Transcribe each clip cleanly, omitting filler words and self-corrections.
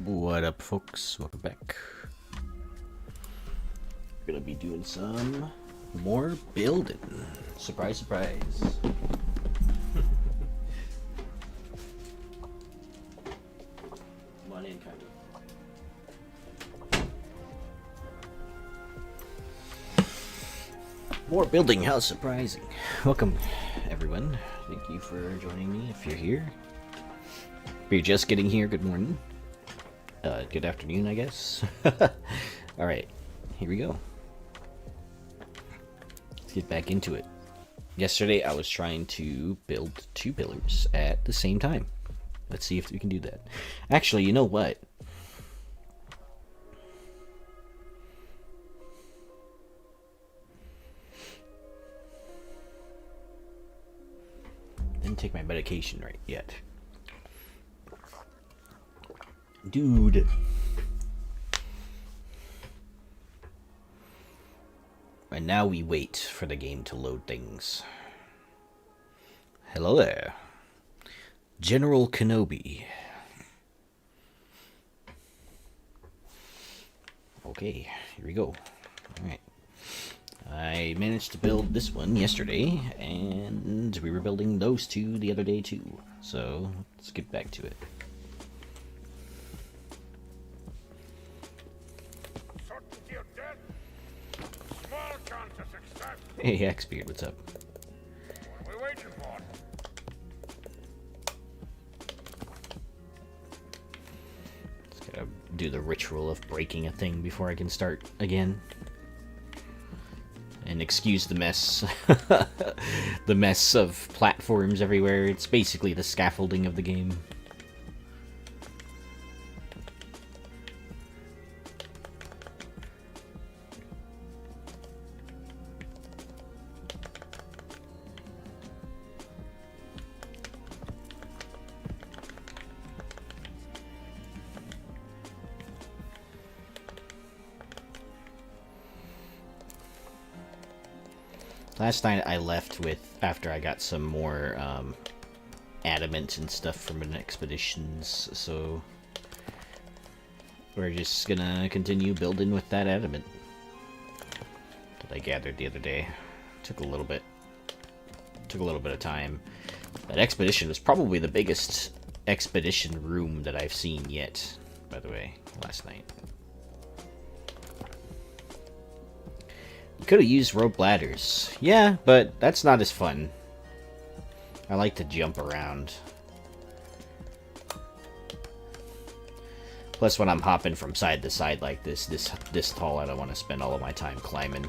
What up, folks? Welcome back. We're gonna be doing some more building. Surprise, surprise. Come on in, kind of. More building, how surprising. Welcome, everyone. Thank you for joining me if you're here. If you're just getting here, good morning. Good afternoon, I guess. Alright, here we go. Let's get back into it. Yesterday, I was trying to build 2 pillars at the same time. Let's see if we can do that. Actually, you know what? Didn't take my medication right yet. Dude. And now we wait for the game to load things. Hello there. General Kenobi. Okay, here we go. Alright. I managed to build this one yesterday, and we were building those 2 the other day too. So, let's get back to it. Hey, Xbeard, what's up? What are we waiting for? Just gotta do the ritual of breaking a thing before I can start again. And excuse the mess. The mess of platforms everywhere. It's basically the scaffolding of the game. Last night I left with, after I got some more adamant and stuff from an expeditions, so we're just gonna continue building with that adamant that I gathered the other day. Took a little bit of time. That expedition was probably the biggest expedition room that I've seen yet, by the way, last night. Could have used rope ladders. Yeah, but that's not as fun. I like to jump around. Plus, when I'm hopping from side to side like this tall, I don't want to spend all of my time climbing.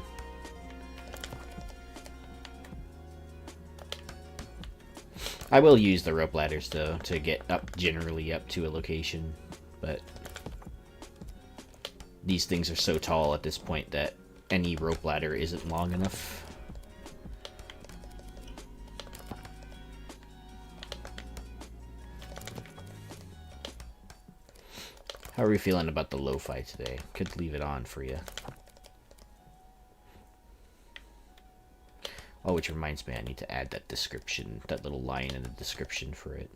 I will use the rope ladders, though, to get up, generally up to a location. But these things are so tall at this point that any rope ladder isn't long enough. How are we feeling about the lo-fi today? Could leave it on for you. Oh, which reminds me, I need to add that description, that little line in the description for it.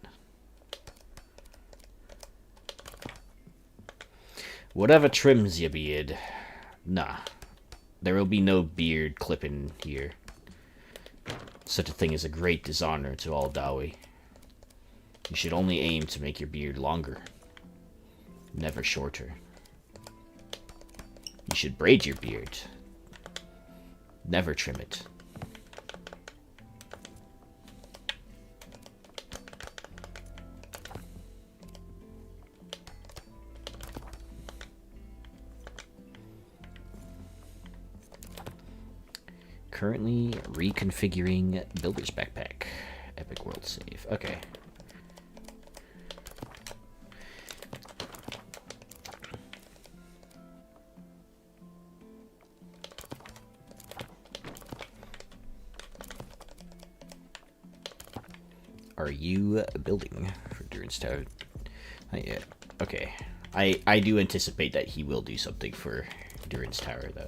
Whatever trims your beard. Nah. There will be no beard clipping here. Such a thing is a great dishonor to all Dawi. You should only aim to make your beard longer, never shorter. You should braid your beard, never trim it. Currently reconfiguring Builder's Backpack. Epic World Save. Okay. Are you building for Durin's Tower? Not yet. Okay. I do anticipate that he will do something for Durin's Tower, though.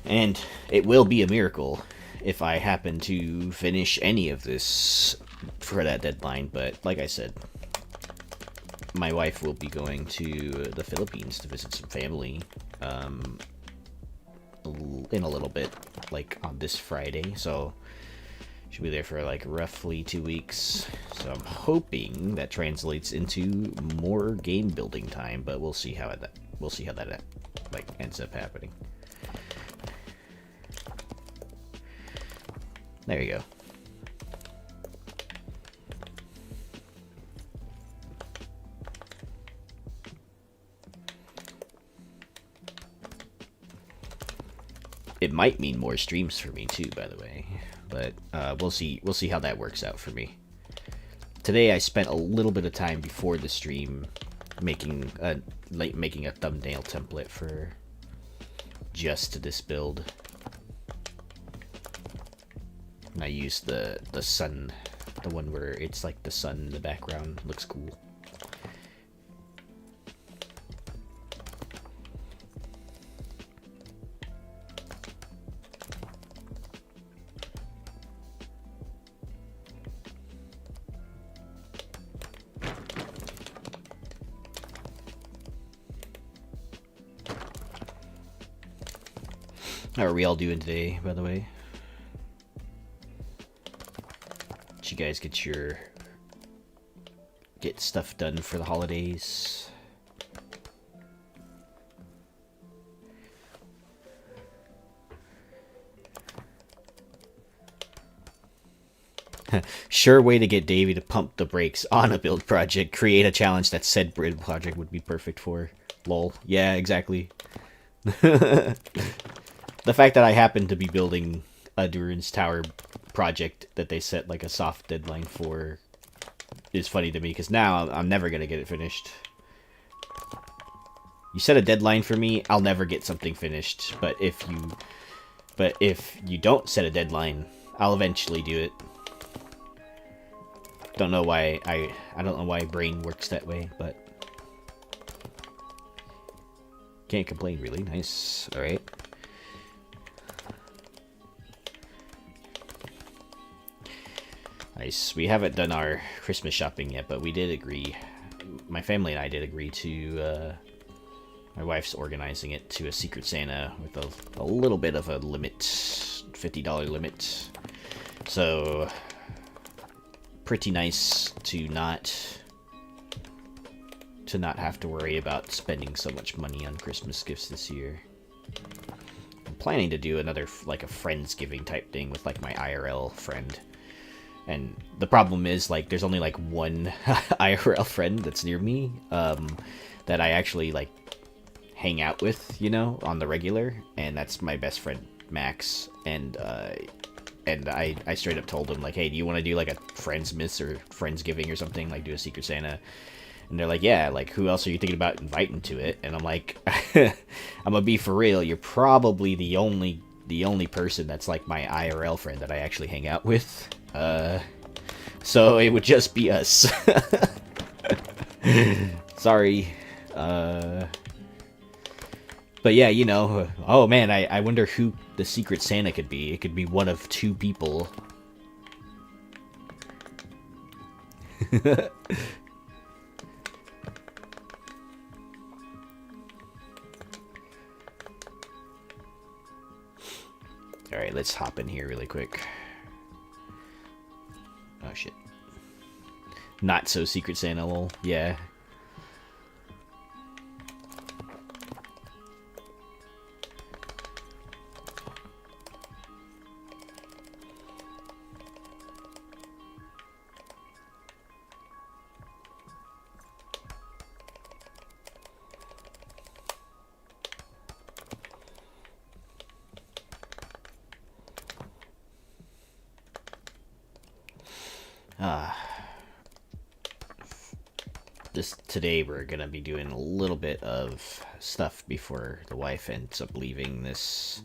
And it will be a miracle if I happen to finish any of this for that deadline, but like I said, my wife will be going to the Philippines to visit some family in a little bit, like on this Friday. So she'll be there for like roughly 2 weeks. So I'm hoping that translates into more game building time, but we'll see how that like ends up happening. There you go. It might mean more streams for me too, by the way, but we'll see how that works out for me. Today I spent a little bit of time before the stream making a thumbnail template for just this build. And I used the sun, the one where it's like the sun in the background. Looks cool. How are we all doing today, by the way? Did you guys get stuff done for the holidays? Sure way to get Davey to pump the brakes on a build project. Create a challenge that said build project would be perfect for. Lol. Yeah, exactly. The fact that I happen to be building a Durin's Tower project that they set like a soft deadline for is funny to me, because now I'm never going to get it finished. You set a deadline for me, I'll never get something finished. But if you don't set a deadline, I'll eventually do it. Don't know why I don't know why brain works that way, but can't complain really. Nice. All right. Nice. We haven't done our Christmas shopping yet, but we did agree. My family and I did agree to. My wife's organizing it to a Secret Santa with a little bit of a limit, $50 limit. So pretty nice to not have to worry about spending so much money on Christmas gifts this year. I'm planning to do another like a Friendsgiving type thing with like my IRL friend. And the problem is, like, there's only, like, one IRL friend that's near me, that I actually, like, hang out with, you know, on the regular. And that's my best friend, Max. And I straight up told him, like, hey, do you want to do, like, a Friendsmas or Friendsgiving or something? Like, do a Secret Santa? And they're like, yeah, like, who else are you thinking about inviting to it? And I'm like, I'm gonna be for real, you're probably the only person that's, like, my IRL friend that I actually hang out with. So it would just be us. Sorry. But yeah, you know, oh man, I wonder who the Secret Santa could be. It could be one of two people. Alright, let's hop in here really quick. Oh shit. Not so Secret Santa, lol. Yeah. Today we're gonna be doing a little bit of stuff before the wife ends up leaving this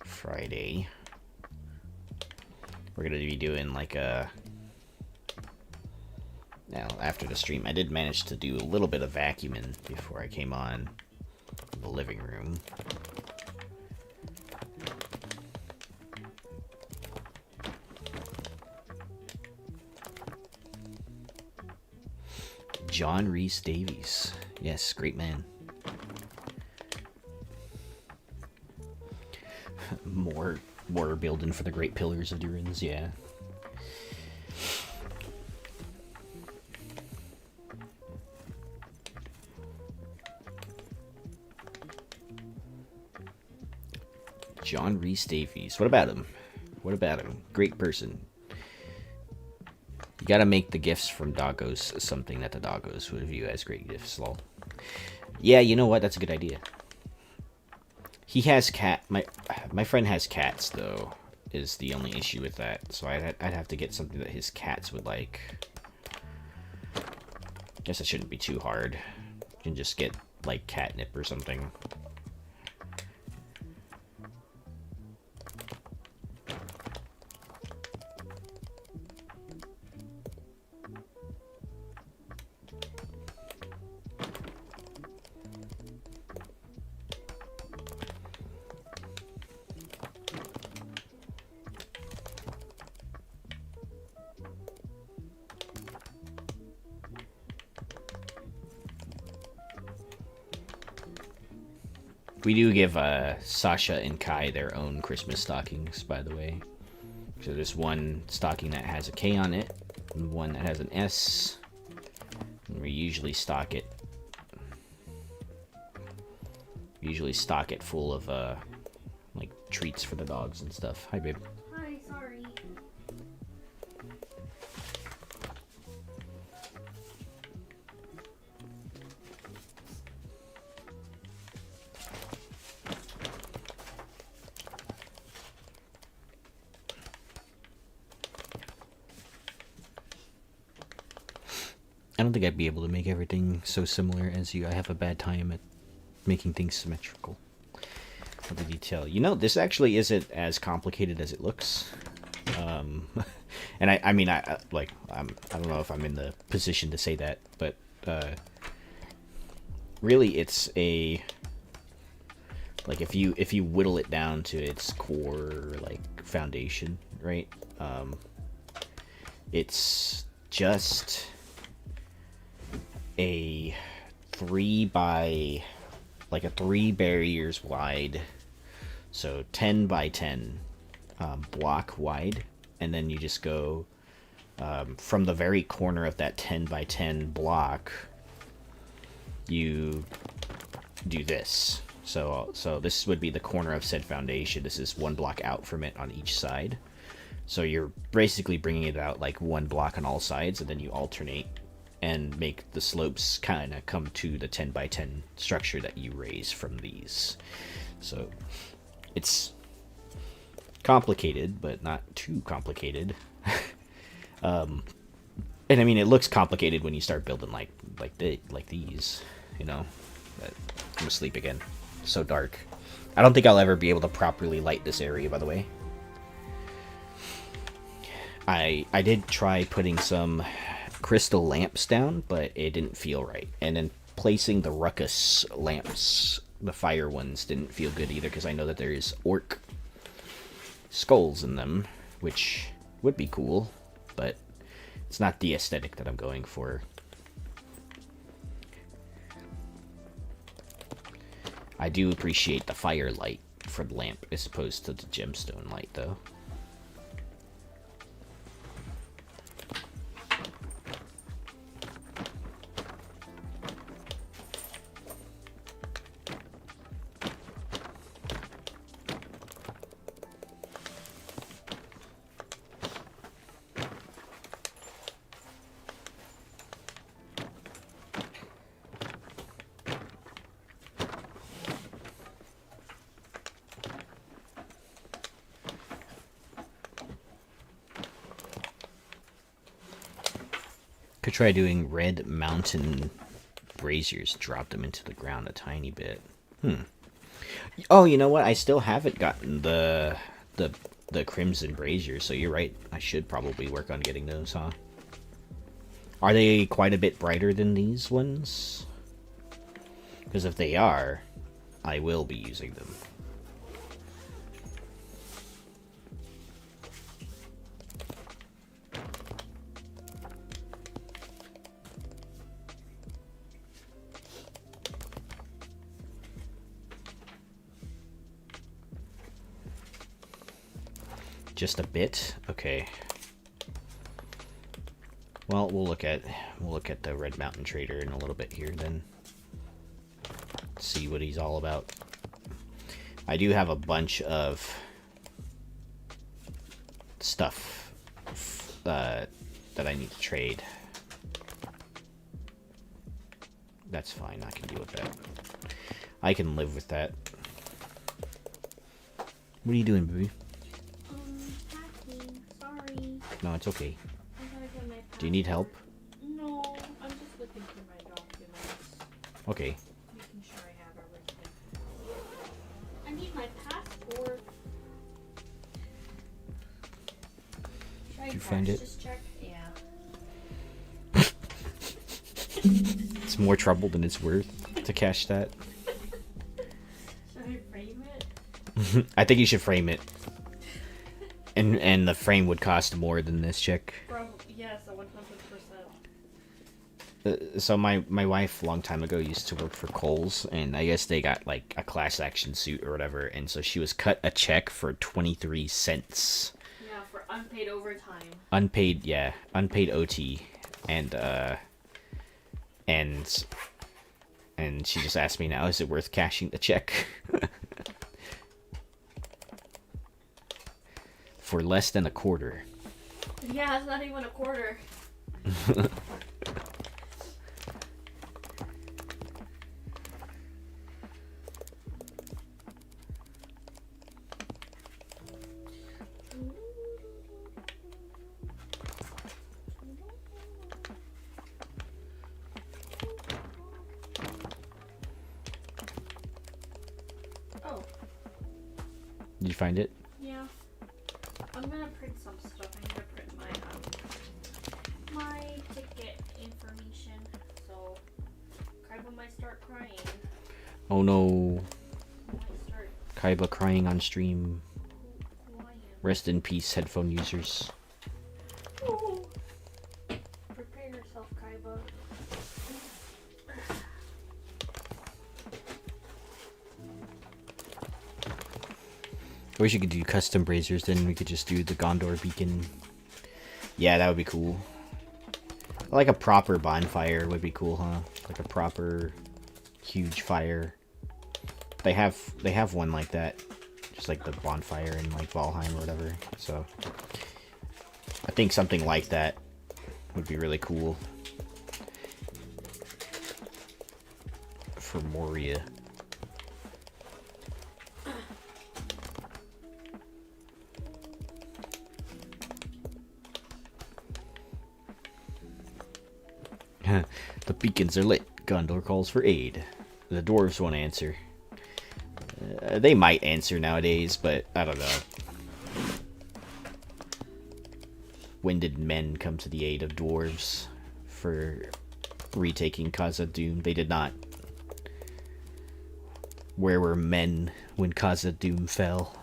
Friday. We're gonna be doing like a... Now, after the stream, I did manage to do a little bit of vacuuming before I came on the living room. John Rhys Davies. Yes, great man. More building for the Great Pillars of Durin's, yeah. John Rhys Davies. What about him? What about him? Great person. You gotta make the gifts from doggos something that the doggos would view as great gifts, lol. Yeah, you know what? That's a good idea. He has my friend has cats, though, is the only issue with that. So I'd have to get something that his cats would like. Guess it shouldn't be too hard. You can just get, like, catnip or something. We do give Sasha and Kai their own Christmas stockings, by the way. So there's one stocking that has a K on it, and one that has an S. And we usually stock it. Full of like treats for the dogs and stuff. Hi, babe. Hi, sorry. I don't think I'd be able to make everything so similar as you. I have a bad time at making things symmetrical. For the detail. You know, this actually isn't as complicated as it looks. And I mean, I don't know if I'm in the position to say that, but really, it's a like if you whittle it down to its core like foundation, right? It's just a 3 barriers wide, so 10 by 10 block wide, and then you just go from the very corner of that 10 by 10 block, you do this. So this would be the corner of said foundation. This is 1 block out from it on each side. So you're basically bringing it out like 1 block on all sides, and then you alternate and make the slopes kind of come to the 10 by 10 structure that you raise from these. So it's complicated, but not too complicated. And I mean, it looks complicated when you start building like these, you know. But I'm asleep again. It's so dark. I don't think I'll ever be able to properly light this area, by the way. I did try putting some crystal lamps down, but it didn't feel right. And then placing the ruckus lamps, the fire ones, didn't feel good either, because I know that there's orc skulls in them, which would be cool, but it's not the aesthetic that I'm going for. I do appreciate the fire light for the lamp as opposed to the gemstone light, though. Could try doing red mountain braziers, drop them into the ground a tiny bit. Oh, you know what? I still haven't gotten the crimson braziers, so you're right. I should probably work on getting those, huh? Are they quite a bit brighter than these ones? Because if they are, I will be using them. Just a bit? Okay. Well, we'll look at the Red Mountain Trader in a little bit here, then. See what he's all about. I do have a bunch of stuff that I need to trade. That's fine, I can deal with that. I can live with that. What are you doing, baby? Packing. Sorry. No, it's okay. I gotta get my Do you need help? No, I'm just looking through my documents. Okay. Making sure I have everything. I need my passport. Did you find it? Just check. Yeah. It's more trouble than it's worth to cash that. Should I frame it? I think you should frame it. And the frame would cost more than this check. Probably, yes, 100%. So my wife a long time ago used to work for Kohl's, and I guess they got like a class action suit or whatever, and so she was cut a check for 23 cents. Yeah, for unpaid overtime. Unpaid OT, and she just asked me now, is it worth cashing the check? For less than a quarter. Yeah, it's not even a quarter. Oh. Did you find it? Yeah. I'm gonna print some stuff. I need to print my ticket information. So Kaiba might start crying. Oh no. Might start Kaiba crying on stream. crying. Rest in peace, headphone users. Oh. Prepare yourself, Kaiba. I wish you could do custom braziers, then we could just do the Gondor beacon. Yeah, that would be cool. Like a proper bonfire would be cool, huh? Like a proper huge fire. They have one like that. Just like the bonfire in like Valheim or whatever. So I think something like that would be really cool. For Moria. The beacons are lit. Gondor calls for aid. The dwarves won't answer. They might answer nowadays, but I don't know. When did men come to the aid of dwarves for retaking Khazad-dûm? They did not. Where were men when Khazad-dûm fell?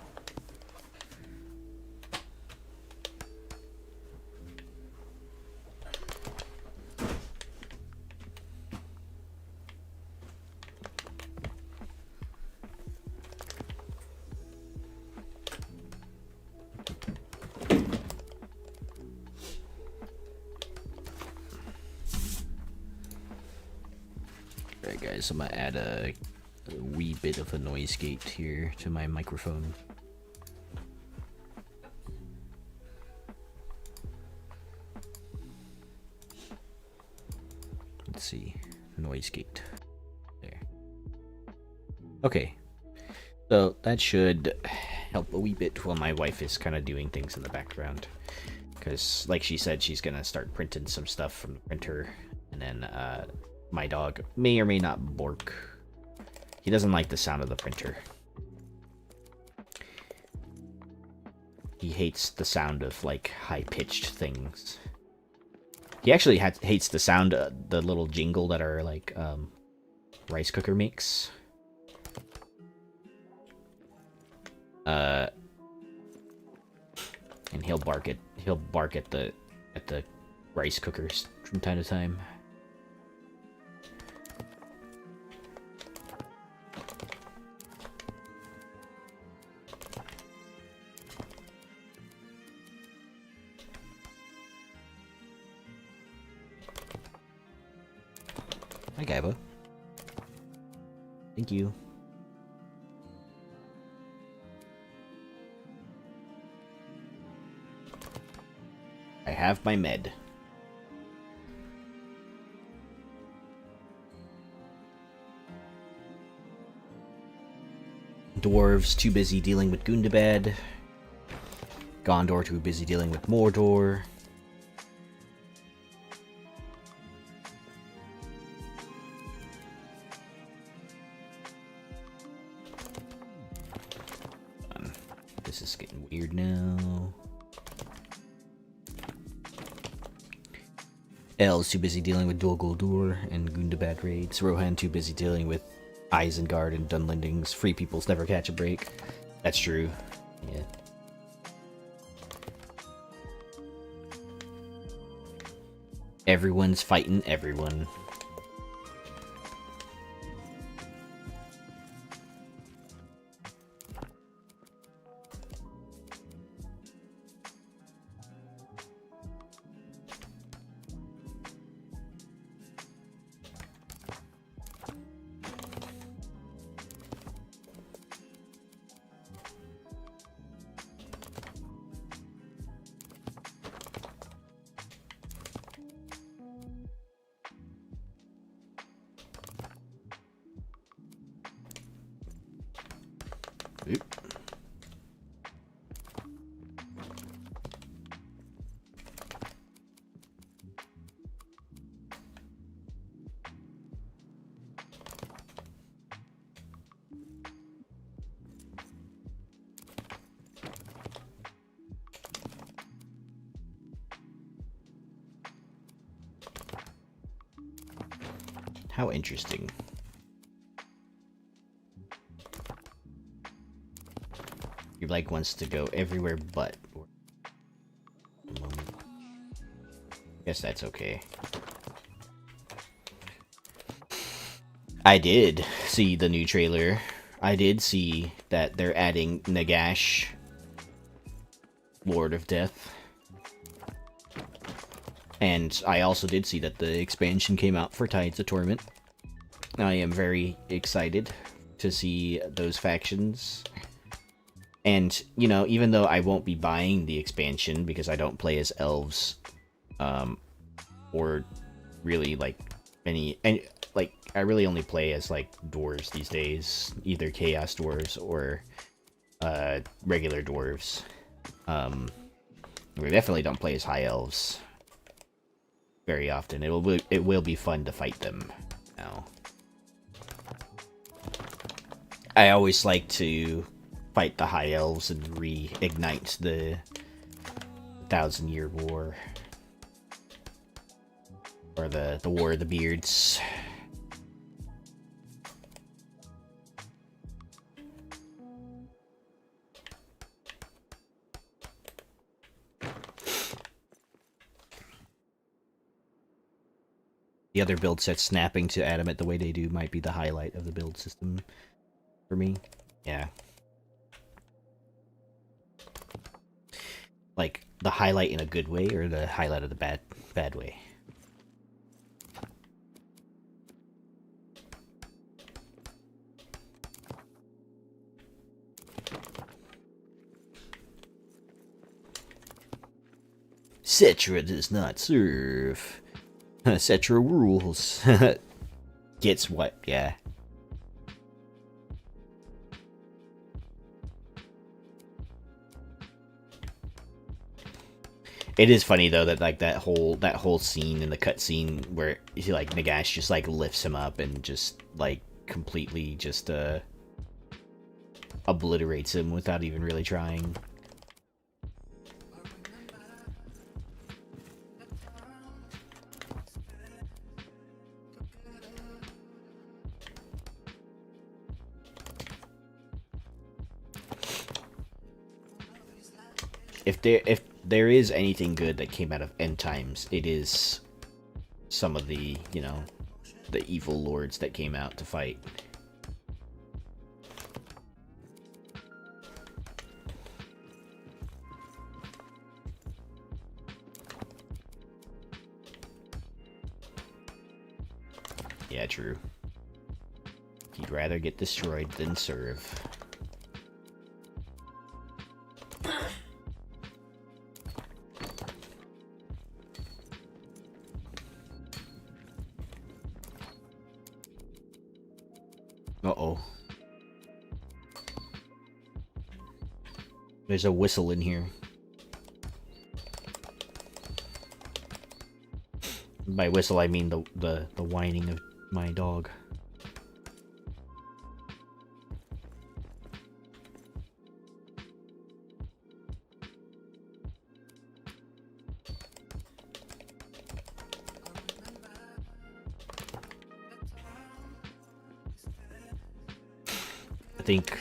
Alright guys, I'm gonna add a wee bit of a noise gate here to my microphone. Let's see, noise gate. There. Okay, so that should help a wee bit while my wife is kind of doing things in the background. Because, like she said, she's gonna start printing some stuff from the printer, and then my dog may or may not bark. He doesn't like the sound of the printer. He hates the sound of, like, high-pitched things. He actually hates the sound of the little jingle that our, like, rice cooker makes. And he'll bark at the rice cookers from time to time. Hi, Gaiba. Thank you. I have my med. Dwarves too busy dealing with Gundabad. Gondor too busy dealing with Mordor. This is getting weird now. El's too busy dealing with Dol Guldur and Gundabad raids. Rohan too busy dealing with Isengard and Dunlendings. Free peoples never catch a break. That's true. Yeah. Everyone's fighting everyone. Oop. How interesting. Your leg wants to go everywhere but. Guess that's okay. I did see the new trailer. I did see that they're adding Nagash, Lord of Death. And I also did see that the expansion came out for Tides of Torment. I am very excited to see those factions. And, you know, even though I won't be buying the expansion because I don't play as elves, or really, like, like, I really only play as, like, dwarves these days. Either Chaos Dwarves or, regular dwarves. We definitely don't play as High Elves very often. It will be fun to fight them now. I always like to fight the High Elves and reignite the 1,000-Year War. Or the War of the Beards. The other build sets snapping to Adamant the way they do might be the highlight of the build system for me. Yeah. Like, the highlight in a good way, or the highlight of the bad way? Cetra does not serve. Cetra rules. Gets what? Yeah. It is funny though that like that whole scene in the cutscene where he, like, Nagash just like lifts him up and just like completely just obliterates him without even really trying. If there is anything good that came out of End Times, it is some of the, you know, the evil lords that came out to fight. Yeah, true. He'd rather get destroyed than serve. Uh-oh. There's a whistle in here. By whistle, I mean the whining of my dog. I think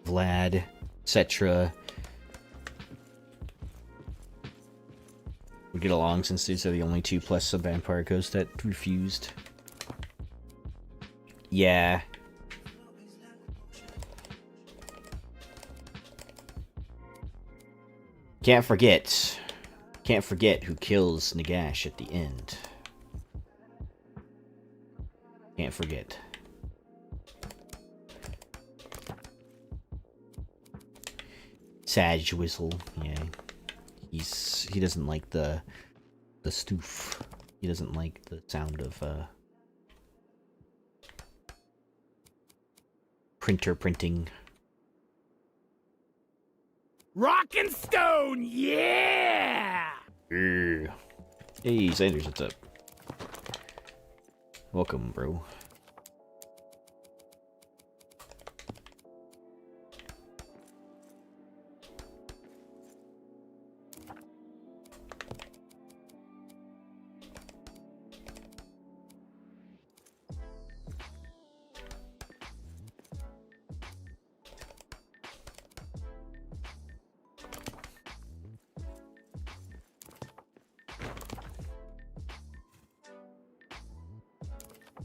Vlad, etc. would get along since these are the only 2 plus sub vampire ghosts that refused. Yeah. Can't forget who kills Nagash at the end. Can't forget. Sag whistle, yeah. He doesn't like the stoof. He doesn't like the sound of printer printing. Rock and stone, yeah! Hey, Sanders, what's up? Welcome, bro.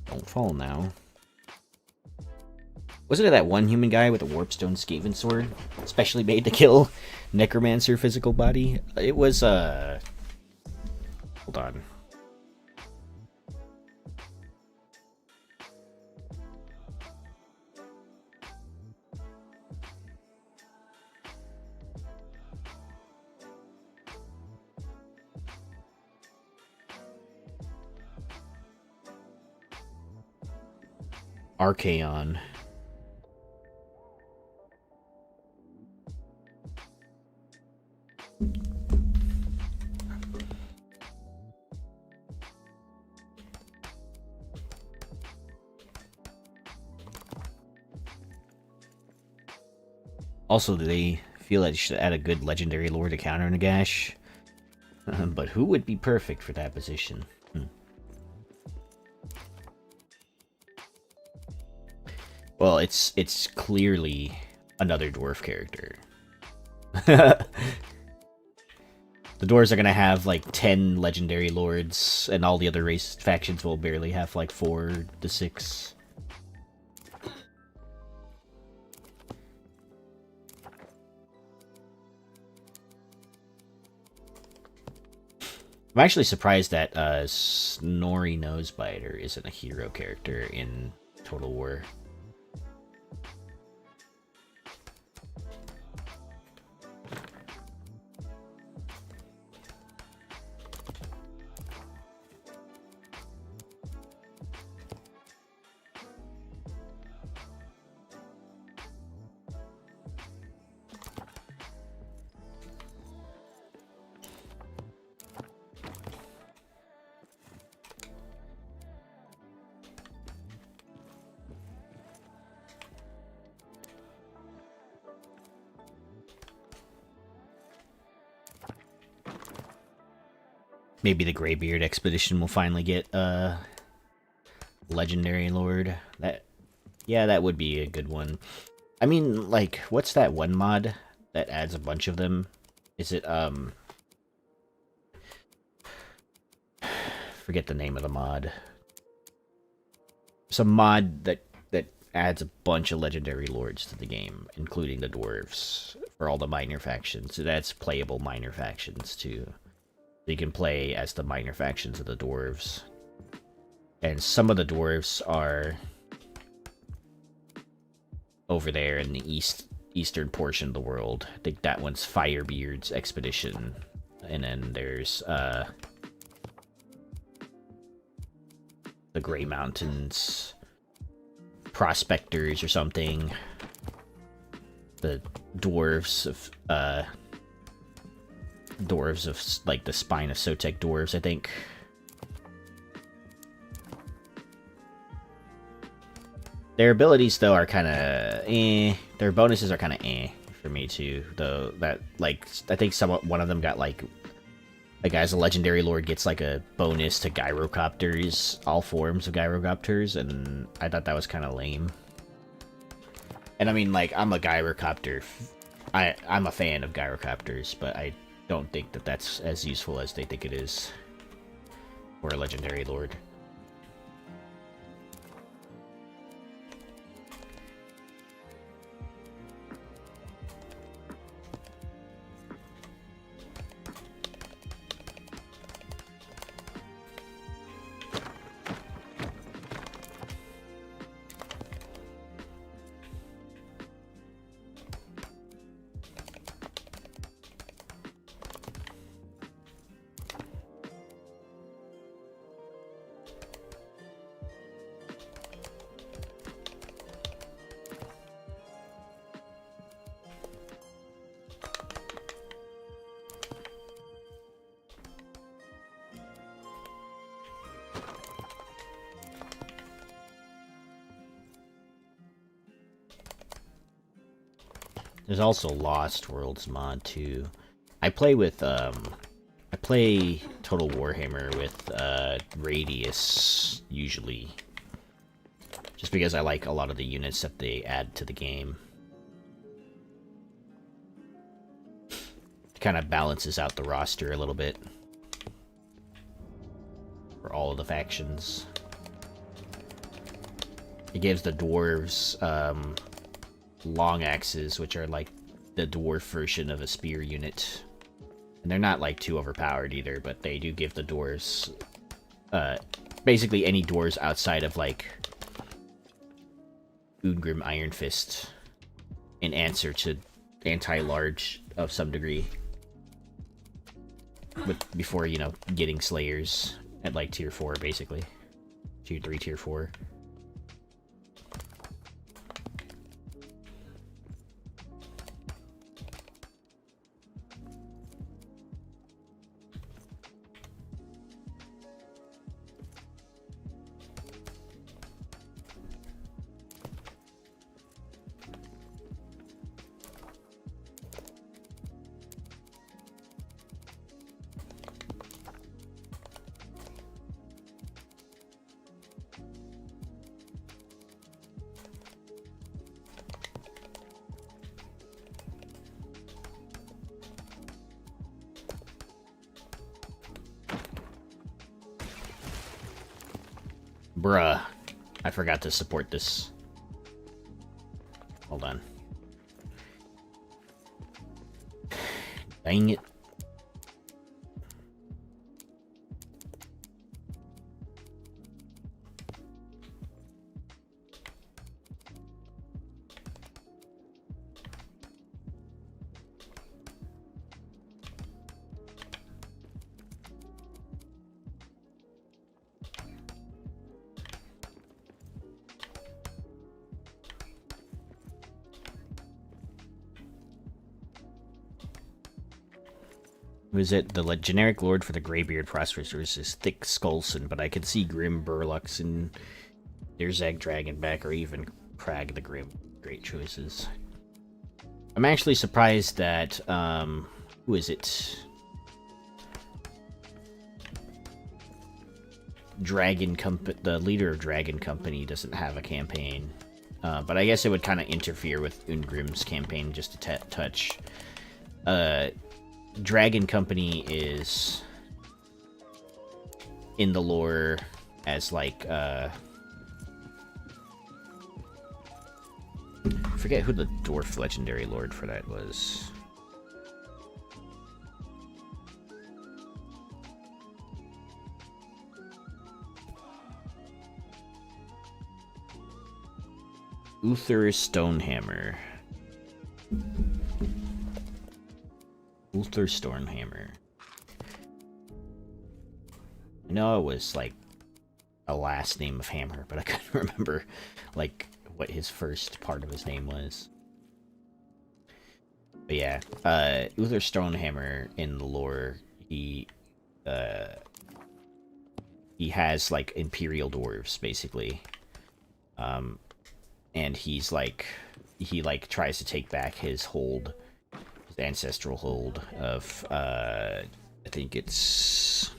Don't fall now. Wasn't it that one human guy with a warpstone Skaven sword? Specially made to kill necromancer physical body? It was, hold on. Archaon. Also, do they feel like they should add a good legendary lore to counter Nagash? But who would be perfect for that position? Well, it's clearly another dwarf character. The dwarves are gonna have like 10 legendary lords, and all the other race factions will barely have like 4 to 6. I'm actually surprised that Snorri Nosebiter isn't a hero character in Total War. Maybe the Greybeard expedition will finally get legendary lord. Yeah, that would be a good one. I mean, like, what's that one mod that adds a bunch of them? Is it forget the name of the mod. Some mod that adds a bunch of legendary lords to the game, including the dwarves for all the minor factions. It adds playable minor factions too. You can play as the minor factions of the dwarves. And some of the dwarves are over there in the eastern portion of the world. I think that one's Firebeard's expedition. And then there's the Grey Mountains Prospectors or something. The dwarves of like the spine of Sotek dwarves, I think. Their abilities though are kind of Their bonuses are kind of for me too. Though that like I think one of them got like as a legendary lord gets like a bonus to gyrocopters, all forms of gyrocopters, and I thought that was kind of lame. And I mean, like, I'm a gyrocopter. I'm a fan of gyrocopters, but I don't think that that's as useful as they think it is for a legendary lord. There's also Lost Worlds mod too. I play Total Warhammer with Radius usually, just because I like a lot of the units that they add to the game. It kind of balances out the roster a little bit for all of the factions. It gives the dwarves long axes, which are like the dwarf version of a spear unit, and they're not like too overpowered either, but they do give the dwarves basically any dwarves outside of like Ungrim Iron Fist an answer to anti-large of some degree, before, you know, getting slayers at like tier 4 basically. Tier 3, tier 4. Bruh, I forgot to support this. Hold on. Dang it. Who is it? The generic lord for the Greybeard Prosperous is Thick Skullson, but I could see Grim Burlux and Derzag Dragonback, or even Crag the Grim. Great choices. I'm actually surprised that, who is it? The leader of Dragon Company doesn't have a campaign. But I guess it would kind of interfere with Ungrim's campaign just a touch. Dragon Company is in the lore as like I forget who the dwarf legendary lord for that was. Uther Stonehammer. Uther Stonehammer. I know it was like a last name of Hammer, but I couldn't remember like what his first part of his name was. But yeah, Uther Stonehammer in the lore, he has like Imperial dwarves basically, and he's like he tries to take back his hold, his ancestral hold of I think it's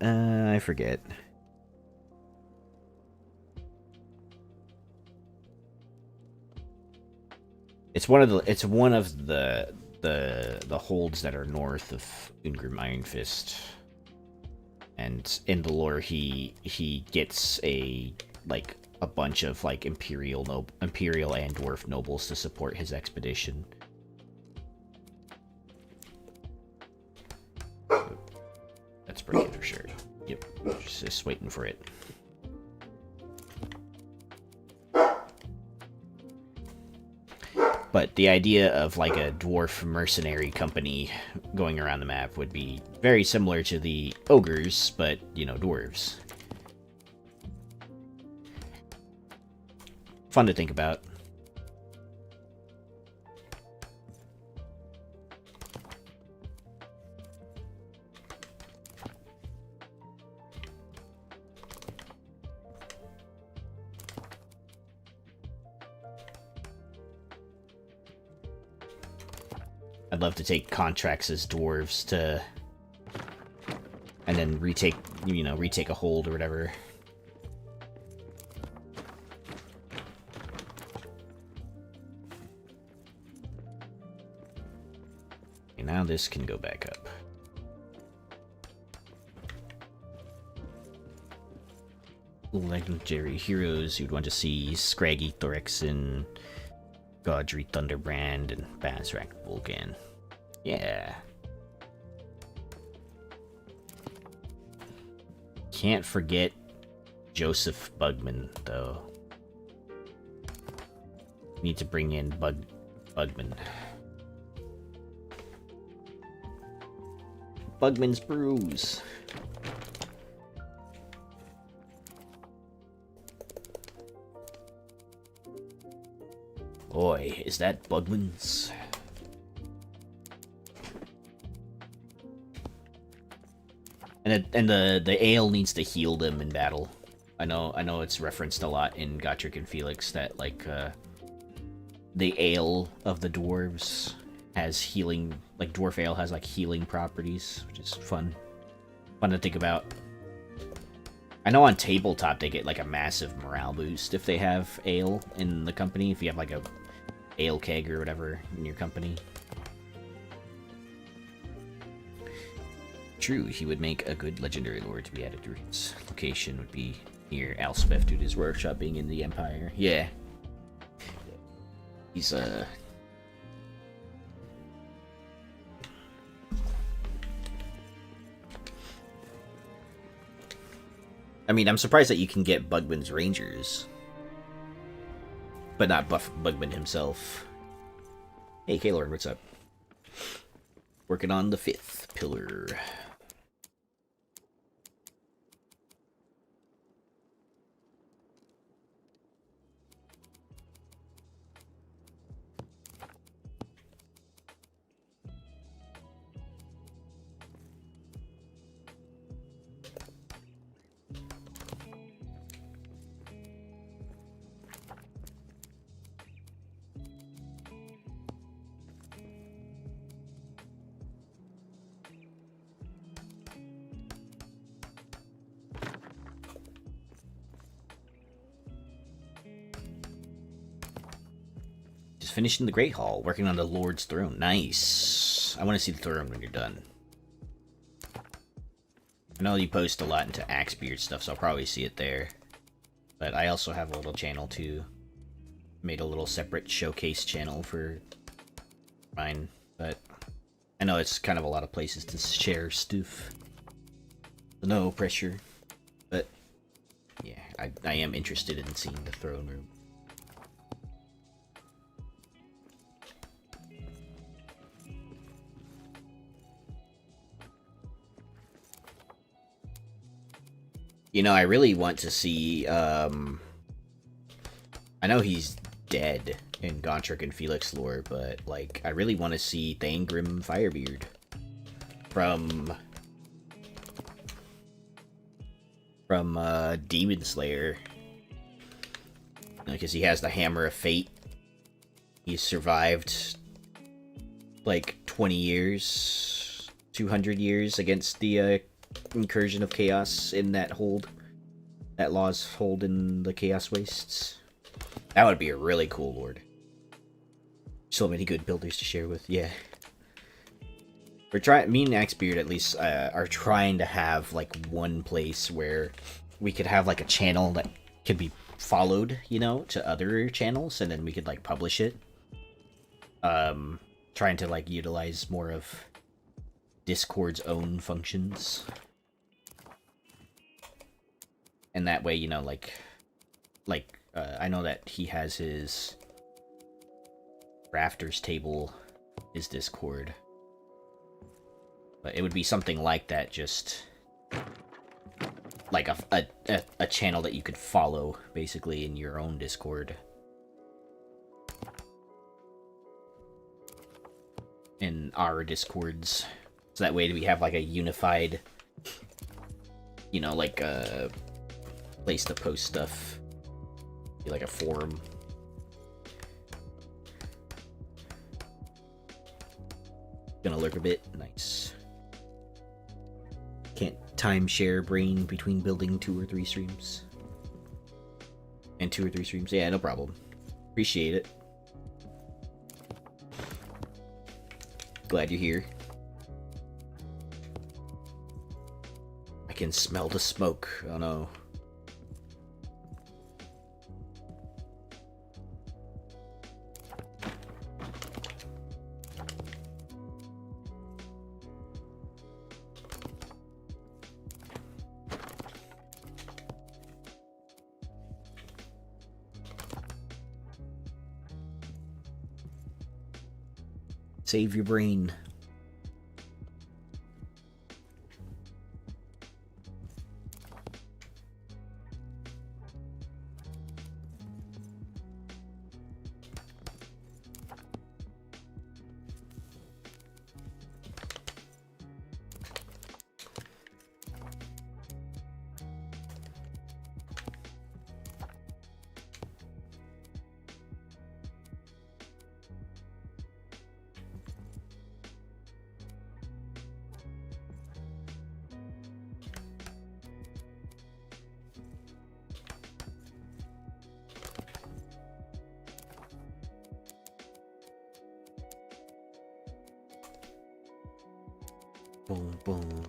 I forget. It's one of the holds that are north of Ungrim Iron Fist. And in the lore he gets a bunch of like imperial and dwarf nobles to support his expedition. That's pretty good for sure. Yep, just waiting for it. But the idea of like a dwarf mercenary company going around the map would be very similar to the ogres, but, you know, dwarves. Fun to think about. I'd love to take contracts as dwarves to, and then retake a hold or whatever. Okay, now this can go back up. Legendary heroes you'd want to see: Scraggy Thorexin, Godry Thunderbrand, and Bazrak Volgan. Yeah. Can't forget Joseph Bugman, though. Need to bring in Bugman. Bugman's Brews. Boy, is that Bugman's? And the ale needs to heal them in battle. I know it's referenced a lot in Gotrek and Felix that like the ale of the dwarves has healing, like dwarf ale has like healing properties, which is fun to think about. I know on tabletop they get like a massive morale boost if they have ale in the company, if you have like a ale keg or whatever in your company. True, he would make a good legendary lord to be added to his location. Would be near Elspeth due to his workshop being in the Empire. Yeah. He's I mean, I'm surprised that you can get Bugman's Rangers, but not buff Bugman himself. Hey, K-Lord, what's up? Working on the 5th pillar. Finishing the Great Hall, working on the Lord's Throne. Nice. I want to see the throne when you're done. I know you post a lot into Axebeard stuff, so I'll probably see it there. But I also have a little channel too. Made a little separate showcase channel for mine, but I know it's kind of a lot of places to share stuff. No pressure, but I am interested in seeing the throne room. You know, I really want to see, I know he's dead in Gontrik and Felix lore, but, like, I really want to see Thangrim Firebeard from Demon Slayer. Because he has the Hammer of Fate. He's survived, like, 20 years, 200 years against the, incursion of chaos in that law's hold in the Chaos Wastes. That would be a really cool lord. So many good builders to share with. Yeah, me and Axebeard at least are trying to have like one place where we could have like a channel that could be followed, you know, to other channels, and then we could like publish it. Trying to like utilize more of Discord's own functions. And that way, you know, I know that he has his Rafters table, his Discord. But it would be something like that, just like a channel that you could follow, basically, in your own Discord. In our Discords. So that way we have like a unified, you know, like a place to post stuff. Be like a forum. Gonna lurk a bit. Nice. Can't timeshare brain between building 2 or 3 streams. And 2 or 3 streams. Yeah, no problem. Appreciate it. Glad you're here. I can smell the smoke. Oh no. Save your brain. Boom, boom.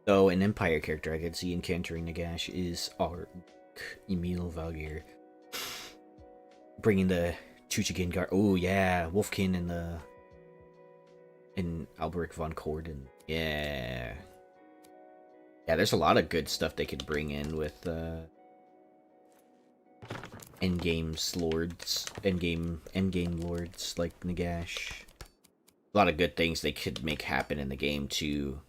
So, an Empire character I could see encountering Nagash is Ark Emil Valgir. Bringing the Chuchigan Guard. Oh, yeah. Wolfkin and Alberic von Corden. Yeah. Yeah, there's a lot of good stuff they could bring in with endgame lords like Nagash. A lot of good things they could make happen in the game too.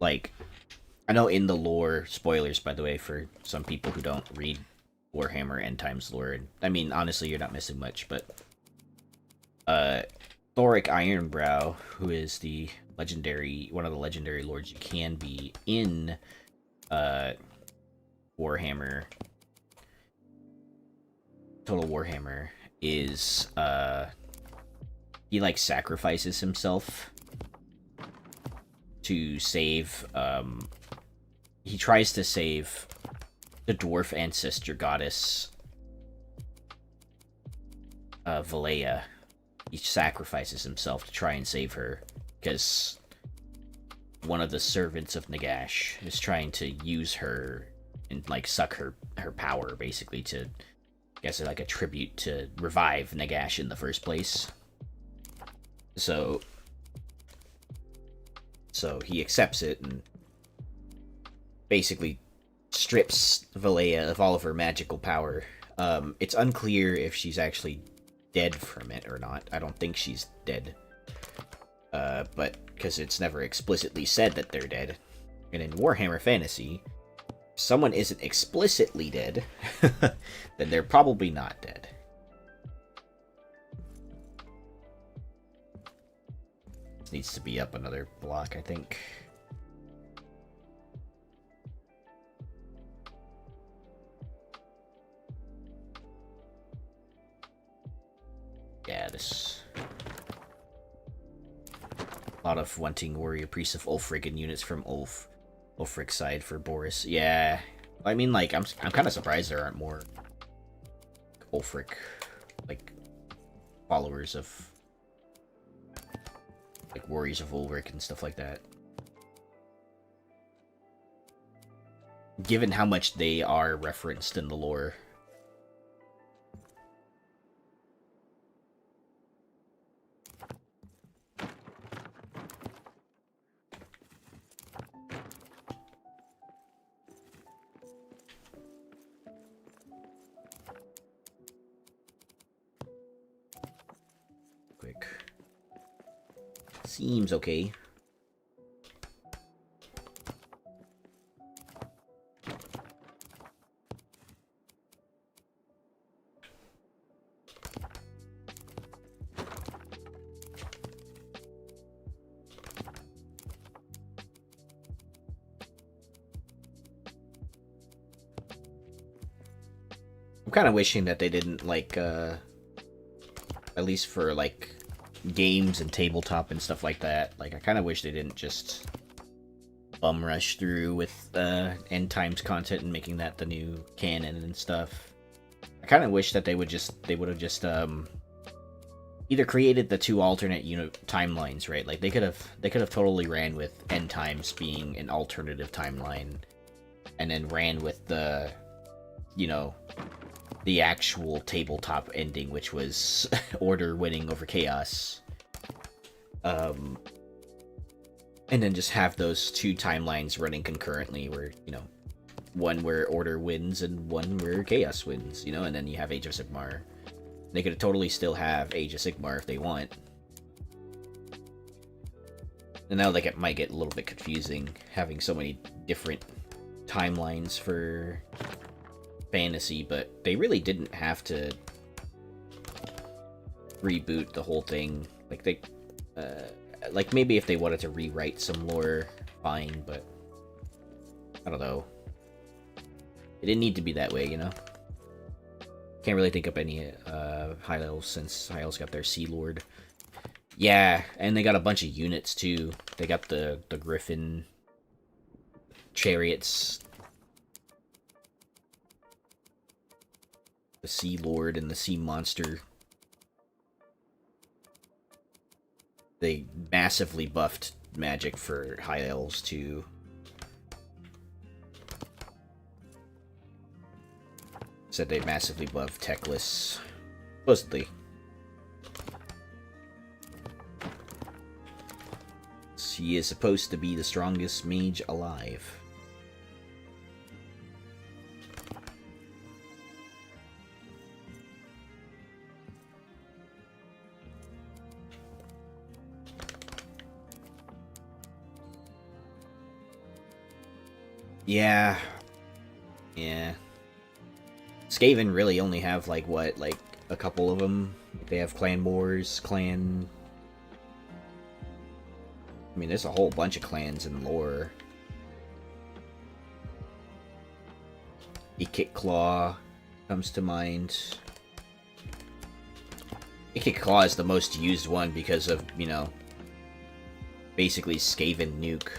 Like, I know in the lore, spoilers by the way for some people who don't read Warhammer End Times lore. I mean, honestly, you're not missing much, but Thoric Ironbrow, who is one of the legendary lords you can be in Warhammer, Total Warhammer, is he like sacrifices himself to save he tries to save the dwarf ancestor goddess Valea. He sacrifices himself to try and save her because one of the servants of Nagash is trying to use her and like suck her power, basically, to, I guess, like a tribute to revive Nagash in the first place. So he accepts it and basically strips Valea of all of her magical power. It's unclear if she's actually dead from it or not. I don't think she's dead. But because it's never explicitly said that they're dead. And in Warhammer Fantasy, if someone isn't explicitly dead, then they're probably not dead. This needs to be up another block, I think. Yeah, this... A lot of wanting warrior priests of Ulfric and units from Ulfric's side for Boris. Yeah, I mean, like, I'm kind of surprised there aren't more Ulfric, like, followers of, like, warriors of Ulfric and stuff like that. Given how much they are referenced in the lore. Quick. Seems okay. I'm kind of wishing that they didn't, like, at least for, like, games and tabletop and stuff like that, like, I kind of wish they didn't just bum rush through with end times content and making that the new canon and stuff. I kind of wish that they would have just either created the two alternate timelines, right? Like, they could have totally ran with end times being an alternative timeline, and then ran with the, the actual tabletop ending, which was Order winning over Chaos. And then just have those two timelines running concurrently, where, one where Order wins and one where Chaos wins, and then you have Age of Sigmar. They could totally still have Age of Sigmar if they want. And now, like, it might get a little bit confusing having so many different timelines for fantasy, but they really didn't have to reboot the whole thing. Like, they like, maybe if they wanted to rewrite some lore, fine, but I don't know, it didn't need to be that way. Can't really think of any High Elves since High Elves got their Sea Lord. Yeah, and they got a bunch of units too. They got the Griffin chariots, the Sea Lord, and the Sea Monster. They massively buffed magic for High Elves too. Said they massively buffed Teclis, supposedly. He is supposed to be the strongest mage alive. Yeah. Skaven really only have, like, what, like, a couple of them? They have Clan Wars, Clan... I mean, there's a whole bunch of clans in lore. Ikit Claw comes to mind. Ikit Claw is the most used one because of, basically Skaven Nuke.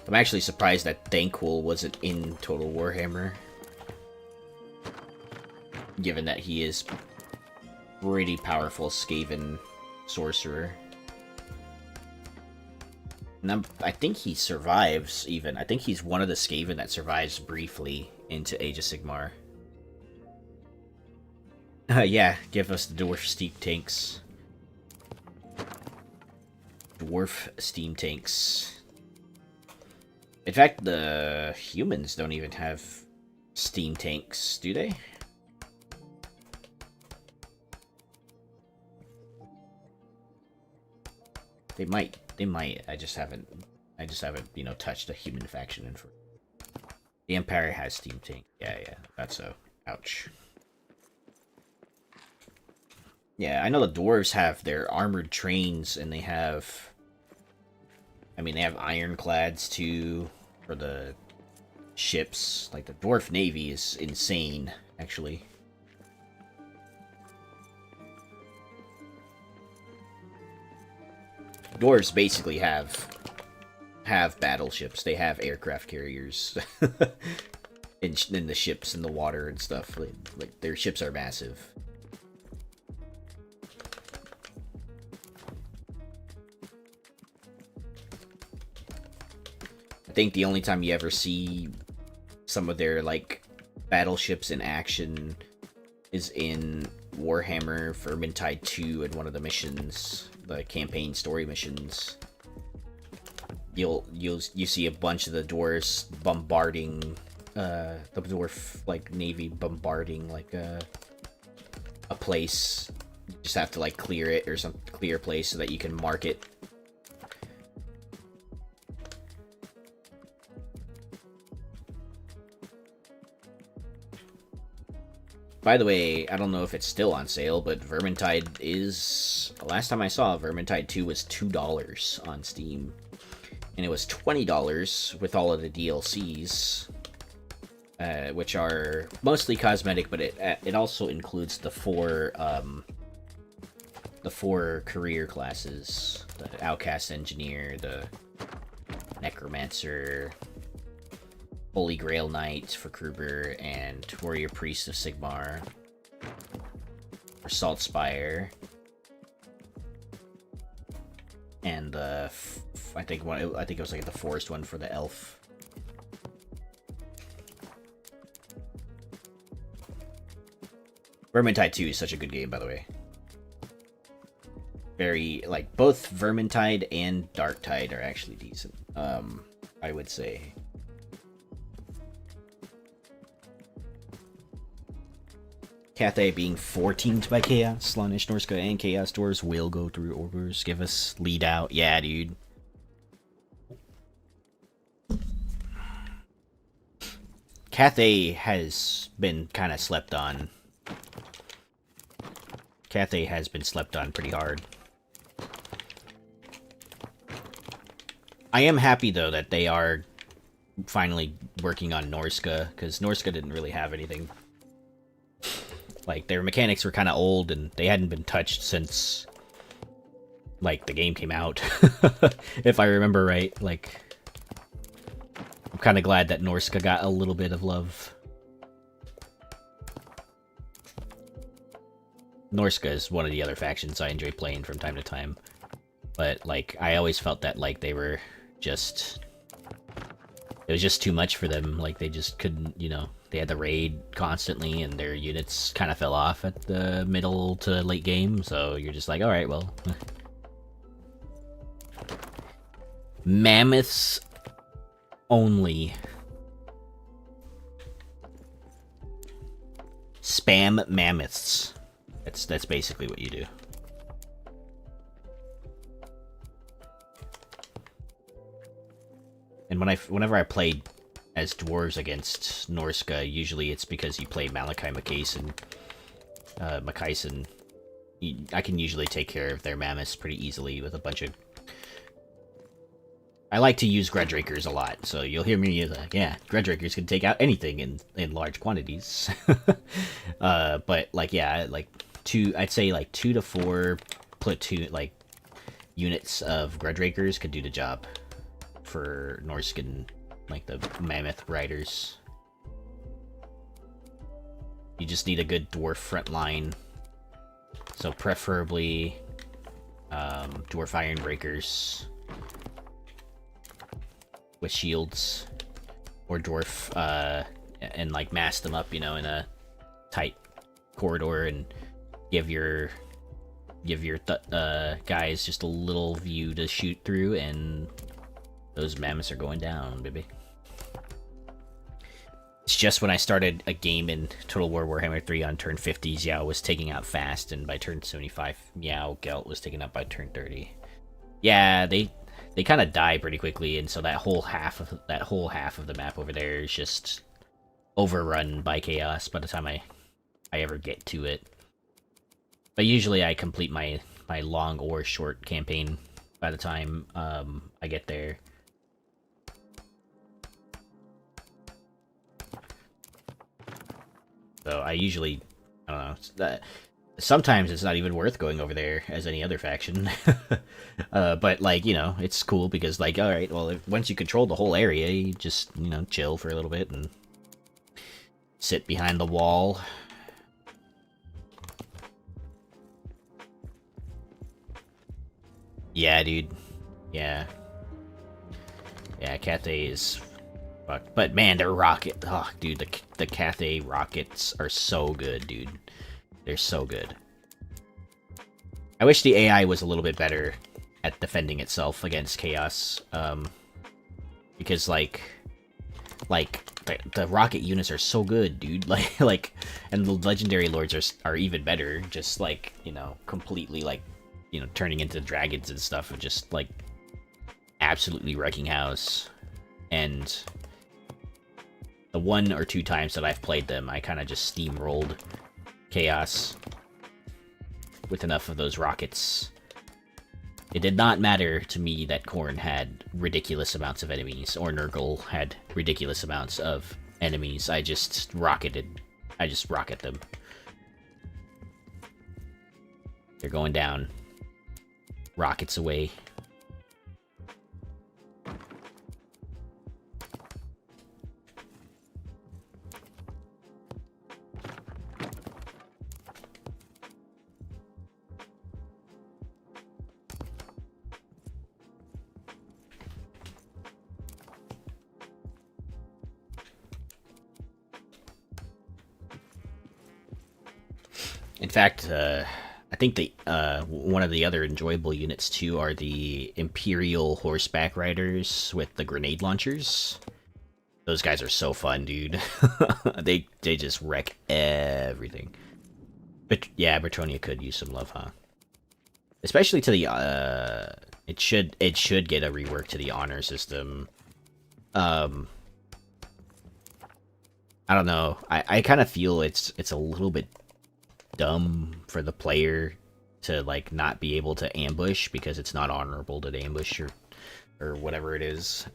I'm actually surprised that Thankful wasn't in Total Warhammer, given that he is pretty powerful Skaven sorcerer. And I think he survives, even. I think he's one of the Skaven that survives briefly into Age of Sigmar. Yeah, give us the Dwarf Steam Tanks. Dwarf Steam Tanks. In fact, the humans don't even have Steam Tanks, do they? They might. They might. I just haven't, you know, touched a human faction in for. The Empire has Steam Tank. Yeah, that's so. Ouch. Yeah, I know the dwarves have their armored trains, and they have. I mean, they have ironclads too for the ships. Like the dwarf navy is insane, actually. Dwarves basically have battleships. They have aircraft carriers in the ships in the water and stuff. Like their ships are massive. I think the only time you ever see some of their like battleships in action is in Warhammer Vermintide 2 in one of the missions, the campaign story missions. You see a bunch of the dwarves bombarding the dwarf like navy bombarding like a place. You just have to like clear it or some clear place so that you can mark it. By the way, I don't know if it's still on sale, but Vermintide is... Last time I saw, Vermintide 2 was $2 on Steam. And it was $20 with all of the DLCs, which are mostly cosmetic, but it also includes the four career classes: the Outcast Engineer, the Necromancer, Holy Grail Knight for Kruber, and Warrior Priest of Sigmar for Salt Spire. And I think it was like the forest one for the elf. Vermintide 2 is such a good game, by the way. Very, like, both Vermintide and Darktide are actually decent, I would say. Cathay being 14th by Chaos. Slaanesh, Norska, and Chaos Dwarves will go through orders. Give us lead out. Yeah, dude. Cathay has been kind of slept on. Cathay has been slept on pretty hard. I am happy, though, that they are finally working on Norska, because Norska didn't really have anything. Like, their mechanics were kind of old, and they hadn't been touched since, like, the game came out. If I remember right, like, I'm kind of glad that Norska got a little bit of love. Norska is one of the other factions I enjoy playing from time to time. But, like, I always felt that, like, they were just... It was just too much for them. Like, they just couldn't, you know... They had the raid constantly, and their units kind of fell off at the middle to late game, so you're just like, alright, well... Mammoths only. Spam mammoths. That's basically what you do. And whenever I played as dwarves against Norska, usually it's because you play Malachi Makaisen. I can usually take care of their mammoths pretty easily with a bunch of... I like to use Grudgerakers a lot, so you'll hear me like, yeah, Grudgerakers can take out anything in large quantities. But, like, yeah, like, I'd say, like, 2 to 4 platoon, like, units of Grudgerakers could do the job for Norskan, like, the mammoth riders. You just need a good dwarf front line. So preferably dwarf iron breakers. with shields or dwarf, and like mass them up, you know, in a tight corridor, and give your guys just a little view to shoot through, and those mammoths are going down, baby. It's just when I started a game in Total War Warhammer 3 on turn 50, Xiao was taking out fast, and by turn 75, Meow Gelt was taken out by turn 30. Yeah, they kind of die pretty quickly, and so that whole half of the map over there is just overrun by chaos by the time I ever get to it. But usually I complete my long or short campaign by the time I get there. So I usually, I don't know, sometimes it's not even worth going over there as any other faction. But, like, you know, it's cool because, like, alright, well, once you control the whole area, you just, you know, chill for a little bit and sit behind the wall. Yeah, dude. Yeah. Yeah, Cathay is fucked. But man, their rocket, oh dude, the Cathay rockets are so good, dude. They're so good. I wish the AI was a little bit better at defending itself against chaos. Because like the rocket units are so good, dude. Like and the legendary lords are even better, just like, you know, completely like, you know, turning into dragons and stuff, and just like absolutely wrecking house. And the 1 or 2 times that I've played them, I kind of just steamrolled chaos with enough of those rockets. It did not matter to me that Khorne had ridiculous amounts of enemies, or Nurgle had ridiculous amounts of enemies. I just rocket them. They're going down. Rockets away. In fact, I think the one of the other enjoyable units too are the Imperial horseback riders with the grenade launchers. Those guys are so fun, dude. they just wreck everything. But yeah, Bretonnia could use some love, huh? Especially to the it should get a rework to the honor system. I don't know. I kind of feel it's a little bit dumb for the player to like not be able to ambush because it's not honorable to ambush or whatever it is.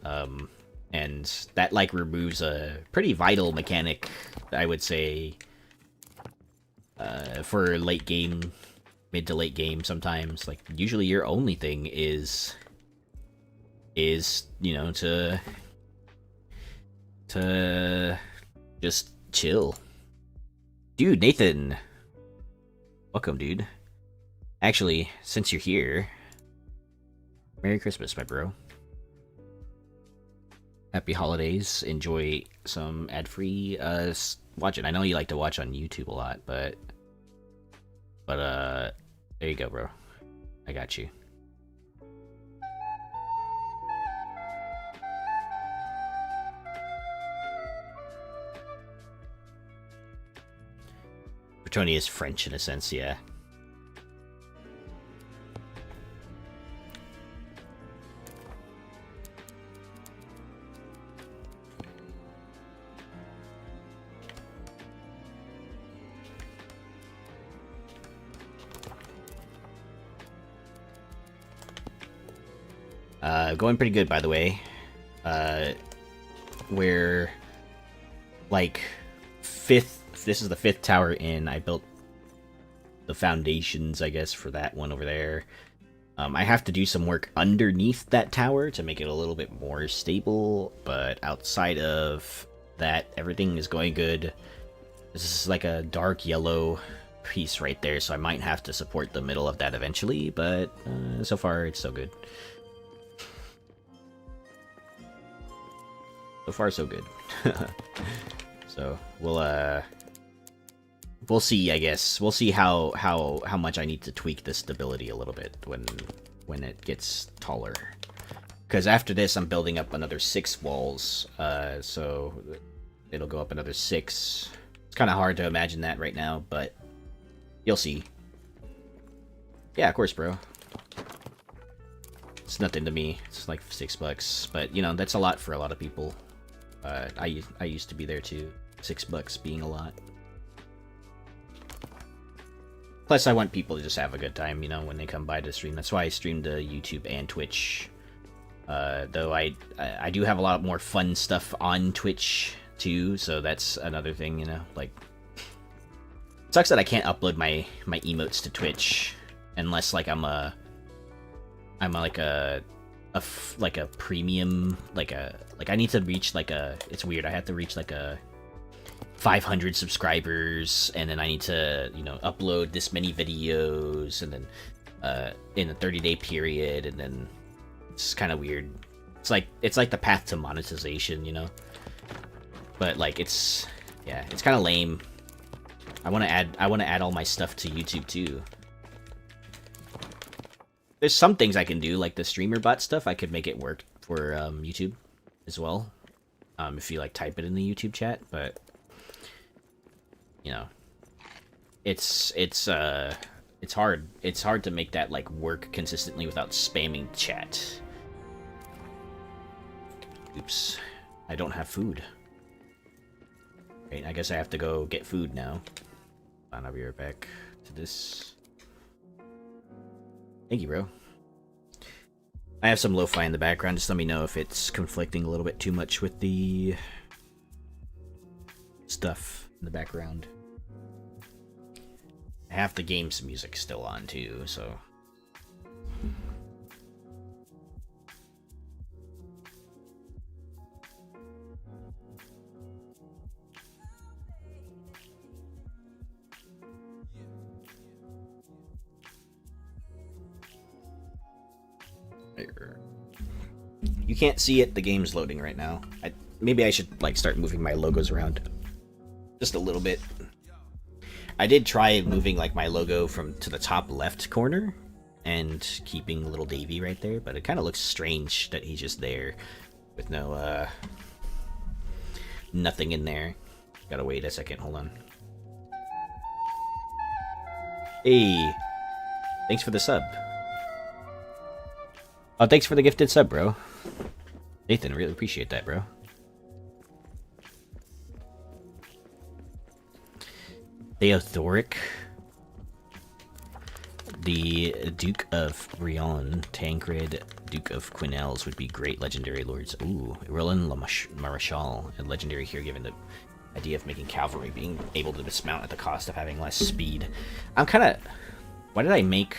And that like removes a pretty vital mechanic, I would say, for late game, mid to late game. Sometimes, like, usually your only thing is you know, to just chill. Dude, Nathan, welcome, dude. Actually, since you're here, Merry Christmas, my bro. Happy holidays. Enjoy some ad-free watching. I know you like to watch on YouTube a lot, but there you go, bro. I got you. Bretonnia is French in a sense, yeah. Going pretty good, by the way. We're like this is the 5th tower in. I built the foundations, I guess, for that one over there. I have to do some work underneath that tower to make it a little bit more stable, but outside of that, everything is going good. This is like a dark yellow piece right there, so I might have to support the middle of that eventually, but so far it's so good. So far, so good. So we'll see. I guess we'll see how much I need to tweak the stability a little bit when it gets taller. Because after this, I'm building up another 6 walls. So it'll go up another 6. It's kind of hard to imagine that right now, but you'll see. Yeah, of course, bro. It's nothing to me. It's like $6, but you know that's a lot for a lot of people. I used to be there too. $6 being a lot. Plus, I want people to just have a good time, you know, when they come by to stream. That's why I stream to YouTube and Twitch. Though I do have a lot more fun stuff on Twitch too, so that's another thing, you know. Like, it sucks that I can't upload my emotes to Twitch unless like I'm a premium, like I need to reach like it's weird. I have to reach like a 500 subscribers, and then I need to, you know, upload this many videos, and then in a 30-day period, and then it's kind of weird. It's like the path to monetization, you know. But like it's kind of lame. I want to add all my stuff to YouTube too. There's some things I can do, like the streamer bot stuff. I could make it work for YouTube as well, if you like type it in the YouTube chat. But you know, it's hard. It's hard to make that like work consistently without spamming chat. Oops, I don't have food. Right, I guess I have to go get food now. I'll be right back to this. Thank you, bro. I have some lo-fi in the background. Just let me know if it's conflicting a little bit too much with the stuff in the background. Half the game's music still on too, so. You can't see it, the game's loading right now. Maybe I should like start moving my logos around just a little bit. I did try moving like my logo from to the top left corner and keeping little Davy right there, but it kind of looks strange that he's just there with no nothing in there. Gotta wait a second, hold on. Hey, thanks for the sub. Oh, thanks for the gifted sub, bro. Nathan, really appreciate that, bro. Theodoric, the Duke of Rion, Tancred, Duke of Quinelles would be great legendary lords. Ooh, Roland Le Maréchal, a legendary here given the idea of making cavalry being able to dismount at the cost of having less speed. I'm kind of... Why did I make...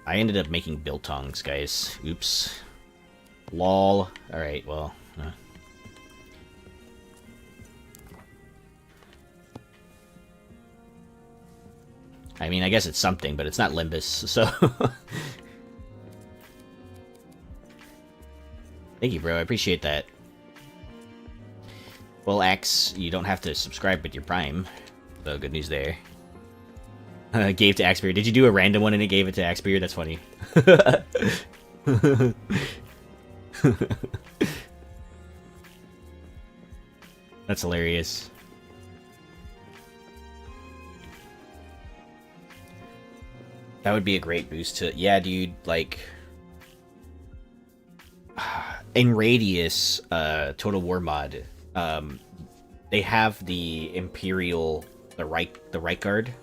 I ended up making biltongs, guys. Oops. Lol. Alright, well... I mean, I guess it's something, but it's not Limbus, so... Thank you, bro. I appreciate that. Well, Axe, you don't have to subscribe with your Prime. So, good news there. Gave to Axebeard. Did you do a random one and it gave it to Axebeard? That's funny. That's hilarious. That would be a great boost to... Yeah, dude, like... In Radius, Total War mod, they have the Imperial... The right guard.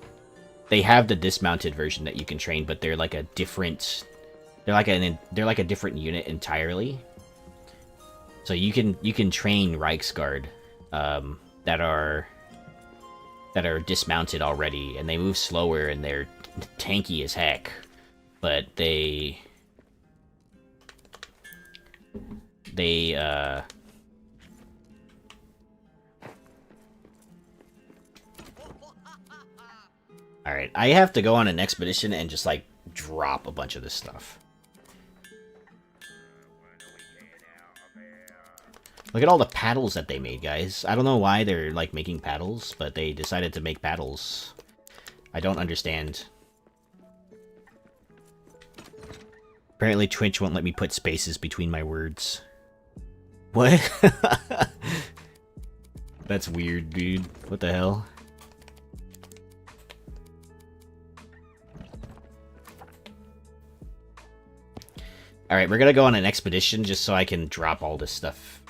They have the dismounted version that you can train, but they're like a different... They're like a different unit entirely. So you can train Reichsguard that are dismounted already, and they move slower and they're tanky as heck, but they Alright, I have to go on an expedition and just like drop a bunch of this stuff. Look at all the paddles that they made, guys. I don't know why they're, like, making paddles, but they decided to make paddles. I don't understand. Apparently Twitch won't let me put spaces between my words. What? That's weird, dude. What the hell? Alright, we're gonna go on an expedition just so I can drop all this stuff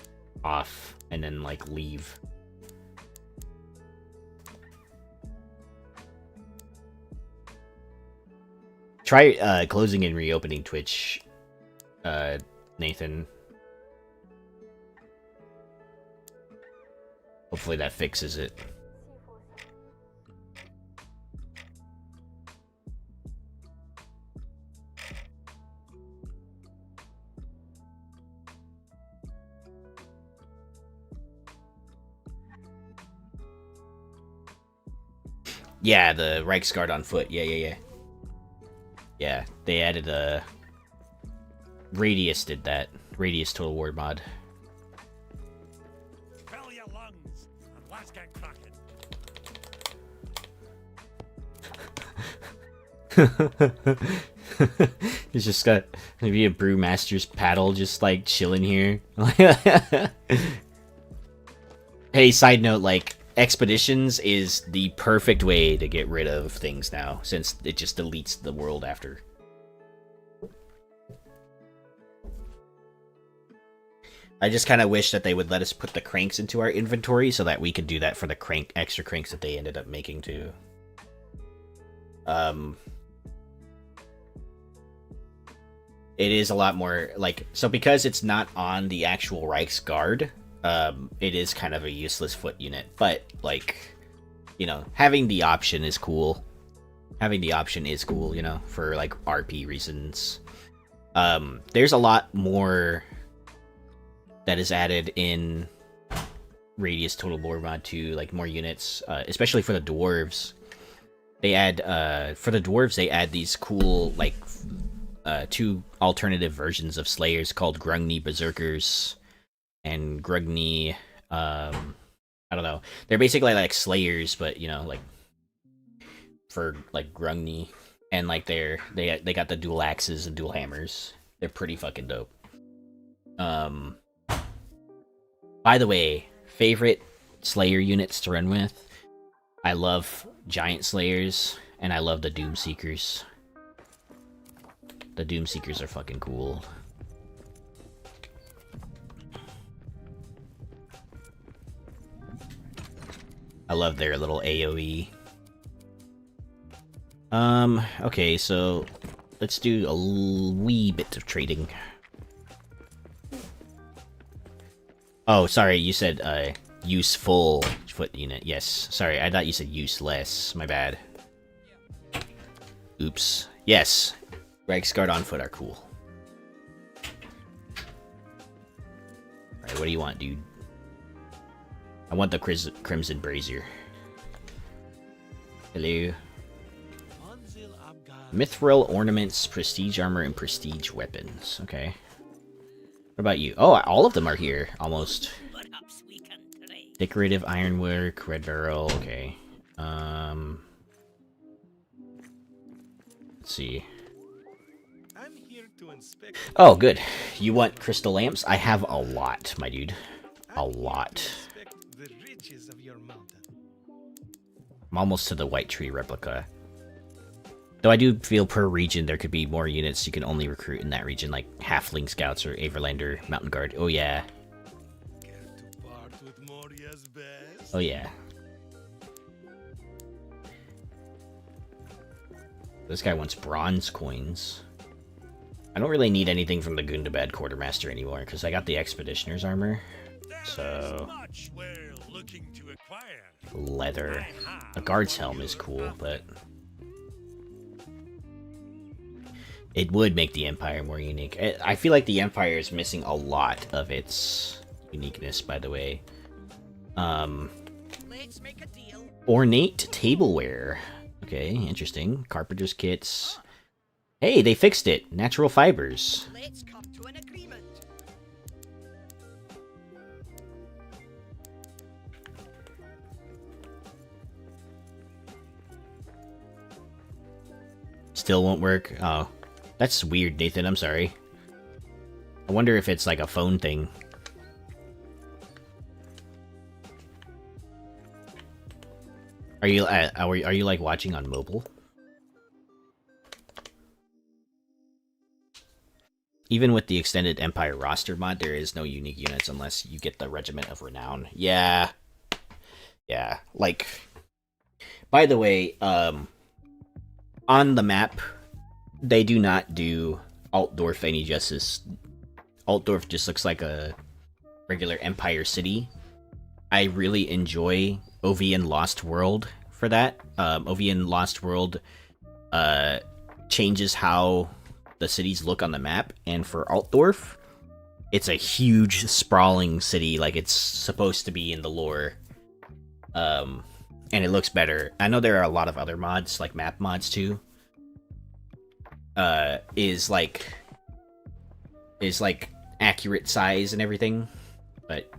off and then, like, leave. Try closing and reopening Twitch, Nathan. Hopefully that fixes it. Yeah, the Reichsguard on foot. Yeah. Yeah, they added a... Radius did that. Radius Total War mod. Fill your lungs and let's get cracking. He's just got maybe a brewmaster's paddle just like chilling here. Hey, side note, like, expeditions is the perfect way to get rid of things now, since it just deletes the world after. I just kind of wish that they would let us put the cranks into our inventory so that we could do that for the extra cranks that they ended up making too. It is a lot more, like, so because it's not on the actual Reichsguard, it is kind of a useless foot unit, but, like, you know, having the option is cool. Having the option is cool, you know, for, like, RP reasons. There's a lot more that is added in Radius Total War mod 2, like, more units, especially for the dwarves. They add, for the dwarves, they add these cool, like, 2 alternative versions of Slayers called Grungni Berserkers and Grungni, I don't know. They're basically like Slayers, but, you know, like, for, like, Grungni. And, like, they got the dual axes and dual hammers. They're pretty fucking dope. By the way, favorite Slayer units to run with? I love Giant Slayers, and I love the Doom Seekers. The Doom Seekers are fucking cool. I love their little AoE. Okay, so let's do a wee bit of trading. Oh, sorry, you said, useful foot unit. Yes, sorry, I thought you said useless. My bad. Oops. Yes, Reichsguard on foot are cool. Alright, what do you want, dude? I want the Crimson Brazier. Hello. Mithril ornaments, prestige armor, and prestige weapons. Okay. What about you? Oh, all of them are here, almost. Decorative ironwork, red barrel, okay. Let's see. Oh, good. You want crystal lamps? I have a lot, my dude. A lot. I'm almost to the White Tree replica. Though I do feel per region there could be more units you can only recruit in that region, like Halfling Scouts or Averlander Mountain Guard. Oh yeah. Oh yeah. This guy wants bronze coins. I don't really need anything from the Gundabad Quartermaster anymore, because I got the Expeditioner's armor. So... leather. A guard's helm is cool, but... it would make the Empire more unique. I feel like the Empire is missing a lot of its uniqueness, by the way. Let's make a deal. Ornate tableware. Okay, interesting. Carpenter's kits. Hey, they fixed it. Natural fibers. Let's come to an agreement. Still won't work? Oh. That's weird, Nathan. I'm sorry. I wonder if it's like a phone thing. Are you like watching on mobile? Even with the extended Empire roster mod, there is no unique units unless you get the Regiment of Renown. Yeah. Yeah. Like, by the way, on the map, they do not do Altdorf any justice. Altdorf just looks like a regular Empire city. I really enjoy Ovian Lost World for that. Ovian Lost World changes how the cities look on the map, and for Altdorf, it's a huge, sprawling city like it's supposed to be in the lore. And it looks better. I know there are a lot of other mods, like map mods too. Is like accurate size and everything, but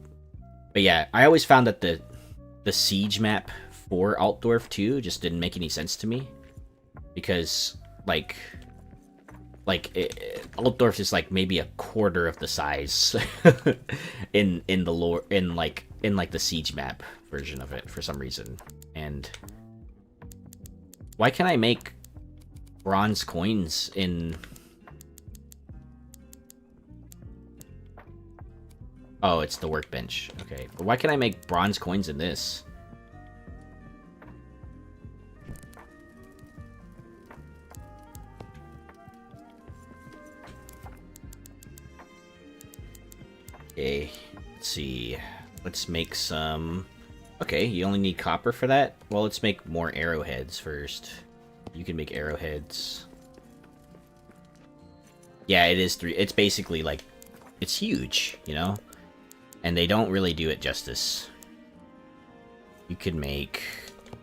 yeah, I always found that the siege map for Altdorf too just didn't make any sense to me, because Altdorf is like maybe a quarter of the size in the lore, in the siege map version of it for some reason. And why can't I make bronze coins in... Oh, it's the workbench. Okay, but why can't I make bronze coins in this? Okay, let's see. Let's make some... Okay, you only need copper for that? Well, let's make more arrowheads first. You can make arrowheads. Yeah, it is 3. It's basically like... It's huge, you know? And they don't really do it justice. You could make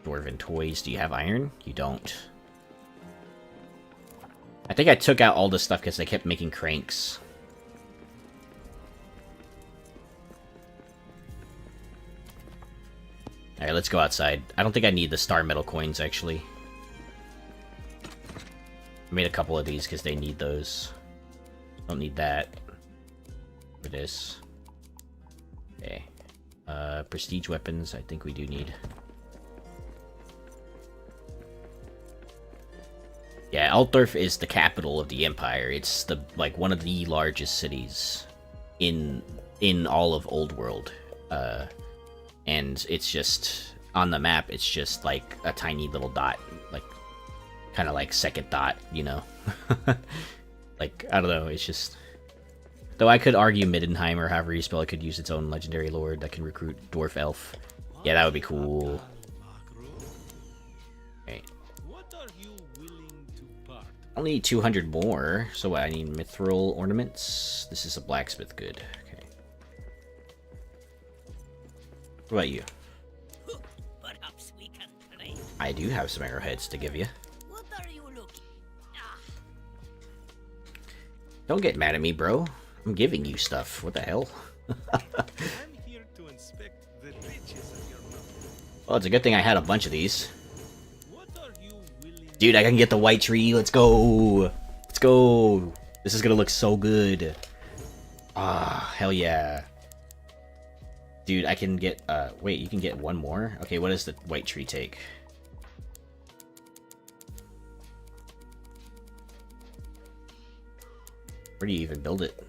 dwarven toys. Do you have iron? You don't. I think I took out all this stuff because they kept making cranks. Alright, let's go outside. I don't think I need the star metal coins, actually. I made a couple of these because they need those. Don't need that for this. Okay. Prestige weapons, I think we do need. Yeah, Altdorf is the capital of the Empire. It's the one of the largest cities in all of Old World. And it's just on the map, it's just like a tiny little dot, like kind of like second dot, you know. Like, I don't know, it's just... Though I could argue Middenheim, or however you spell it, could use its own legendary lord that can recruit Dwarf Elf. Yeah, that would be cool. Okay. I'll need 200 more, so what, I need mithril ornaments. This is a blacksmith good. Okay. What about you? Perhaps we can trade. I do have some arrowheads to give you. What are you looking? Don't get mad at me, bro. I'm giving you stuff. What the hell? I'm here to inspect the riches of your mountain. Well, it's a good thing I had a bunch of these. What are you willing? Dude, I can get the white tree. Let's go. Let's go. This is gonna look so good. Ah, hell yeah. Dude, I can get, wait, you can get one more? Okay, what does the white tree take? Where do you even build it?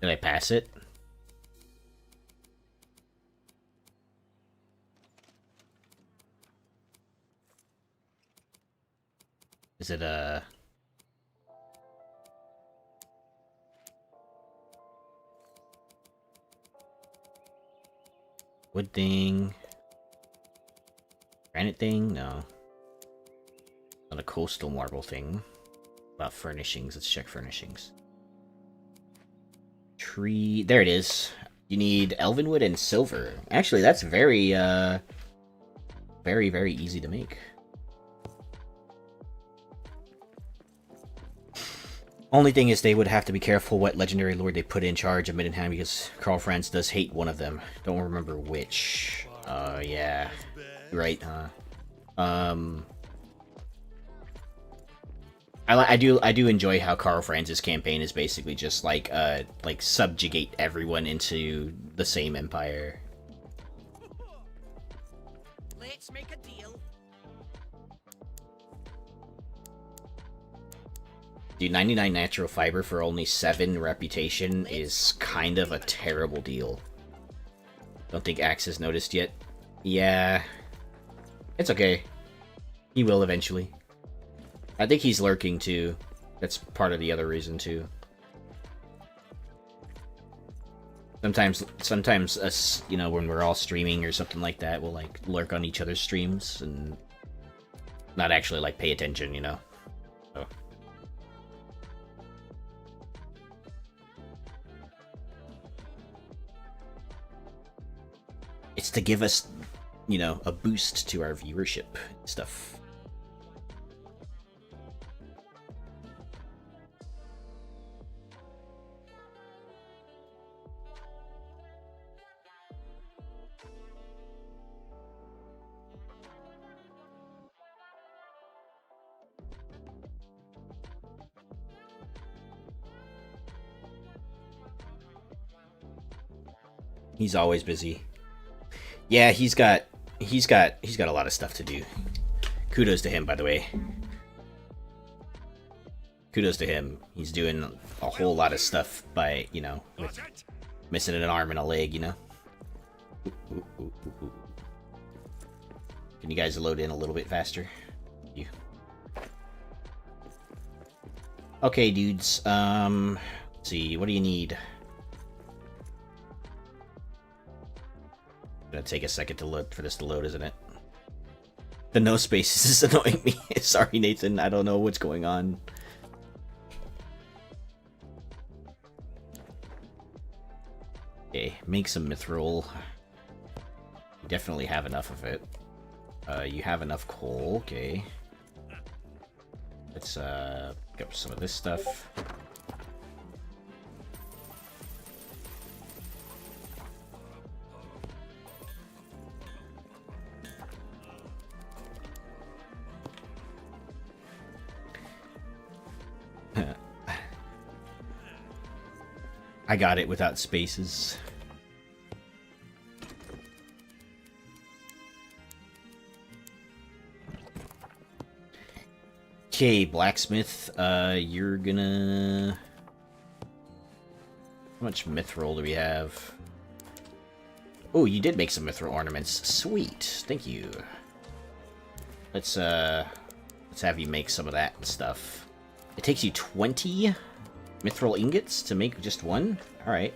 Did I pass it? Is it a... wood thing? Granite thing? No. Not a coastal marble thing. About furnishings. Let's check furnishings. Tree... There it is. You need elvenwood and silver. Actually, that's very, very easy to make. Only thing is they would have to be careful what legendary lord they put in charge of Middenheim, because Karl Franz does hate one of them. Don't remember which. Yeah. Right, huh? I do enjoy how Karl Franz's campaign is basically just like subjugate everyone into the same empire. Let's make a deal. Dude, 99 natural fiber for only 7 reputation is kind of a terrible deal. Don't think Axe has noticed yet. Yeah. It's okay. He will eventually. I think he's lurking too. That's part of the other reason too. Sometimes us, you know, when we're all streaming or something like that, we'll like lurk on each other's streams and not actually like pay attention, you know. So. It's to give us, you know, a boost to our viewership and stuff. He's always busy. Yeah, he's got a lot of stuff to do. Kudos to him, by the way. Kudos to him. He's doing a whole lot of stuff by, you know, with missing an arm and a leg, you know. Can you guys load in a little bit faster? You. Okay, dudes. Let's see. What do you need? Gonna take a second to load for this to load, isn't it? The no spaces is annoying me. Sorry, Nathan. I don't know what's going on. Okay, make some mithril. You definitely have enough of it. You have enough coal. Okay. Let's pick up some of this stuff. I got it without spaces. Okay, blacksmith, you're gonna... How much mithril do we have? Oh, you did make some mithril ornaments. Sweet, thank you. Let's have you make some of that stuff. It takes you 20 mithril ingots to make just one? Alright.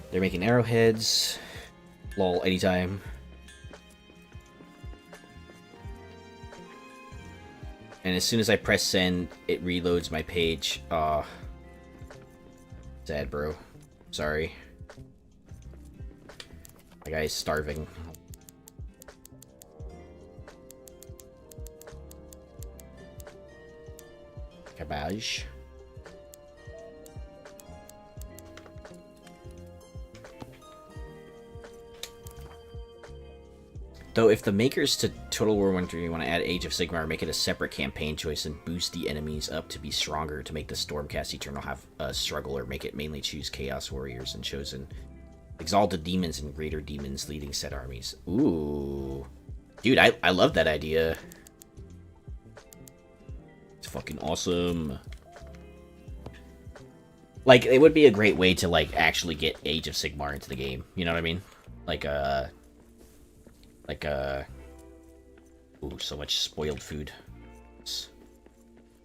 They're making arrowheads. Lol, anytime. And as soon as I press send, it reloads my page. Aw. Sad, bro. Sorry. My guy's starving. Cabbage. Though, if the makers to Total War 1.3 want to add Age of Sigmar, make it a separate campaign choice and boost the enemies up to be stronger to make the Stormcast Eternal have a struggle, or make it mainly choose Chaos Warriors and Chosen. Exalted Demons and Greater Demons leading set armies. Ooh. Dude, I love that idea. It's fucking awesome. Like, it would be a great way to, like, actually get Age of Sigmar into the game. You know what I mean? Ooh, so much spoiled food.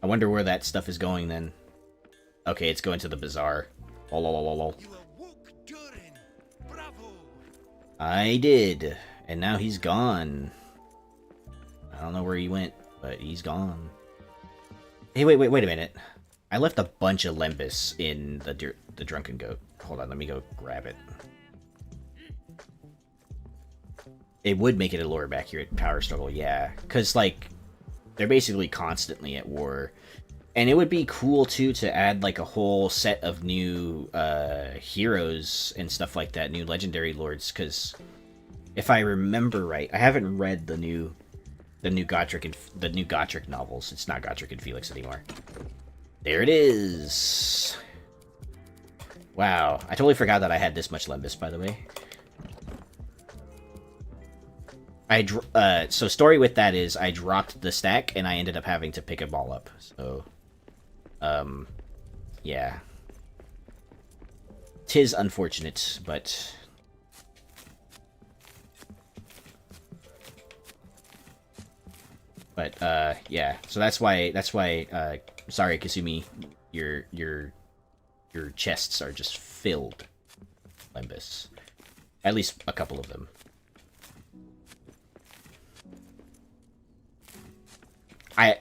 I wonder where that stuff is going, then. Okay, it's going to the bazaar. Lol, lol, lol, lol. You awoke Durin. Bravo. I did. And now he's gone. I don't know where he went, but he's gone. Hey, wait a minute. I left a bunch of Lembus in the Drunken Goat. Hold on, let me go grab it. It would make it a lower accurate power struggle, yeah. Because, like, they're basically constantly at war. And it would be cool too to add like a whole set of new heroes and stuff like that, new legendary lords. Because if I remember right, I haven't read the new Gotrek novels. It's not Gotrek and Felix anymore. There it is. Wow, I totally forgot that I had this much Lembas, by the way. So story with that is I dropped the stack and I ended up having to pick them all up. So, yeah. 'Tis unfortunate, but yeah. So that's why sorry, Kasumi, your chests are just filled, Lembas. At least a couple of them.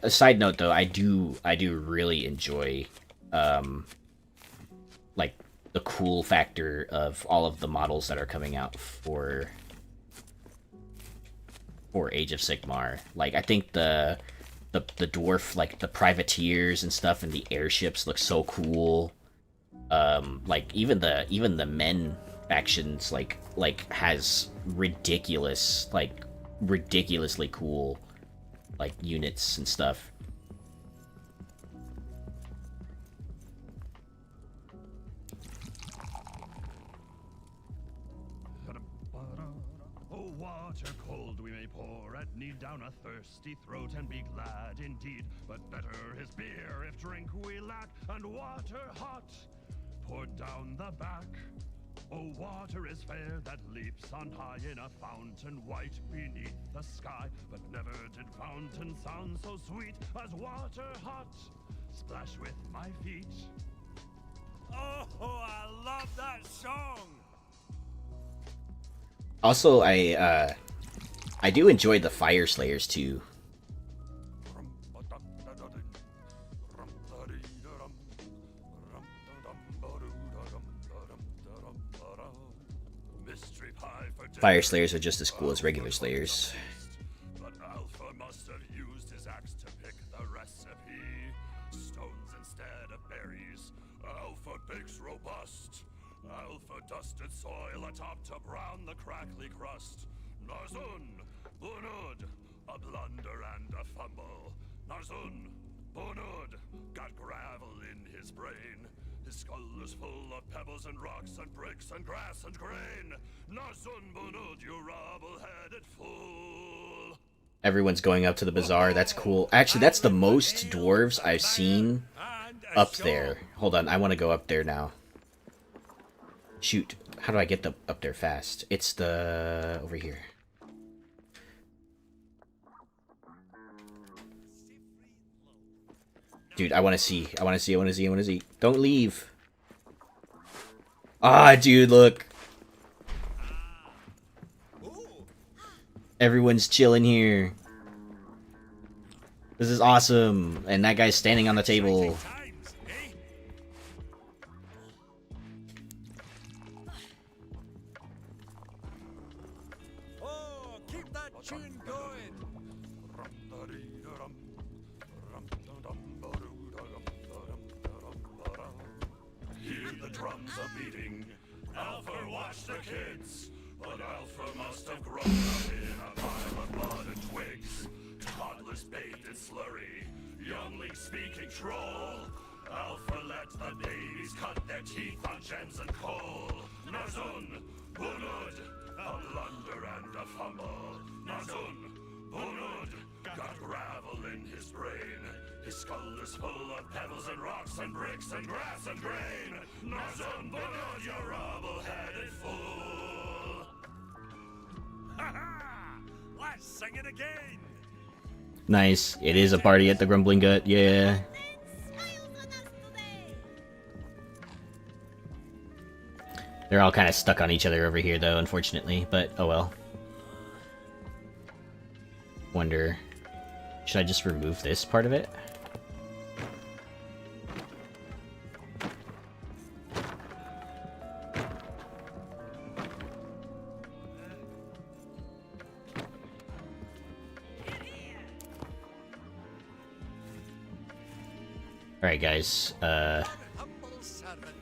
A side note though, I do really enjoy like the cool factor of all of the models that are coming out for Age of Sigmar. Like I think the dwarf, like the privateers and stuff, and the airships look so cool. Like even the men factions like has ridiculously cool like units and stuff. Oh, water cold we may pour at need down a thirsty throat and be glad indeed. But better is beer if drink we lack, and water hot poured down the back. Oh, water is fair that leaps on high in a fountain white beneath the sky. But never did fountain sound so sweet as water hot splash with my feet. Oh, I love that song! Also, I do enjoy the Fire Slayers too. Fire Slayers are just as cool as regular Slayers. But Alpha must have used his axe to pick the recipe. Stones instead of berries. Alpha bakes robust. Alpha dusted soil atop to brown the crackly crust. Narzun, Bunud, a blunder and a fumble. Narzun, Bunud, got gravel in his brain. His skull is full of pebbles and rocks and bricks and grass and grain. Narzun, Bunud, you rubble-headed fool. Everyone's going up to the bazaar. That's cool. Actually, that's the most dwarves I've seen up there. Hold on, I want to go up there now. Shoot, how do I get up there fast? It's over here. Dude, I want to see. Don't leave. Ah, dude, look. Everyone's chilling here. This is awesome. And that guy's standing on the table. Oh, keep that tune going. Hear the drums a beating. Alpha, watch the kids. But Alpha must have grown up in a pile of mud and twigs. Toddlers bathed in slurry, youngling speaking troll. Alpha let the babies cut their teeth on gems and coal. Narzun, Bunud, a blunder and a fumble. Narzun, Bunud, got gravel in his brain. His skull is full of pebbles and rocks and bricks and grass and grain. Narzun, Bunud, you rubble-headed fool. Ha ha! Let's sing it again. Nice. It is a party at the Grumbling Gut. Yeah. They're all kind of stuck on each other over here, though, unfortunately. But, oh well. Wonder... Should I just remove this part of it? Alright, guys. Humble servant.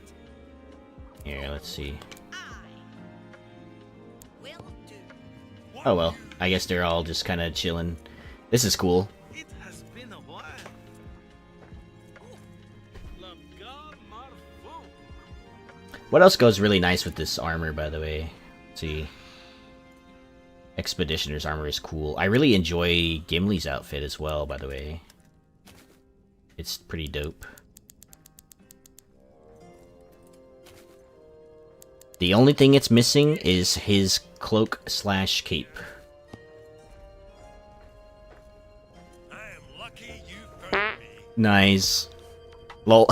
Here, let's see. Will do. Oh well, I guess they're all just kind of chilling. This is cool. It has been a while. La gare marfou. What else goes really nice with this armor, by the way? Let's see. Expeditioner's armor is cool. I really enjoy Gimli's outfit as well, by the way. It's pretty dope. The only thing it's missing is his cloak slash cape. I am lucky you found me. Nice. Lol.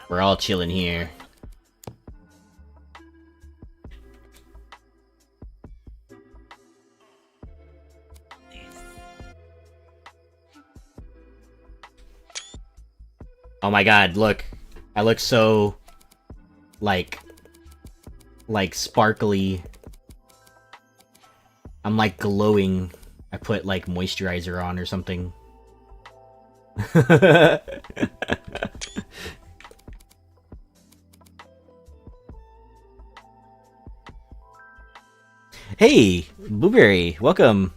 We're all chilling here. Oh my god, look. I look so like sparkly. I'm like glowing. I put like moisturizer on or something. Hey, Blueberry, welcome.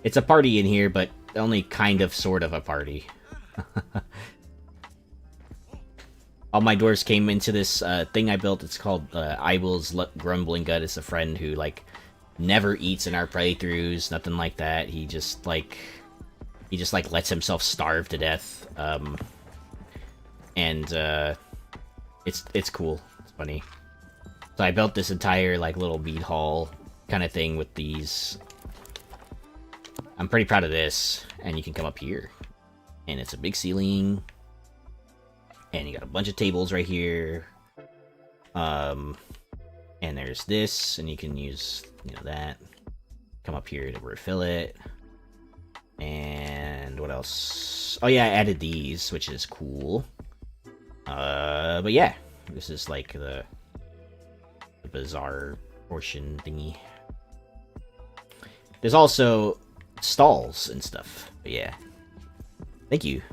It's a party in here, but only kind of sort of a party. All my dwarves came into this thing I built. It's called Ibel's Grumbling Gut. It's a friend who like never eats in our playthroughs, nothing like that. He just like lets himself starve to death. And it's cool. It's funny. So I built this entire like little meat hall kind of thing with these. I'm pretty proud of this. And you can come up here. And it's a big ceiling. And you got a bunch of tables right here. And there's this, and you can use, you know, that. Come up here to refill it. And what else? Oh yeah, I added these, which is cool. But yeah, this is like the bazaar portion thingy. There's also stalls and stuff. But yeah. Thank you.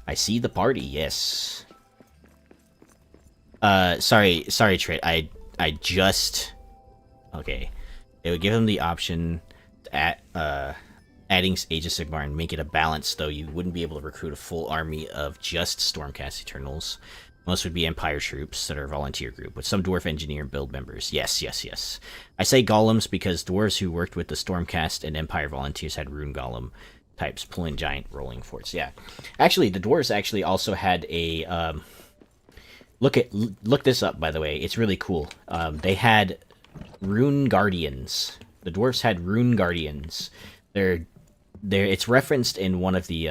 I see the party, yes. Sorry, Trit. I just... Okay. It would give him the option to adding Age of Sigmar and make it a balance, though you wouldn't be able to recruit a full army of just Stormcast Eternals. Most would be Empire troops that are a volunteer group, with some Dwarf Engineer and Build members. Yes, yes, yes. I say Golems because dwarves who worked with the Stormcast and Empire volunteers had Rune Golem types pulling giant rolling forts. Yeah, actually the dwarves actually also had a look this up, by the way. It's really cool. They had Rune Guardians. The dwarves had Rune Guardians. It's referenced in one of the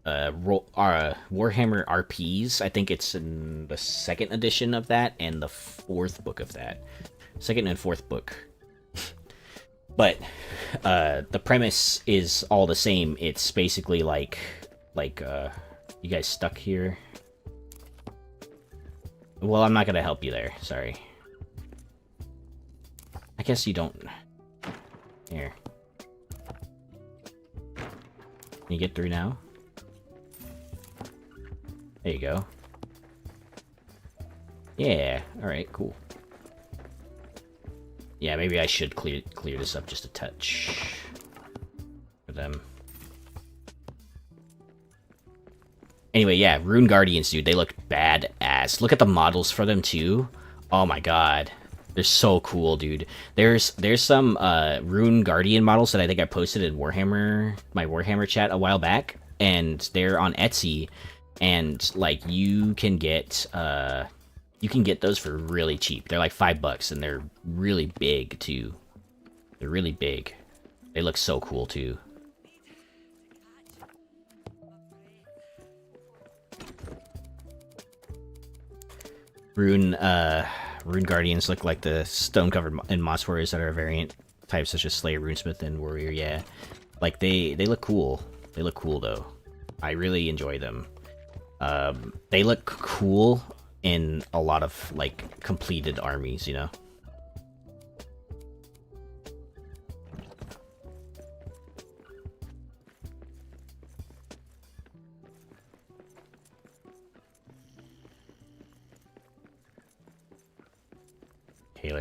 Warhammer RPs. I think it's in the 2nd edition of that and the 4th book of that. 2nd and 4th book. But the premise is all the same. It's basically like you guys stuck here. Well, I'm not gonna help you there. Sorry. I guess you don't. Here. Can you get through now? There you go. Yeah. All right. Cool. Yeah, maybe I should clear this up just a touch for them. Anyway, yeah, Rune Guardians, dude, they look badass. Look at the models for them too. Oh my god, they're so cool, dude. There's some Rune Guardian models that I think I posted in Warhammer, my Warhammer chat a while back, and they're on Etsy, and like you can get those for really cheap. They're like $5, and they're really big too. They're really big. They look so cool too. Rune Guardians look like the stone-covered and moss warriors that are variant types such as Slayer, Runesmith, and Warrior. Yeah, like they look cool. They look cool though. I really enjoy them. They look cool in a lot of like completed armies, you know.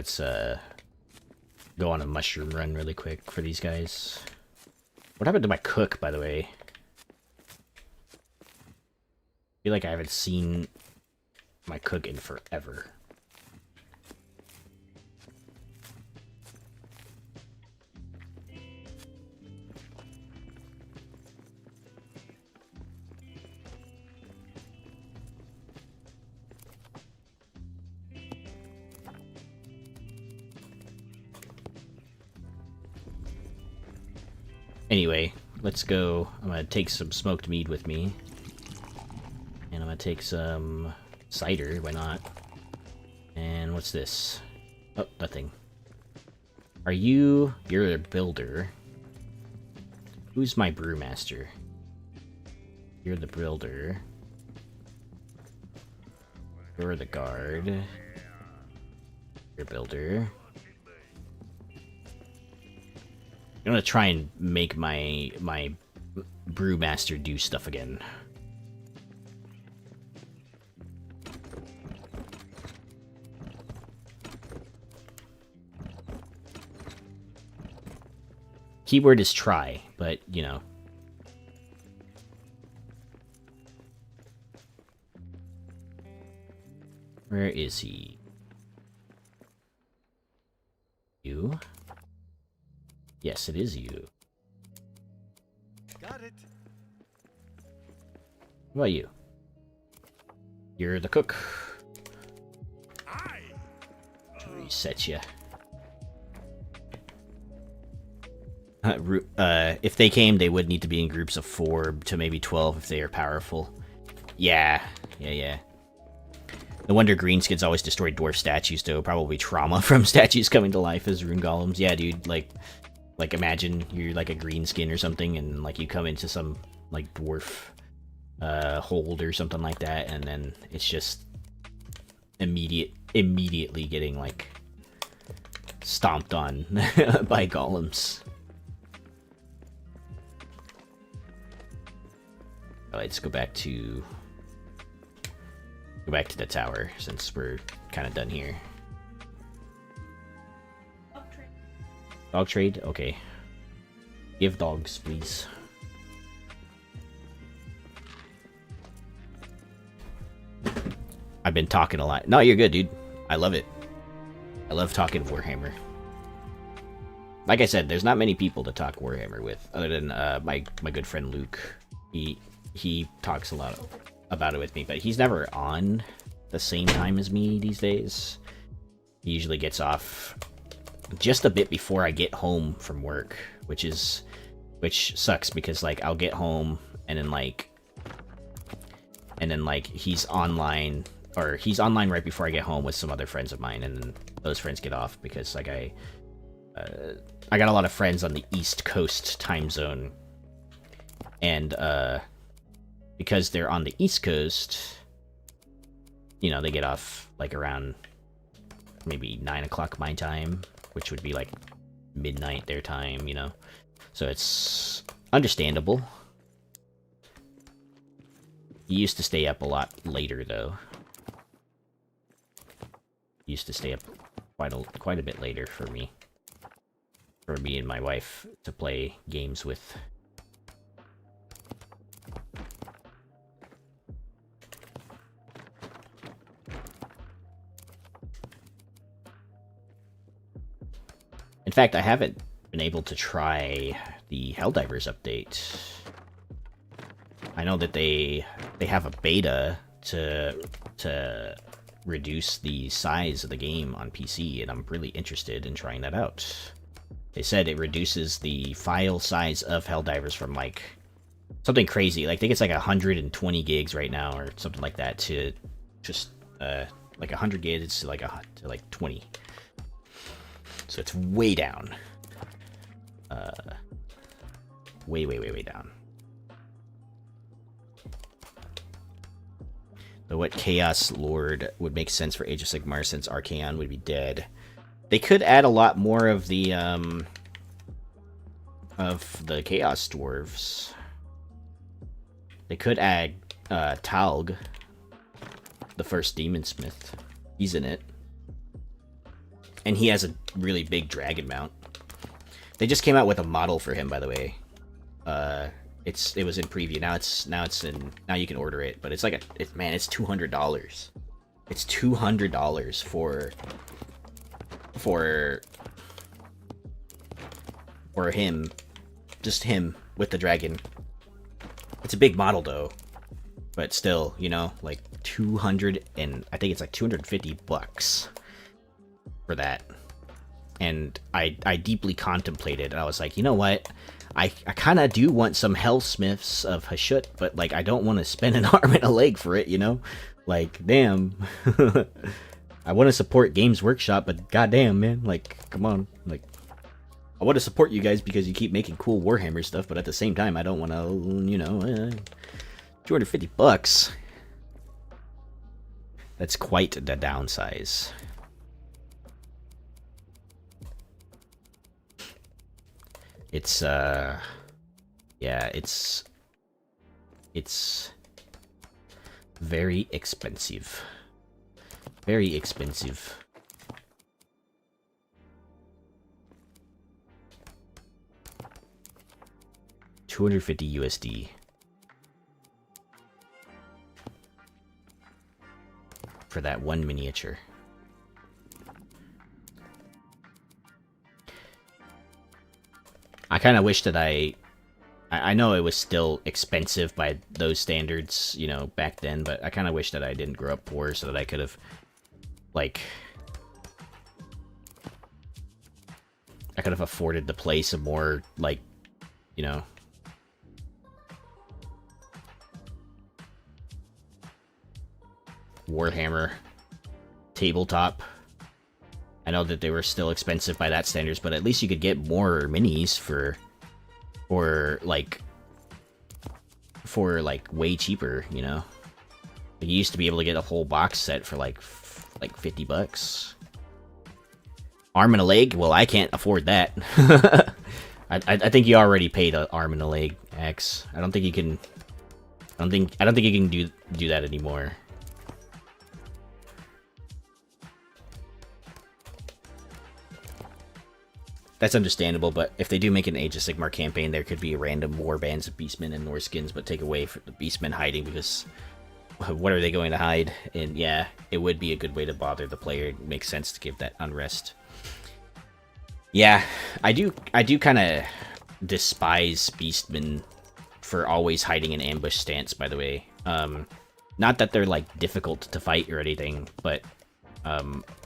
let's go on a mushroom run really quick for these guys. What happened to my cook, by the way? I feel like I haven't seen my cook in forever. Anyway, let's go. I'm gonna take some smoked meat with me. And I'm gonna take some cider, why not? And what's this? Oh, nothing. You're a builder. Who's my brewmaster? You're the builder. You're the guard. You're a builder. I'm gonna try and make my brewmaster do stuff again. Keyword is try, but you know. Where is he? You? Yes, it is you. Got it. What about you? You're the cook. Aye. Reset you. If they came, they would need to be in groups of 4 to maybe 12 if they are powerful. Yeah. No wonder greenskins always destroy dwarf statues, though. Probably trauma from statues coming to life as rune golems. Yeah, dude, like imagine you're like a greenskin or something, and like you come into some like dwarf hold or something like that, and then it's just immediately getting like stomped on by golems. Let's go back to the tower since we're kind of done here. Dog trade? Okay. Give dogs, please. I've been talking a lot. No, you're good, dude. I love it. I love talking Warhammer. Like I said, there's not many people to talk Warhammer with, other than my good friend Luke. He talks a lot about it with me, but he's never on the same time as me these days. He usually gets off just a bit before I get home from work, which sucks because like I'll get home and then he's online right before I get home with some other friends of mine, and then those friends get off because like I got a lot of friends on the East Coast time zone, and because they're on the East Coast, you know, they get off like around maybe 9 o'clock my time, which would be like midnight their time, you know. So it's understandable. He used to stay up a lot later, though. He used to stay up quite a bit later for me and my wife to play games with. In fact, I haven't been able to try the Helldivers update. I know that they have a beta to reduce the size of the game on PC, and I'm really interested in trying that out. They said it reduces the file size of Helldivers from like something crazy. Like I think it's like 120 gigs right now or something like that to just like 100 gigs to like 20. So it's way down. Way down. But what Chaos Lord would make sense for Age of Sigmar since Archaon would be dead. They could add a lot more of the Chaos Dwarves. They could add Talg, the first Demon Smith. He's in it. And he has a really big dragon mount. They just came out with a model for him, by the way. It was in preview. Now you can order it, but it's like it's $200. It's $200 for him, just him with the dragon. It's a big model though, but still, you know, like 200 and I think it's like $250 for that. And I deeply contemplated, and I was like, you know what? I kind of do want some Hellsmiths of Hashut, but like I don't want to spend an arm and a leg for it, you know? Like, damn. I want to support Games Workshop, but goddamn, man, like, come on, like, I want to support you guys because you keep making cool Warhammer stuff, but at the same time, I don't want to, you know, $250. That's quite the downsize. It's, yeah, it's very expensive. Very expensive. $250 USD. For that one miniature. I kind of wish that I know it was still expensive by those standards, you know, back then, but I kind of wish that I didn't grow up poor so that I could have, like, I could have afforded to play some more, like, you know, Warhammer tabletop. I know that they were still expensive by that standards, but at least you could get more minis for like way cheaper, you know. Like, you used to be able to get a whole box set for like $50. Arm and a leg? Well, I can't afford that. I think you already paid an arm and a leg, X. I don't think you can. I don't think you can do that anymore. That's understandable, but if they do make an Age of Sigmar campaign, there could be random war bands of Beastmen and Norskins, but take away from the Beastmen hiding, because what are they going to hide? And yeah, it would be a good way to bother the player. It makes sense to give that unrest. Yeah, I do kind of despise Beastmen for always hiding in ambush stance, by the way. Not that they're, like, difficult to fight or anything, but,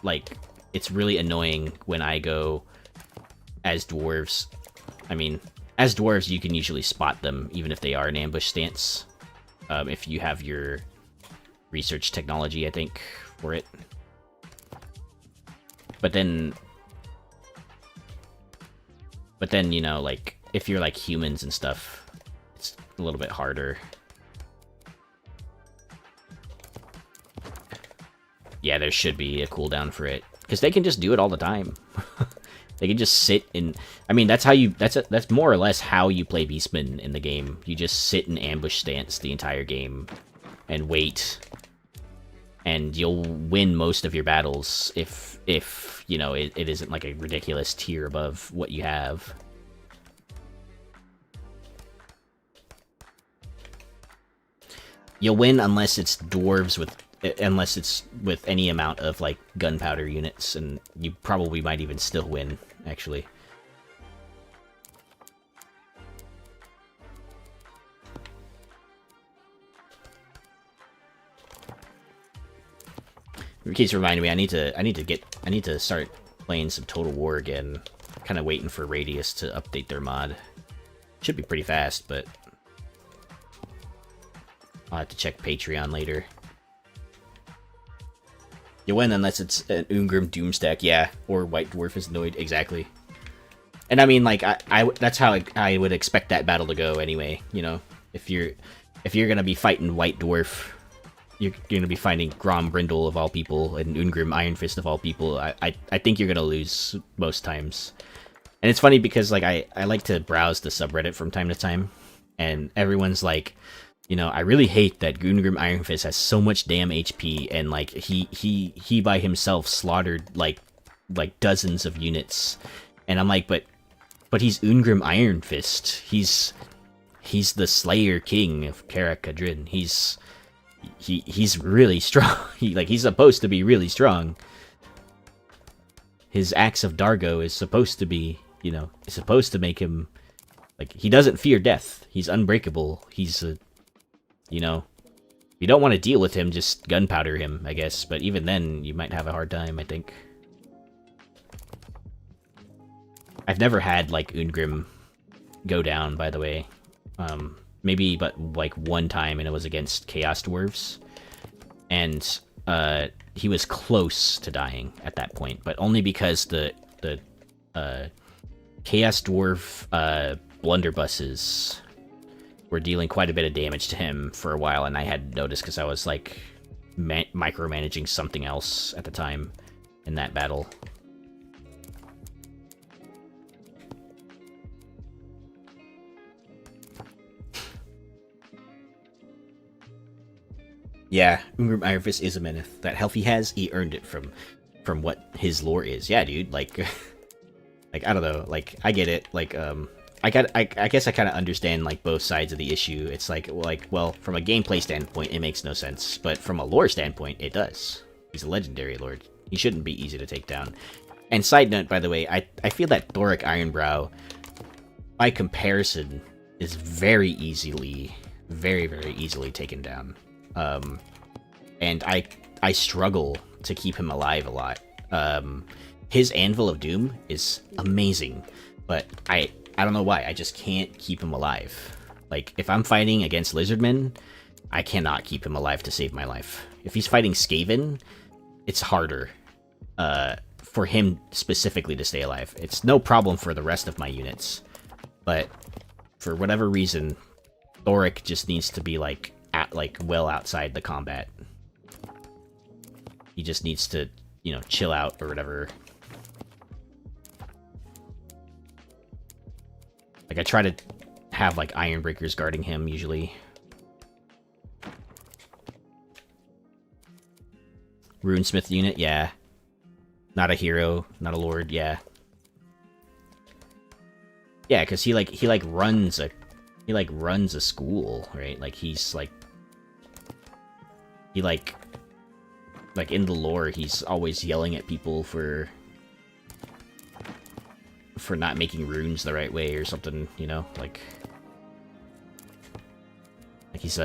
like, it's really annoying when I go as dwarves. I mean, as dwarves, you can usually spot them, even if they are in ambush stance. If you have your research technology, I think, for it. But then, you know, like, if you're, like, humans and stuff, it's a little bit harder. Yeah, there should be a cooldown for it, because they can just do it all the time. They can just sit in. I mean, that's more or less how you play Beastmen in the game. You just sit in ambush stance the entire game and wait, and you'll win most of your battles if you know it isn't like a ridiculous tier above what you have. You'll win unless it's dwarves unless it's with any amount of, like, gunpowder units, and you probably might even still win, actually. Keeps reminding me, I need to start playing some Total War again. Kind of waiting for Radius to update their mod. Should be pretty fast, but I'll have to check Patreon later. You win unless it's an Ungrim Doomstack, yeah, or White Dwarf is annoyed, exactly. And I mean, like, that's how I would expect that battle to go anyway, you know? If you're gonna be fighting White Dwarf, you're gonna be fighting Grom Brindle of all people, and Ungrim Iron Fist of all people, I think you're gonna lose most times. And it's funny because, like, I like to browse the subreddit from time to time, and everyone's like, you know, I really hate that Ungrim Iron Fist has so much damn HP, and, like, he by himself slaughtered, like, like dozens of units, and I'm like, but he's Ungrim Iron Fist. He's the Slayer King of Khazad-dûm. He's really strong. He's supposed to be really strong. His Axe of Dargo is supposed to be, is supposed to make him, like, he doesn't fear death. He's unbreakable. He's a, you don't want to deal with him, just gunpowder him, I guess. But even then, you might have a hard time, I think. I've never had, like, Ungrim go down, by the way. Maybe but, like, one time, and it was against Chaos Dwarves. And, he was close to dying at that point, but only because the Chaos Dwarf, blunderbusses were dealing quite a bit of damage to him for a while, and I hadn't noticed because I was, like, micromanaging something else at the time in that battle. Yeah, Ungrim Iron Fist is a myth. That health he has, he earned it from what his lore is. Yeah, dude, like, like, I don't know, like, I get it, like, I guess I kind of understand, like, both sides of the issue. It's like, well, from a gameplay standpoint, it makes no sense, but from a lore standpoint, it does. He's a legendary lord. He shouldn't be easy to take down. And side note, by the way, I feel that Thoric Ironbrow, by comparison, is very easily taken down. And I struggle to keep him alive a lot. His Anvil of Doom is amazing, but I don't know why, I just can't keep him alive. Like, if I'm fighting against Lizardmen, I cannot keep him alive to save my life. If he's fighting Skaven, it's harder for him specifically to stay alive. It's no problem for the rest of my units, but for whatever reason, Thoric just needs to be, like, well outside the combat. He just needs to, chill out or whatever. Like, I try to have, like, Ironbreakers guarding him, usually. Runesmith unit, yeah. Not a hero, not a lord, yeah. Yeah, because he runs a school, right? Like, he's, like, like, in the lore, he's always yelling at people for not making runes the right way or something, like he's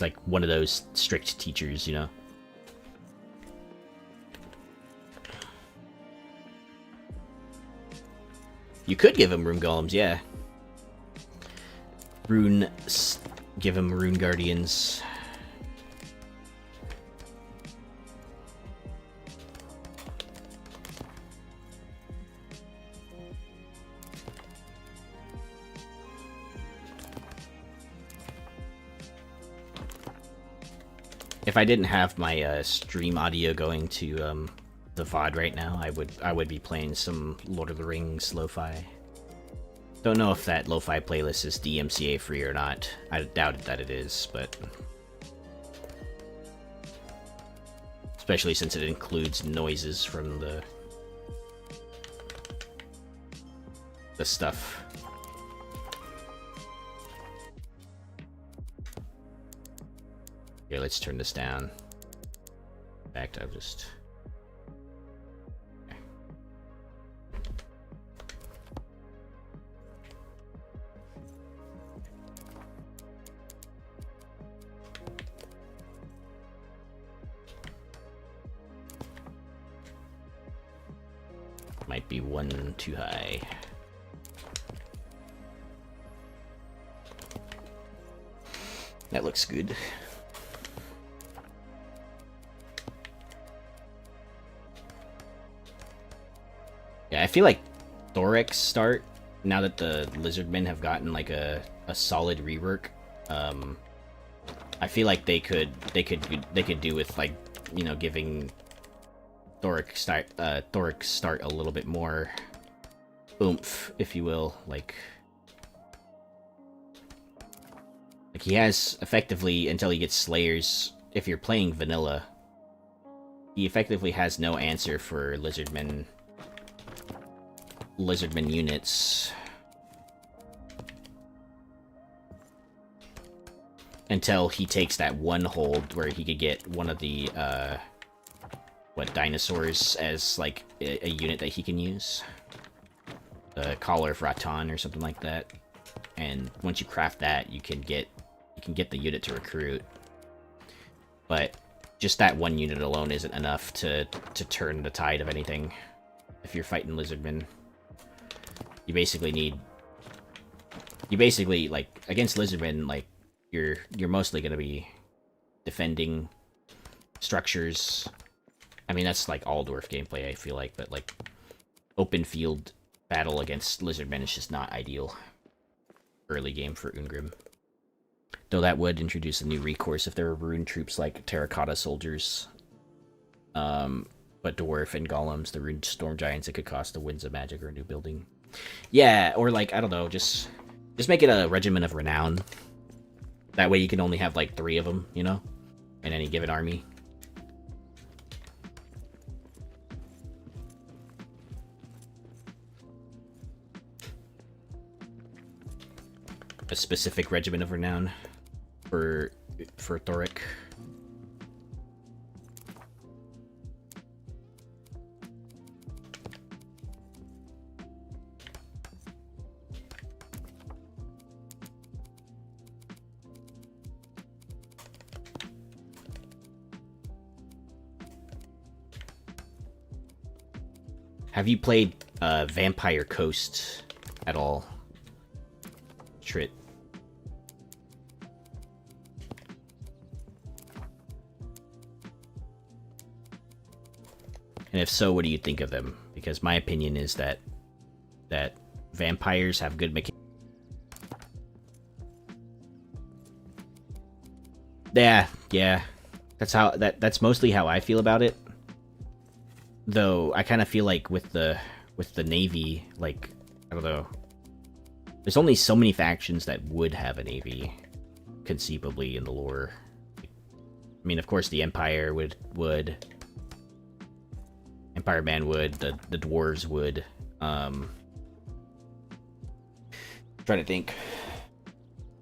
like one of those strict teachers, You could give him rune golems, yeah. Give him rune guardians. If I didn't have my stream audio going to the VOD right now, I would be playing some Lord of the Rings lo-fi. Don't know if that lo-fi playlist is DMCA free or not. I doubt that it is, but especially since it includes noises from the stuff. Here, let's turn this down. In fact, I'll just... Might be one too high. That looks good. Yeah, I feel like Thoric's start, now that the Lizardmen have gotten like a solid rework, I feel like they could do with, like, giving Thoric start a little bit more oomph, if you will. Like he has effectively until he gets Slayers. If you're playing vanilla, he effectively has no answer for lizardmen units until he takes that one hold where he could get one of the dinosaurs as like a unit that he can use, the Collar of Raton or something like that. And once you craft that, you can get the unit to recruit. But just that one unit alone isn't enough to turn the tide of anything. If you're fighting lizardmen, you basically like against lizardmen, like you're mostly gonna be defending structures. I mean, that's like all dwarf gameplay, I feel like, but like open field battle against lizardmen is just not ideal early game for Ungrim. Though that would introduce a new recourse if there were rune troops like terracotta soldiers. But dwarf and golems, the rune storm giants, it could cost the winds of magic or a new building. Yeah, or like, I don't know, just make it a regiment of renown. That way you can only have like 3 of them, you know, in any given army. A specific regiment of renown for Thoric. Have you played Vampire Coast at all, Trit? And if so, what do you think of them? Because my opinion is that vampires have good mechanics. Yeah. That's mostly how I feel about it. Though I kind of feel like with the navy, like, I don't know. There's only so many factions that would have a navy, conceivably, in the lore. I mean, of course, the Empire would. Empire Man would, the dwarves would. Trying to think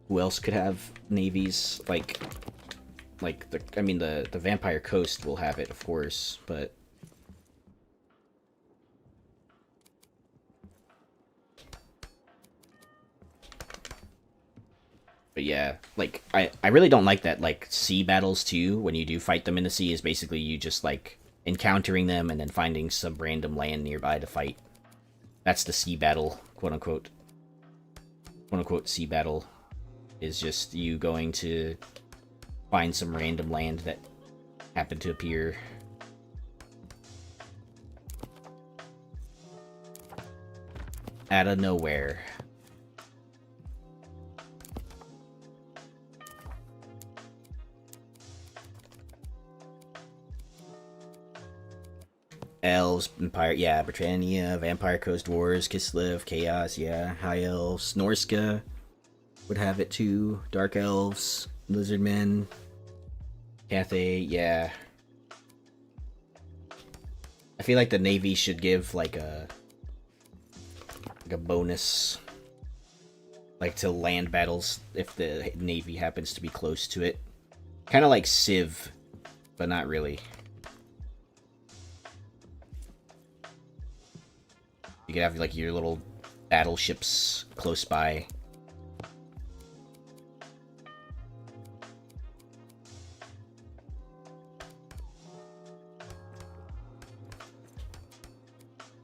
who else could have navies, like the Vampire Coast will have it, of course, but yeah, like I really don't like that, like, sea battles too. When you do fight them in the sea, is basically you just like encountering them and then finding some random land nearby to fight. That's the sea battle, quote unquote sea battle, is just you going to find some random land that happened to appear. Out of nowhere. Elves, Empire, yeah, Britannia, Vampire Coast Wars, Kislev, Chaos, yeah, High Elves, Norska would have it too, Dark Elves, Lizardmen, Cathay, yeah. I feel like the Navy should give like a bonus, like, to land battles if the Navy happens to be close to it. Kind of like Civ, but not really. You could have like your little battleships close by.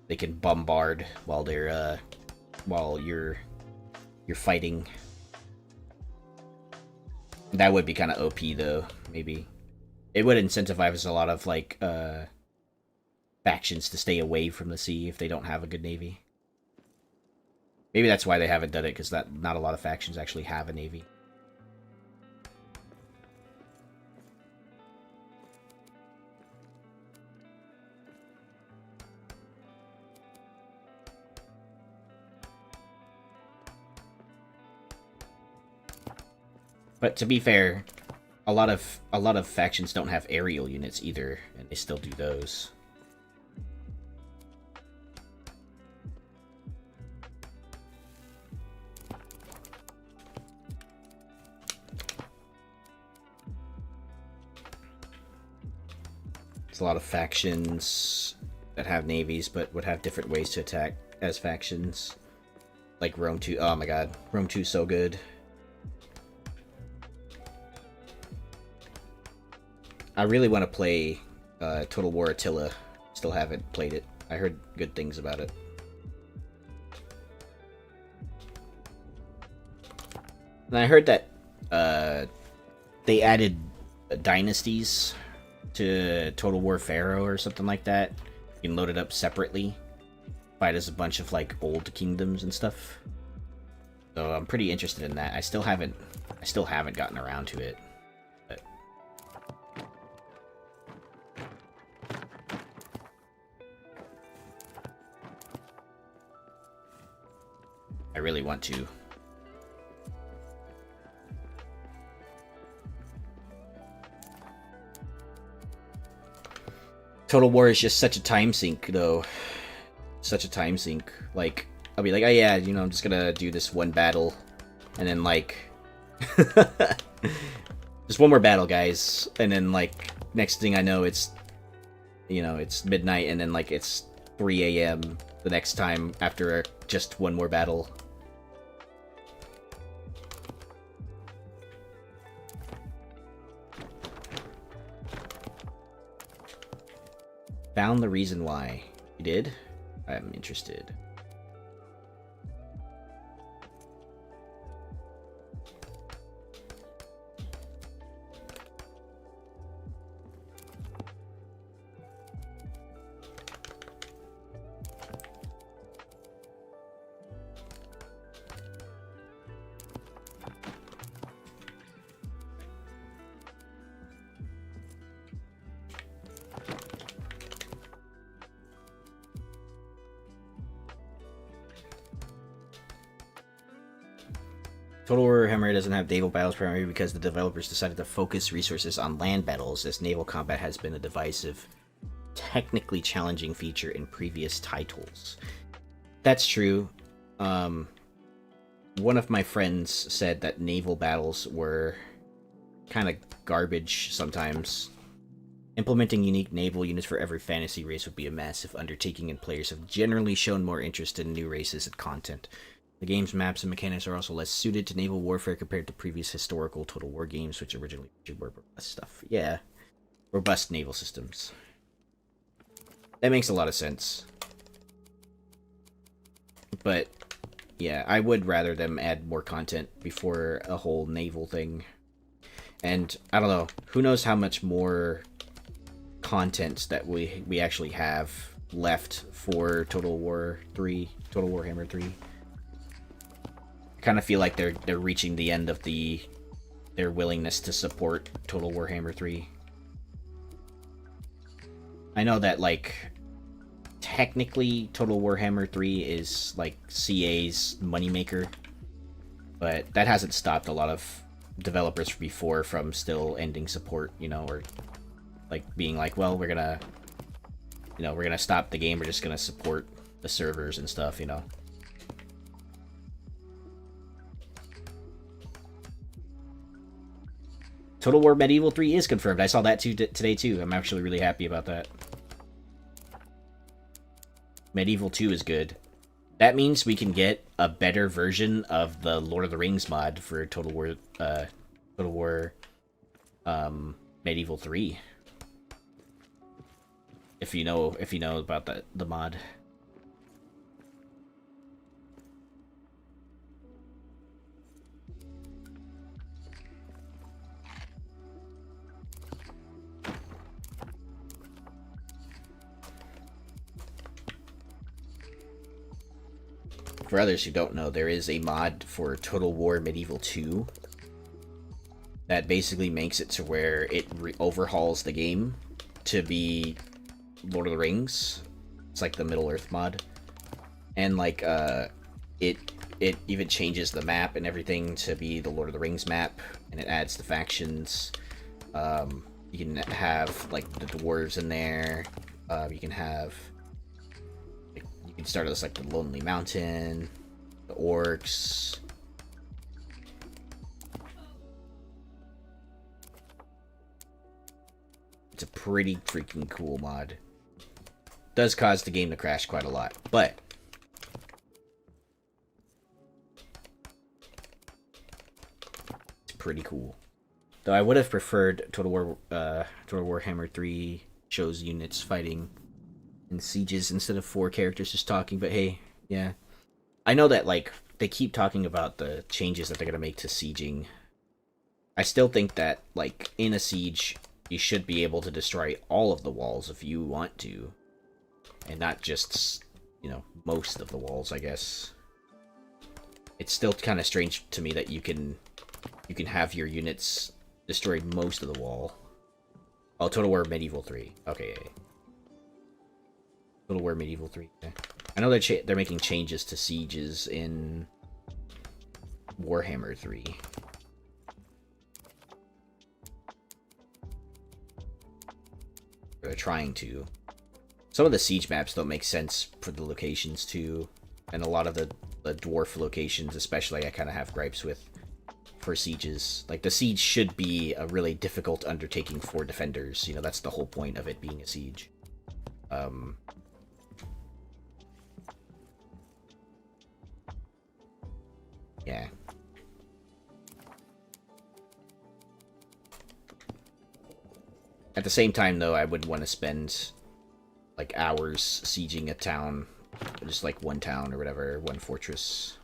They can bombard while they're while you're fighting. That would be kind of OP though, maybe. It would incentivize a lot of like factions to stay away from the sea if they don't have a good navy. Maybe that's why they haven't done it, because not a lot of factions actually have a navy. But to be fair, a lot of factions don't have aerial units either, and they still do those. There's a lot of factions that have navies, but would have different ways to attack as factions. Like Rome 2. Oh my god. Rome 2 is so good. I really want to play Total War Attila. Still haven't played it. I heard good things about it. And I heard that they added dynasties to Total War Pharaoh or something like that. You can load it up separately. Fight as a bunch of like old kingdoms and stuff. So I'm pretty interested in that. I still haven't gotten around to it. But I really want to. Total War is just such a time sink, though. Such a time sink. Like, I'll be like, oh yeah, you know, I'm just gonna do this one battle. And then, like... just one more battle, guys. And then, like, next thing I know, it's... You know, it's midnight, and then, like, it's 3 a.m. the next time after just one more battle. Found the reason why. You did? I'm interested. Total Warhammer doesn't have naval battles primarily because the developers decided to focus resources on land battles, as naval combat has been a divisive, technically challenging feature in previous titles. That's true. One of my friends said that naval battles were kind of garbage sometimes. Implementing unique naval units for every fantasy race would be a massive undertaking, and players have generally shown more interest in new races and content. The game's maps and mechanics are also less suited to naval warfare compared to previous historical Total War games, which originally featured more robust stuff. Yeah, robust naval systems. That makes a lot of sense. But, yeah, I would rather them add more content before a whole naval thing. And, I don't know, who knows how much more content that we actually have left for Total Warhammer 3. I kind of feel like they're reaching the end of their willingness to support Total Warhammer 3. I know that, like, technically Total Warhammer 3 is like CA's moneymaker, but that hasn't stopped a lot of developers before from still ending support, you know, or like being like, well, we're gonna stop the game, we're just gonna support the servers and stuff, you know. Total War Medieval 3 is confirmed. I saw that today too. I'm actually really happy about that. Medieval 2 is good. That means we can get a better version of the Lord of the Rings mod for Total War Medieval 3. If you know about the mod. For others who don't know, there is a mod for Total War Medieval 2 that basically makes it to where it overhauls the game to be Lord of the Rings. It's like the Middle-earth mod. And like it even changes the map and everything to be the Lord of the Rings map, and it adds the factions. You can have like the dwarves in there. You can have, like, you can start as like the Lonely Mountain, the orcs. It's a pretty freaking cool mod. Does cause the game to crash quite a lot, but it's pretty cool. Though I would have preferred Total Warhammer 3 shows units fighting in sieges instead of 4 characters just talking, but hey, yeah. I know that, like, they keep talking about the changes that they're gonna make to sieging. I still think that, like, in a siege, you should be able to destroy all of the walls if you want to. And not just, you know, most of the walls, I guess. It's still kind of strange to me that you can have your units destroy most of the wall. Oh, Total War Medieval 3. Okay. Total War Medieval 3. Okay. I know they're making changes to sieges in Warhammer 3. They're trying to. Some of the siege maps don't make sense for the locations too, and a lot of the dwarf locations, especially, I kind of have gripes with for sieges. Like, the siege should be a really difficult undertaking for defenders. You know, that's the whole point of it being a siege. Yeah. At the same time, though, I would want to spend, like, hours sieging a town. Just, like, one town or whatever, one fortress.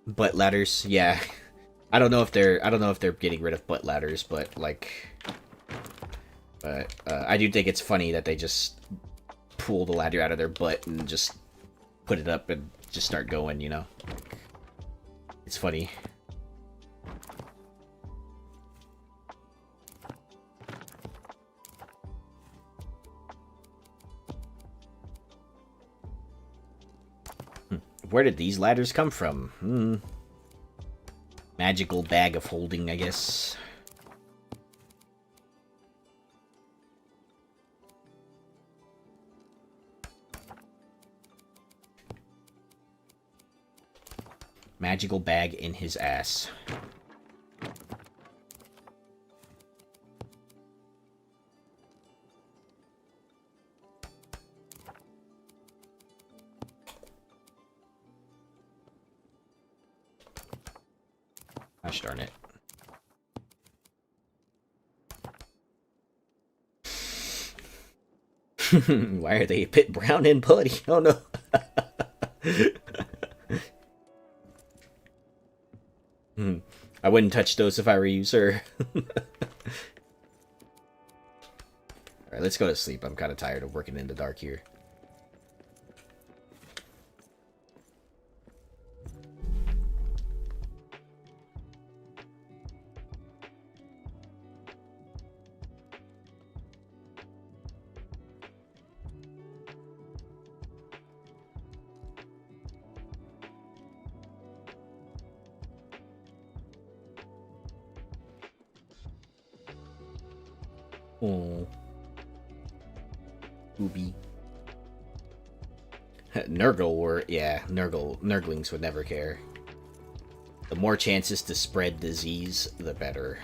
Butt ladders, yeah. I don't know if they're getting rid of butt ladders, but, like... I do think it's funny that they just pull the ladder out of their butt and just put it up and just start going, you know? It's funny. Where did these ladders come from? Magical bag of holding, I guess. Magical bag in his ass. Gosh darn it. Why are they a bit brown and putty? Oh no. I wouldn't touch those if I were you, sir. Alright, let's go to sleep. I'm kind of tired of working in the dark here. Oh. Ooby. Nurglings would never care. The more chances to spread disease, the better.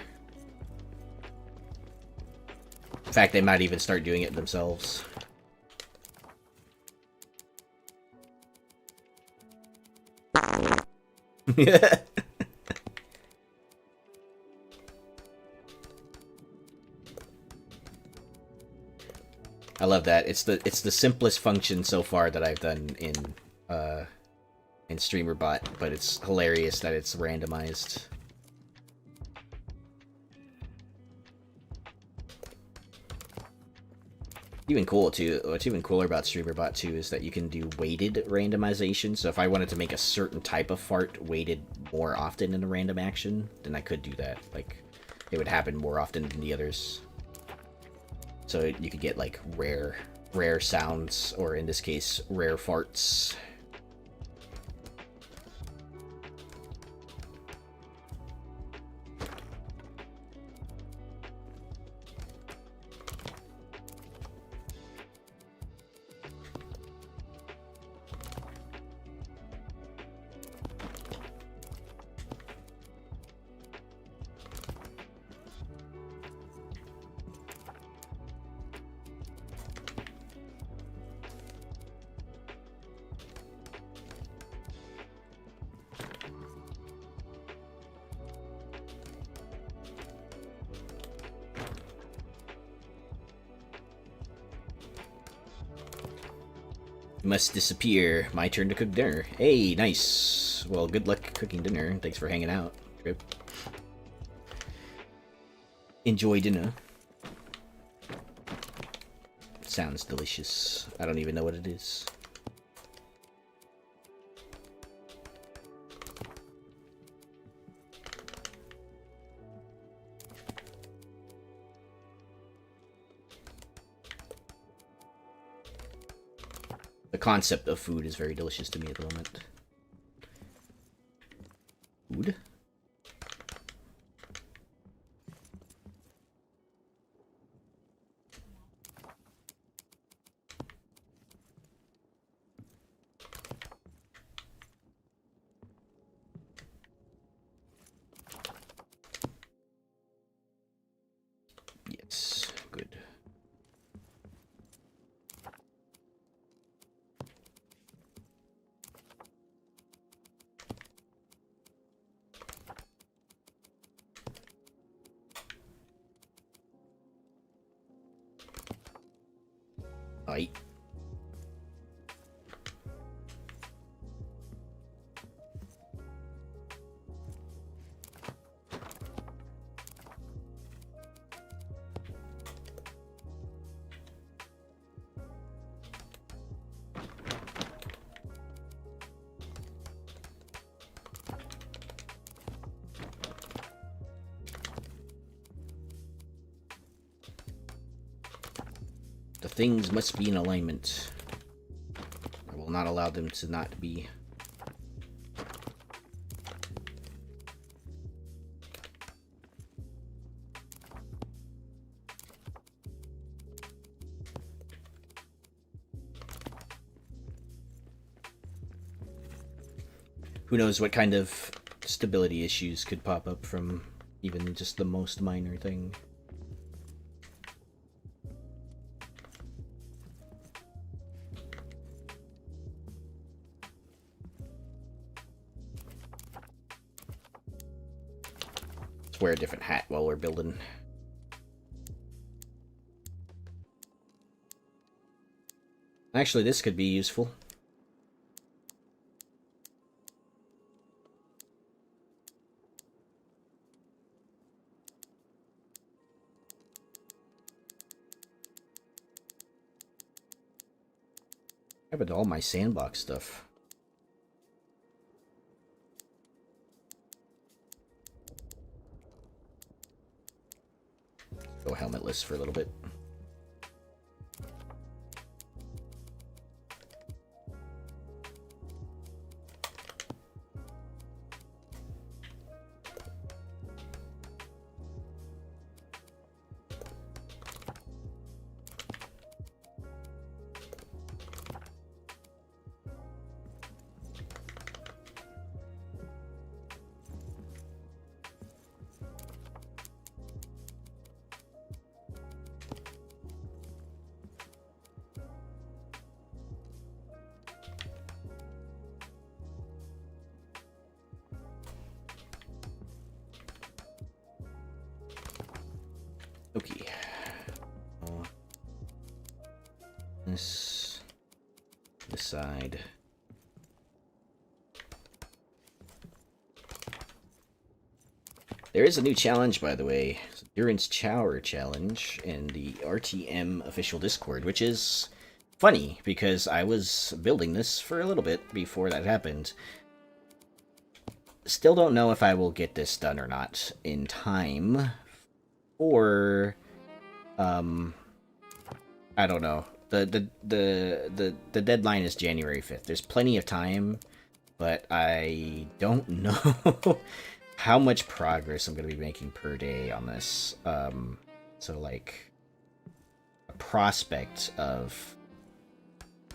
In fact, they might even start doing it themselves. I love that. It's the simplest function so far that I've done in StreamerBot, but it's hilarious that it's randomized. Even cool too. What's even cooler about StreamerBot too is that you can do weighted randomization. So if I wanted to make a certain type of fart weighted more often in a random action, then I could do that. Like, it would happen more often than the others. So you could get, like, rare sounds, or in this case, rare farts. Must disappear. My turn to cook dinner. Hey, nice. Well, good luck cooking dinner. Thanks for hanging out, Trip. Enjoy dinner. Sounds delicious. I don't even know what it is. The concept of food is very delicious to me at the moment. Food? Yes, good. Aye. The things must be in alignment. I will not allow them to not be. Who knows what kind of stability issues could pop up from even just the most minor thing. Let's wear a different hat while we're building. Actually, this could be useful. What happened to all my sandbox stuff? Go helmetless for a little bit. Okay. This side. There is a new challenge, by the way. Durin's Chower Challenge in the RTM official Discord, which is funny because I was building this for a little bit before that happened. Still don't know if I will get this done or not in time. Or, I don't know. The deadline is January 5th. There's plenty of time, but I don't know how much progress I'm going to be making per day on this. So, like, a prospect of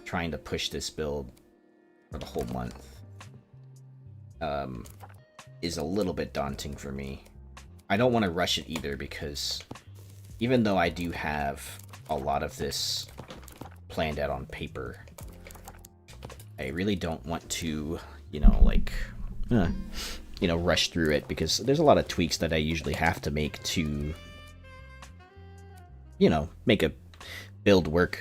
trying to push this build for the whole month is a little bit daunting for me. I don't want to rush it either, because even though I do have a lot of this planned out on paper, I really don't want to, you know, like, you know, rush through it, because there's a lot of tweaks that I usually have to make to, you know, make a build work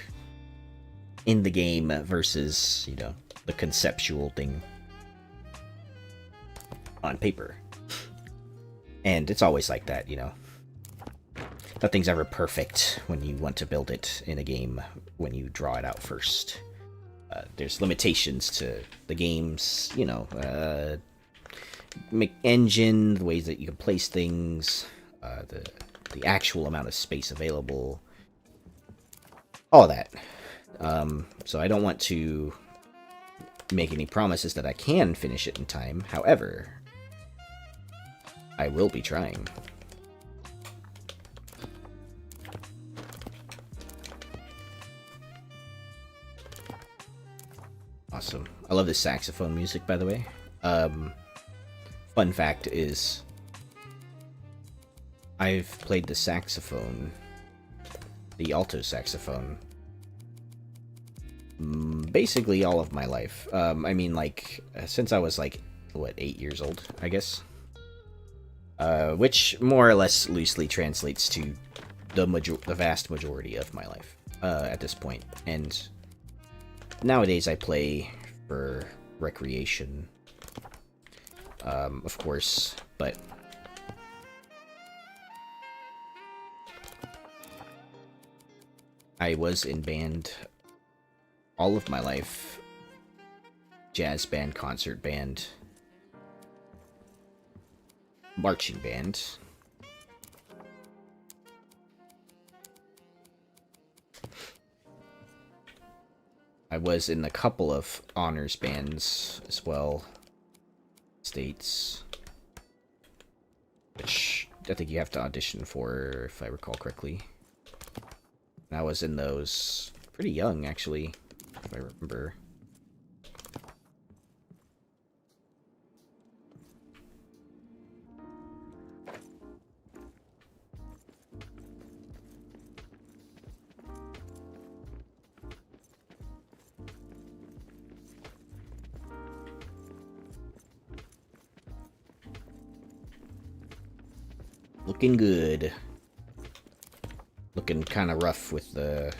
in the game versus, you know, the conceptual thing on paper. And it's always like that, you know. Nothing's ever perfect when you want to build it in a game when you draw it out first. There's limitations to the game's, you know, engine, the ways that you can place things, the actual amount of space available, all that. So I don't want to make any promises that I can finish it in time. However, I will be trying. Awesome. I love this saxophone music, by the way. Fun fact is, I've played the saxophone, the alto saxophone, basically all of my life. I mean, like, since I was, like, what, 8 years old, I guess? Which more or less loosely translates to the vast majority of my life, at this point. And nowadays I play for recreation, of course, but I was in band all of my life. Jazz band, concert band, marching band. I was in a couple of honors bands as well. States. Which I think you have to audition for, if I recall correctly. And I was in those pretty young, actually, if I remember. Looking good. Looking kind of rough with the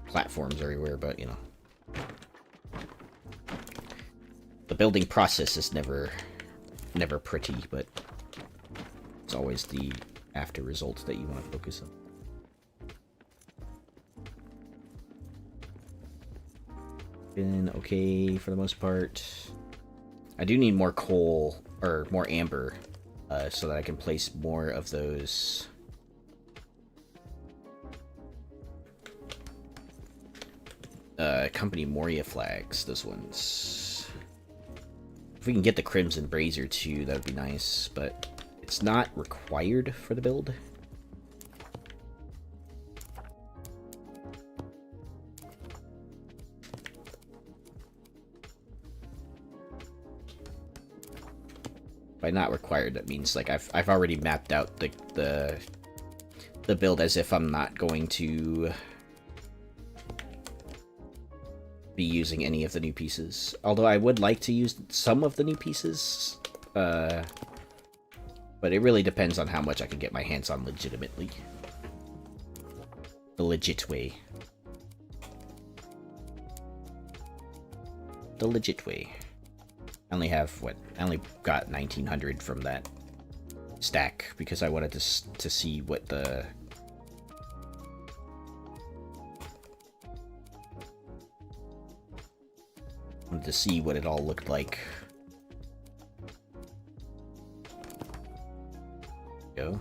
platforms everywhere, but, you know. The building process is never pretty, but it's always the after results that you want to focus on. Been okay for the most part. I do need more coal, or more amber, so that I can place more of those company Moria flags, those ones. If we can get the Crimson Brazier too, that would be nice, but it's not required for the build. By not required, that means like I've already mapped out the build as if I'm not going to be using any of the new pieces. Although I would like to use some of the new pieces, but it really depends on how much I can get my hands on legitimately. The legit way. The legit way. I only have, what, I only got 1900 from that stack because I wanted to see what the what it all looked like. Go.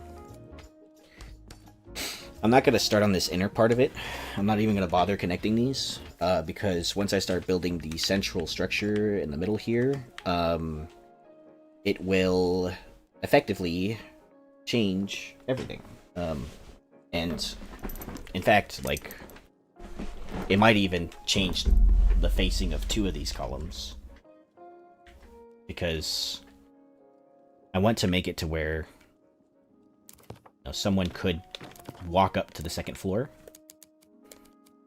I'm not going to start on this inner part of it. I'm not even going to bother connecting these, because once I start building the central structure in the middle here, it will effectively change everything. And in fact, like, it might even change the facing of 2 of these columns, because I want to make it to where, you know, someone could walk up to the second floor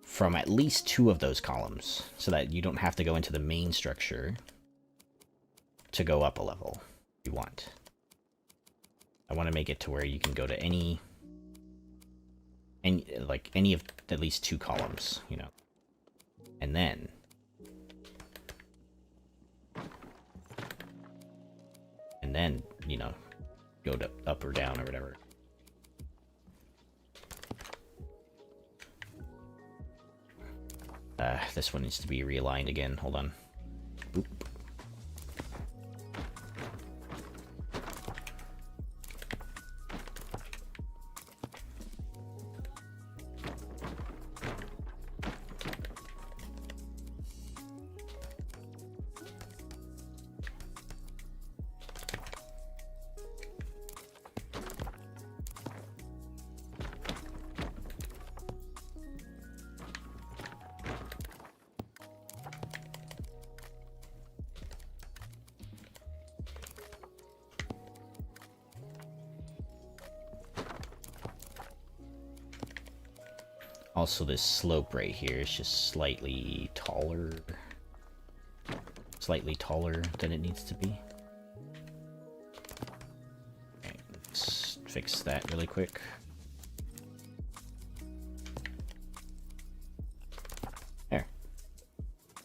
from at least 2 of those columns, so that you don't have to go into the main structure to go up a level if you want. I want to make it to where you can go to any of at least 2 columns, you know. And then... And then, you know, go to up or down or whatever. This one needs to be realigned again. Hold on. Oop. Also, this slope right here is just slightly taller. Slightly taller than it needs to be. Okay, let's fix that really quick. There.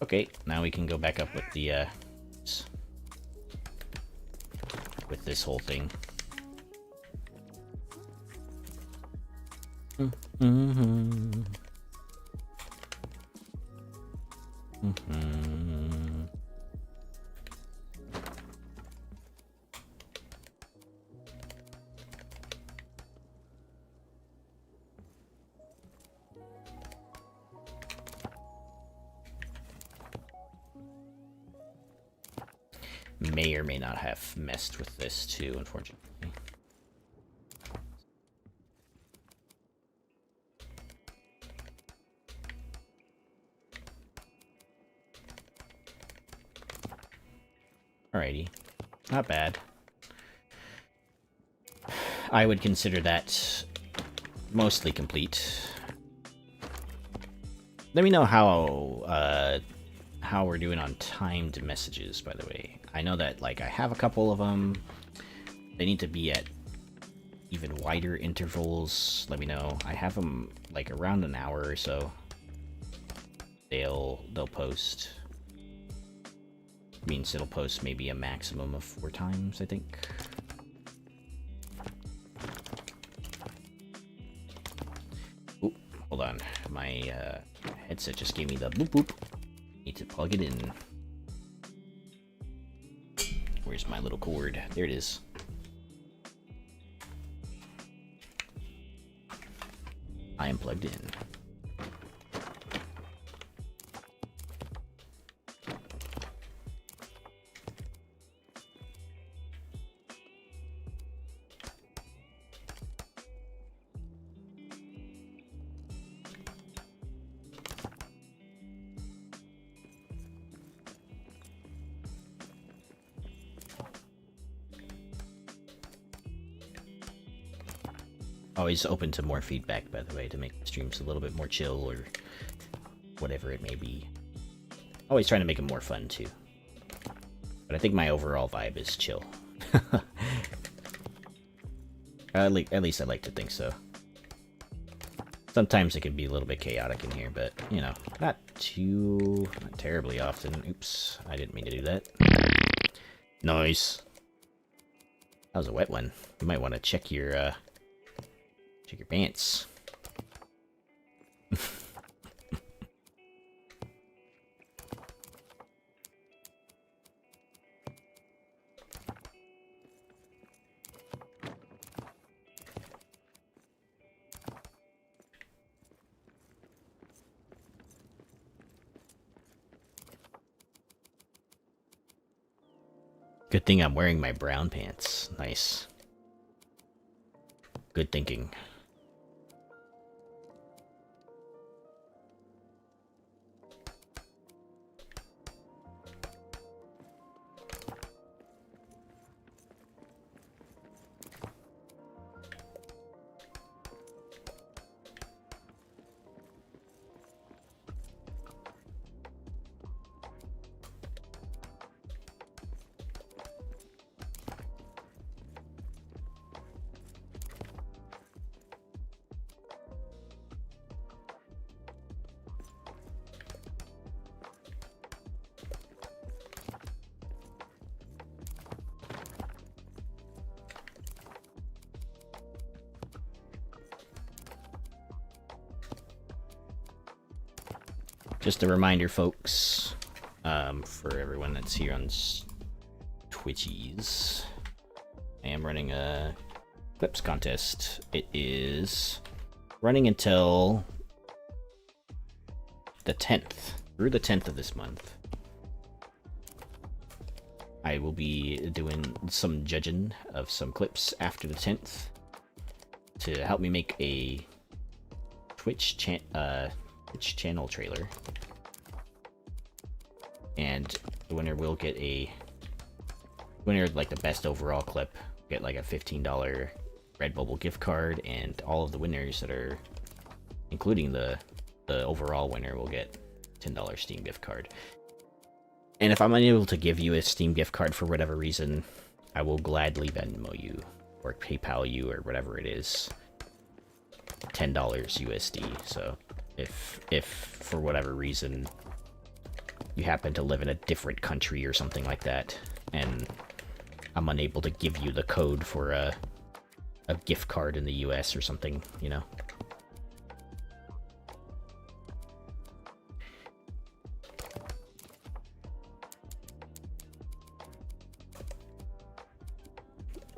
Okay, now we can go back up with the, with this whole thing. Mm-hmm. Mm-hmm. May or may not have messed with this too, unfortunately. Alrighty. Not bad. I would consider that mostly complete. Let me know how we're doing on timed messages, by the way. I know that, like, I have a couple of them. They need to be at even wider intervals. Let me know. I have them, like, around an hour or so. They'll post. Means it'll post maybe a maximum of 4 times, I think. Oop, hold on. My headset just gave me the boop boop. Need to plug it in. Where's my little cord? There it is. I am plugged in. Always open to more feedback, by the way, to make the streams a little bit more chill or whatever it may be. Always trying to make them more fun, too. But I think my overall vibe is chill. At least I like to think so. Sometimes it can be a little bit chaotic in here, but, you know, not terribly often. Oops, I didn't mean to do that. Nice. That was a wet one. You might want to check your pants. Good thing I'm wearing my brown pants. Nice. Good thinking. Just a reminder, folks, for everyone that's here on Twitchies, I am running a clips contest. It is running until the 10th, through the 10th of this month. I will be doing some judging of some clips after the 10th to help me make a Twitch channel trailer. And the winner will get like the best overall clip, get like a $15 Redbubble gift card, and all of the winners that are, including the overall winner, will get $10 Steam gift card. And if I'm unable to give you a Steam gift card for whatever reason, I will gladly Venmo you or PayPal you or whatever it is $10 USD. So if for whatever reason you happen to live in a different country or something like that, and I'm unable to give you the code for a gift card in the US or something, you know.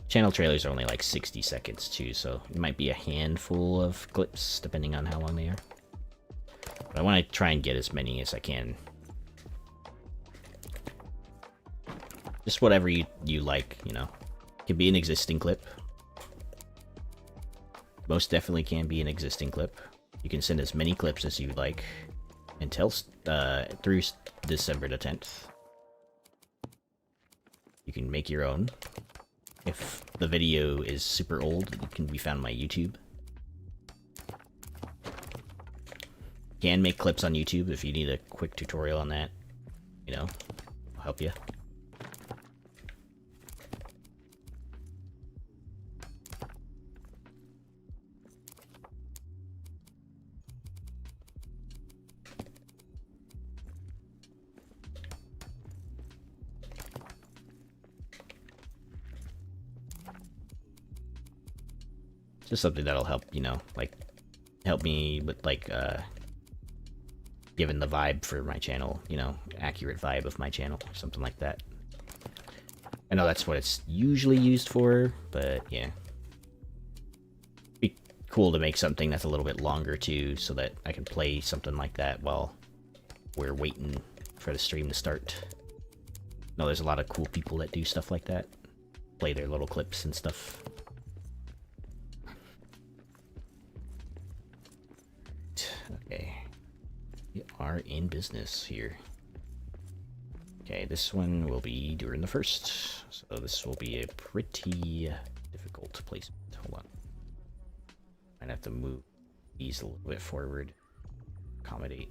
Channel trailers are only like 60 seconds too, so it might be a handful of clips depending on how long they are. But I want to try and get as many as I can. Just whatever you like, you know. It can be an existing clip. Most definitely can be an existing clip. You can send as many clips as you like until through December the 10th. You can make your own. If the video is super old, it can be found on my YouTube. You can make clips on YouTube if you need a quick tutorial on that. You know, I'll help you. Just something that'll help, you know, like, help me with, like, giving the vibe for my channel, you know, accurate vibe of my channel, or something like that. I know that's what it's usually used for, but, yeah. Be cool to make something that's a little bit longer, too, so that I can play something like that while we're waiting for the stream to start. No, there's a lot of cool people that do stuff like that. Play their little clips and stuff. Okay, we are in business here. Okay, this one will be Durin the First, so this will be a pretty difficult placement. Hold on, might have to move these a little bit forward, accommodate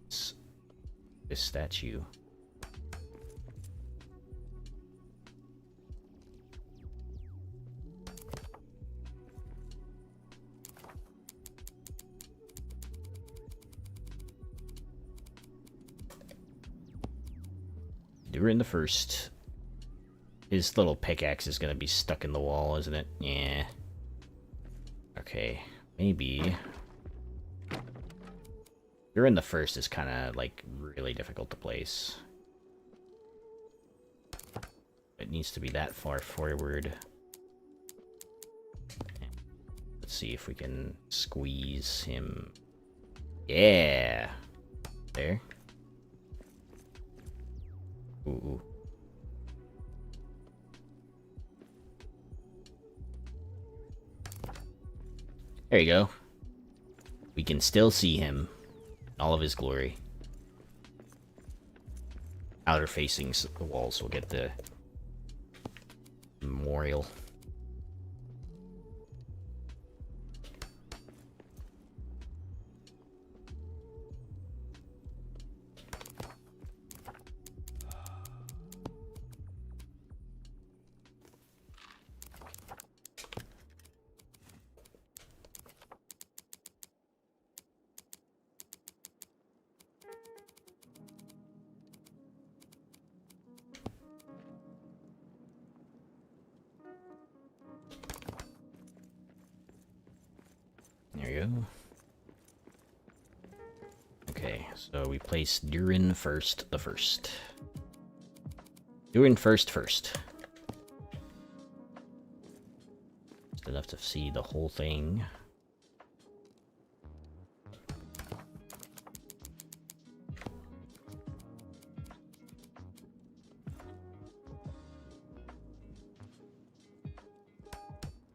this statue. Durin the First. His little pickaxe is gonna be stuck in the wall, isn't it? Yeah. Okay, maybe. Durin the First is kind of like really difficult to place. It needs to be that far forward. Let's see if we can squeeze him. Yeah. There. Ooh. There you go. We can still see him in all of his glory. Outer facing the walls will get the memorial. There you go. Okay, so we place Durin first, the first. Durin first. Just enough to see the whole thing.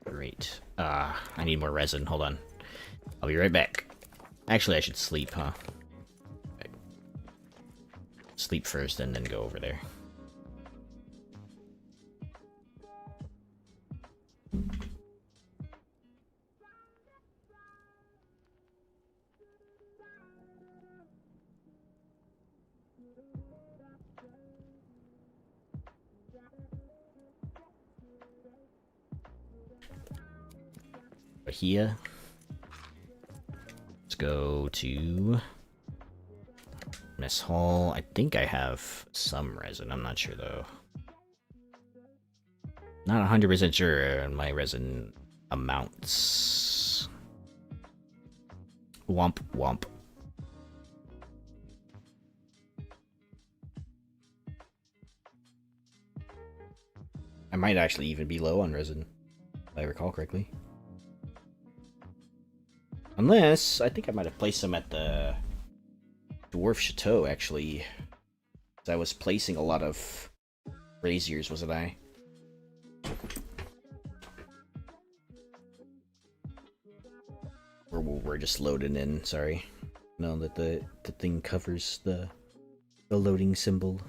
Great. I need more resin. Hold on. I'll be right back. Actually, I should sleep, huh? Okay. Sleep first and then go over there. Here. Let's go to Mess Hall. I think I have some resin. I'm not sure though. Not 100% sure on my resin amounts. Womp womp. I might actually even be low on resin, if I recall correctly. Unless, I think I might have placed some at the Dwarf Chateau, actually. I was placing a lot of braziers, wasn't I? Or we're just loading in, sorry. No, that the thing covers the loading symbol.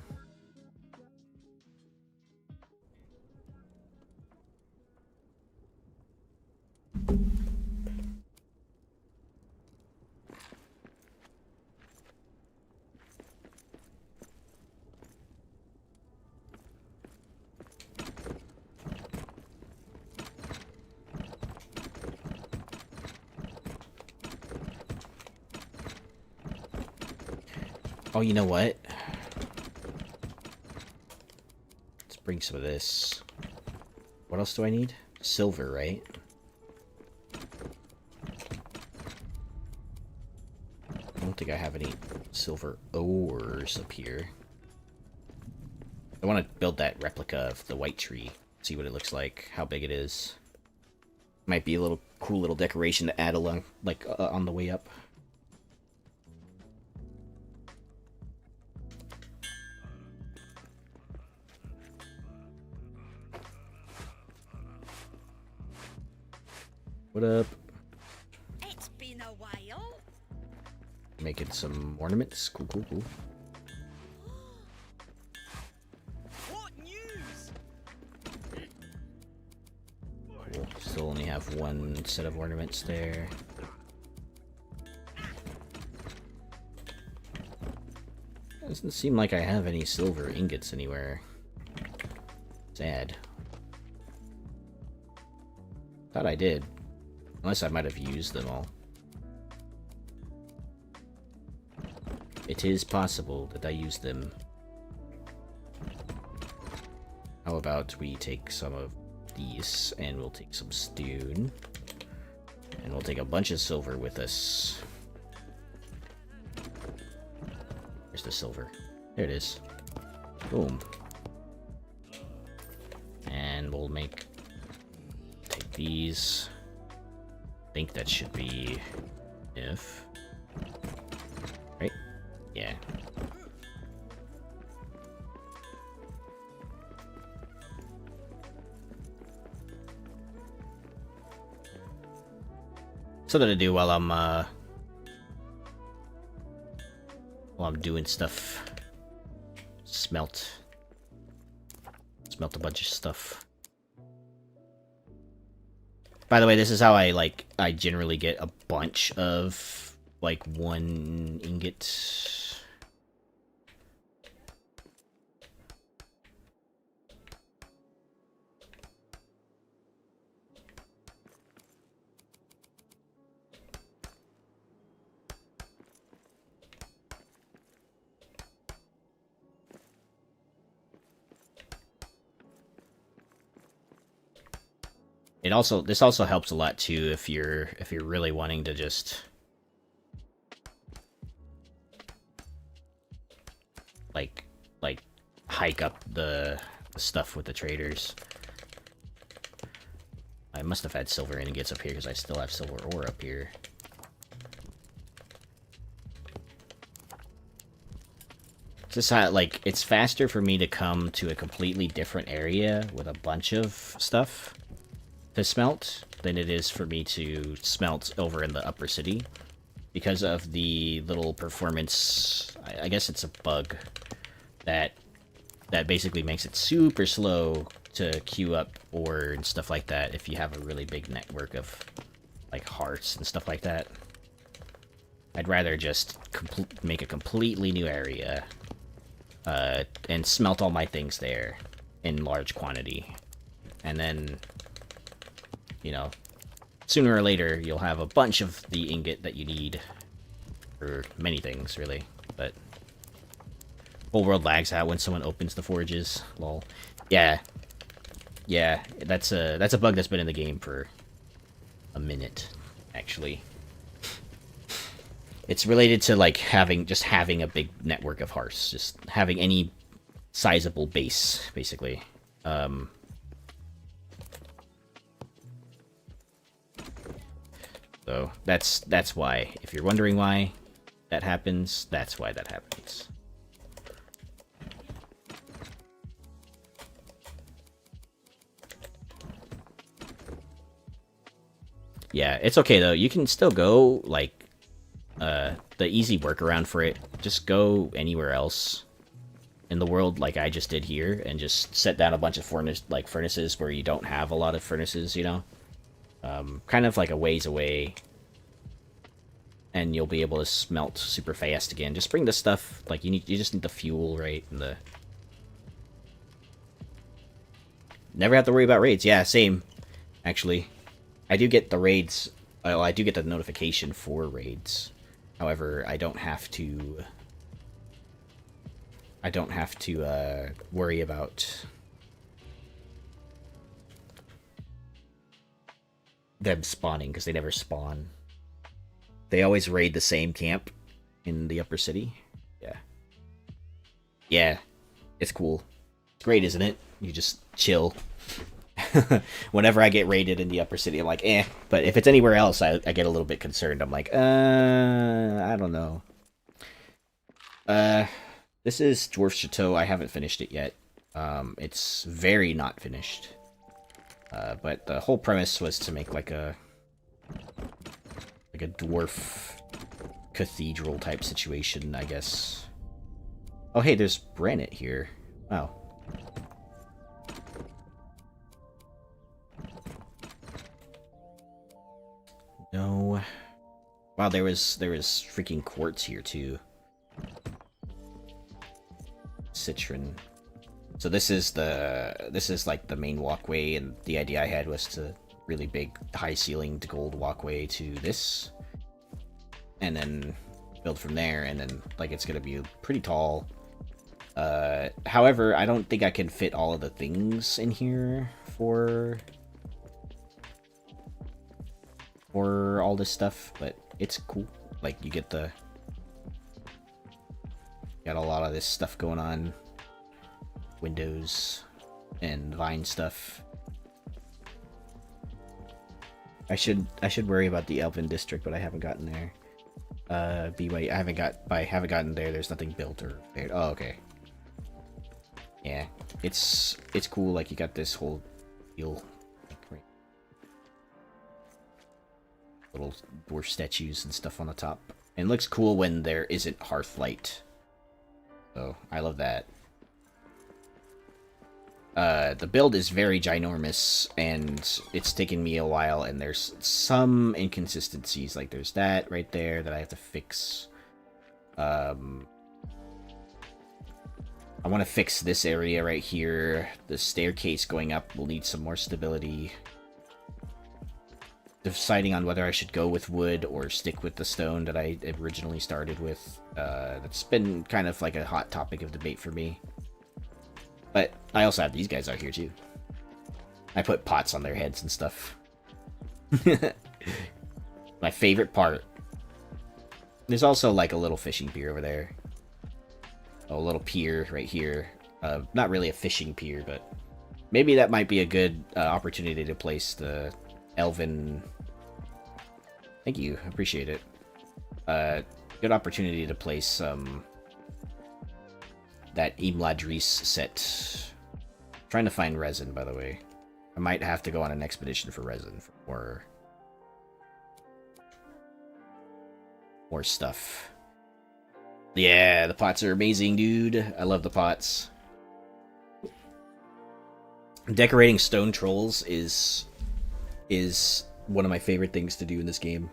Oh, you know what? Let's bring some of this. What else do I need? Silver, right? I don't think I have any silver ores up here. I want to build that replica of the white tree. See what it looks like, how big it is. Might be a little cool little decoration to add along, like on the way up. What up? It's been a while. Making some ornaments. Cool. What news? Cool. Still only have one set of ornaments there. Doesn't seem like I have any silver ingots anywhere. Sad. Thought I did. Unless I might have used them all. It is possible that I used them. How about we take some of these, and we'll take some stone. And we'll take a bunch of silver with us. Where's the silver? There it is. Boom. And we'll take these. I think that should be if. Right? Yeah. Something to do while I'm doing stuff. Smelt a bunch of stuff. By the way, this is how I generally get a bunch of like one ingot. This also helps a lot too if you're really wanting to just like hike up the stuff with the traders. I must have had silver ingots up here because I still have silver ore up here. Just how, like, it's faster for me to come to a completely different area with a bunch of stuff to smelt than it is for me to smelt over in the upper city because of the little performance. I guess it's a bug that basically makes it super slow to queue up ore and stuff like that if you have a really big network of like hearts and stuff like that. I'd rather just make a completely new area and smelt all my things there in large quantity. And then, you know, sooner or later you'll have a bunch of the ingot that you need for many things, really. But whole world lags out when someone opens the forges. Lol. Yeah. Yeah, that's a bug that's been in the game for a minute, actually. It's related to like having a big network of hearths, just having any sizable base, basically. So that's why. If you're wondering why that happens, that's why that happens. Yeah, it's okay though. You can still go like the easy workaround for it. Just go anywhere else in the world, like I just did here, and just set down a bunch of furnaces where you don't have a lot of furnaces. You know, kind of like a ways away, and you'll be able to smelt super fast again. Just bring the stuff. Like you just need the fuel, right? And the never have to worry about raids. Yeah, same. Actually, I do get the raids. Well, I do get the notification for raids. However, I don't have to worry about them spawning because they never spawn. They always raid the same camp in the upper city. Yeah. Yeah. It's cool. It's great, isn't it? You just chill. Whenever I get raided in the upper city, I'm like, eh. But if it's anywhere else, I get a little bit concerned. I'm like, I don't know. This is Dwarf Chateau. I haven't finished it yet. It's very not finished. But the whole premise was to make like a dwarf cathedral type situation, I guess. Oh, hey, there's granite here. Wow. No. Wow, there was freaking quartz here too. Citron. So this is like the main walkway, and the idea I had was to really big high ceilinged gold walkway to this, and then build from there, and then like it's gonna be pretty tall. However, I don't think I can fit all of the things in here for all this stuff, but it's cool. Like you got a lot of this stuff going on, windows and vine stuff. I should worry about the Elven district, but I haven't gotten there. I haven't gotten there. There's nothing built or there. Oh, okay. Yeah, it's cool. Like you got this whole deal. Little dwarf statues and stuff on the top. And it looks cool when there isn't hearth light. So, I love that. The build is very ginormous, and it's taken me a while, and there's some inconsistencies. Like, there's that right there that I have to fix. I want to fix this area right here. The staircase going up will need some more stability. Deciding on whether I should go with wood or stick with the stone that I originally started with. That's been kind of like a hot topic of debate for me. But I also have these guys out here too. I put pots on their heads and stuff. My favorite part. There's also like a little fishing pier over there. a little pier right here. Not really a fishing pier, but maybe that might be a good opportunity to place the elven... Thank you, I appreciate it. Good opportunity to place that Imladris set. Trying to find resin, by the way. I might have to go on an expedition for resin for more stuff. Yeah, the pots are amazing, dude. I love the pots. Decorating stone trolls is one of my favorite things to do in this game.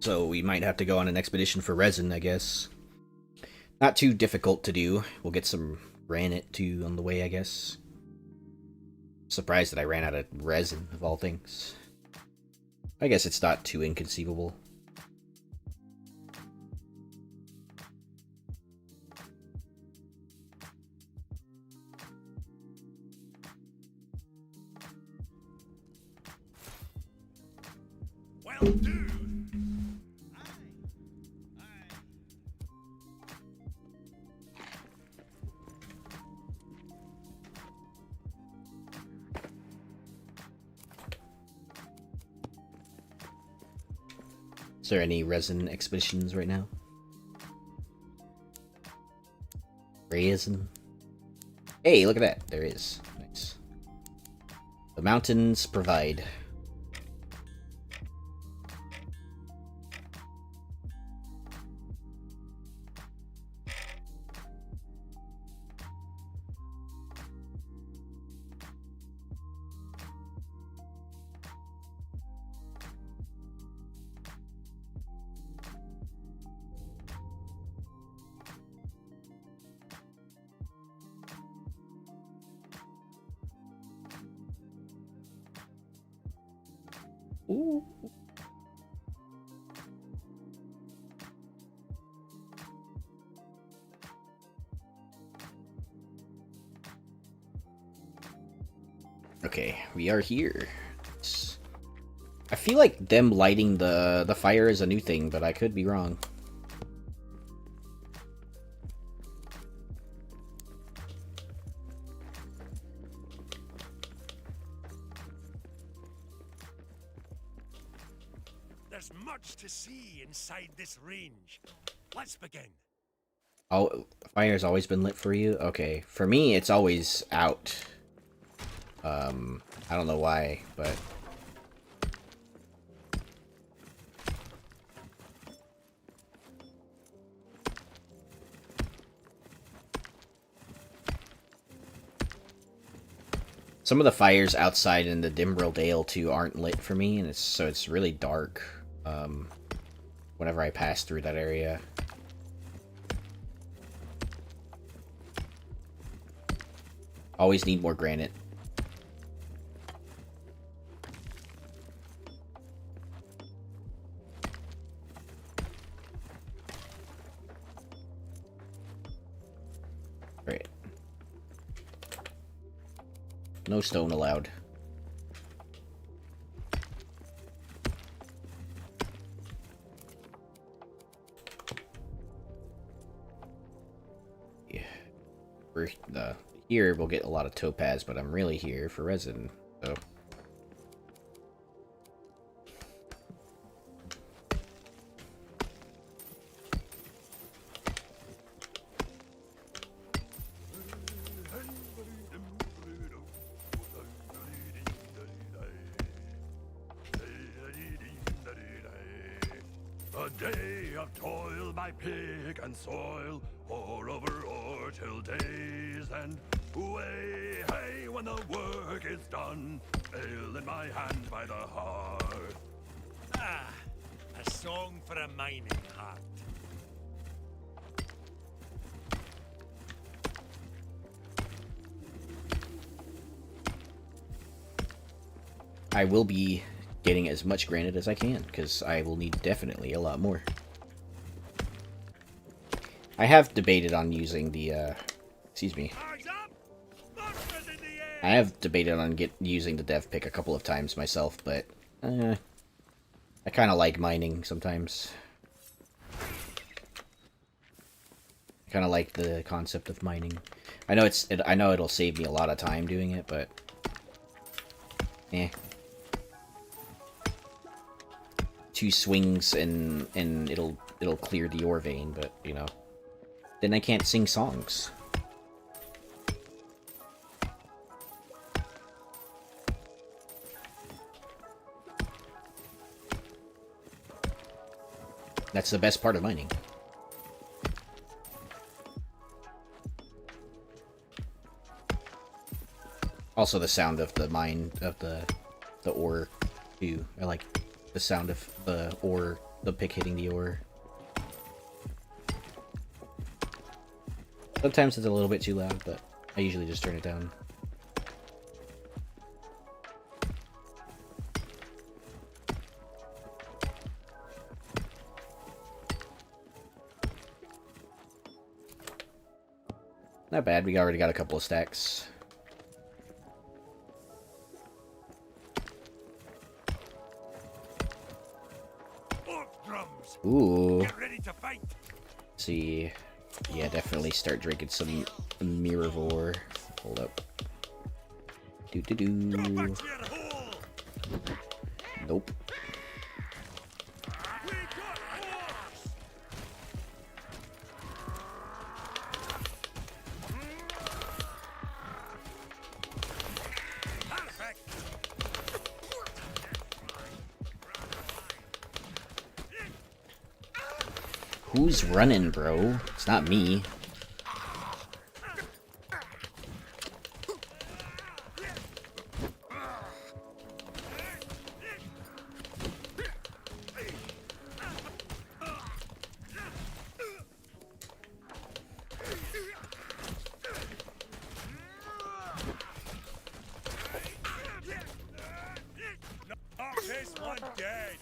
So we might have to go on an expedition for resin, I guess. Not too difficult to do. We'll get some granite too on the way, I guess. Surprised that I ran out of resin, of all things. I guess it's not too inconceivable. Well, dude. Is there any resin expeditions right now? Resin? Hey, look at that. There is. Nice. The mountains provide. Ooh. Okay, we are here. I feel like them lighting the fire is a new thing, but I could be wrong. There's much to see inside this range. Let's begin. Oh, fire's always been lit for you? Okay. For me, it's always out. I don't know why, but... Some of the fires outside in the Dimbril Dale, too, aren't lit for me, and it's really dark, whenever I pass through that area. Always need more granite. Great. No stone allowed. Yeah. Here we'll get a lot of topaz, but I'm really here for resin, so... A day of toil by pig and soil, or over ore till days end. Way, hey, when the work is done, ale in my hand by the heart. Ah, a song for a mining heart. I will be getting as much granite as I can, because I will need definitely a lot more. I have debated on using the, excuse me, I have debated on using the dev pick a couple of times myself, but I kind of like mining sometimes. I kind of like the concept of mining. I know I know it'll save me a lot of time doing it, but eh. 2 swings and it'll clear the ore vein, but you know, then I can't sing songs. That's the best part of mining. Also the sound of the mine, of the ore, too. I like the sound of the ore, the pick hitting the ore. Sometimes it's a little bit too loud, but I usually just turn it down. Not bad, we already got a couple of stacks. Ooh. Get ready to fight. Let's see. Yeah, definitely start drinking some Mirror. Hold up. Go back to your hole. Nope. We got horse. Perfect. Who's running, bro? It's not me. Knock this one dead.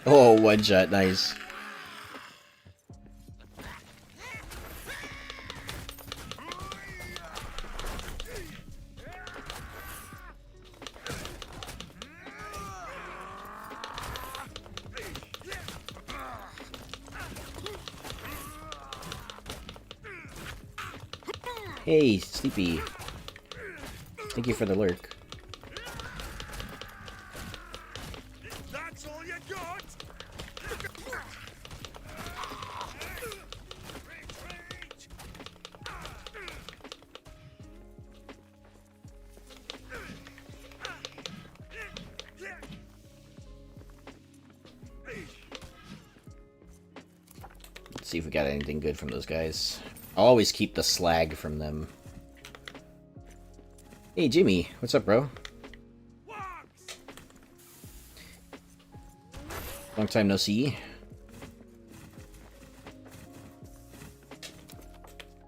Oh, one shot, nice. Hey, Sleepy. Thank you for the lurk. That's all you got. Retreat. Let's see if we got anything good from those guys. I'll always keep the slag from them. Hey, Jimmy. What's up, bro? Long time no see.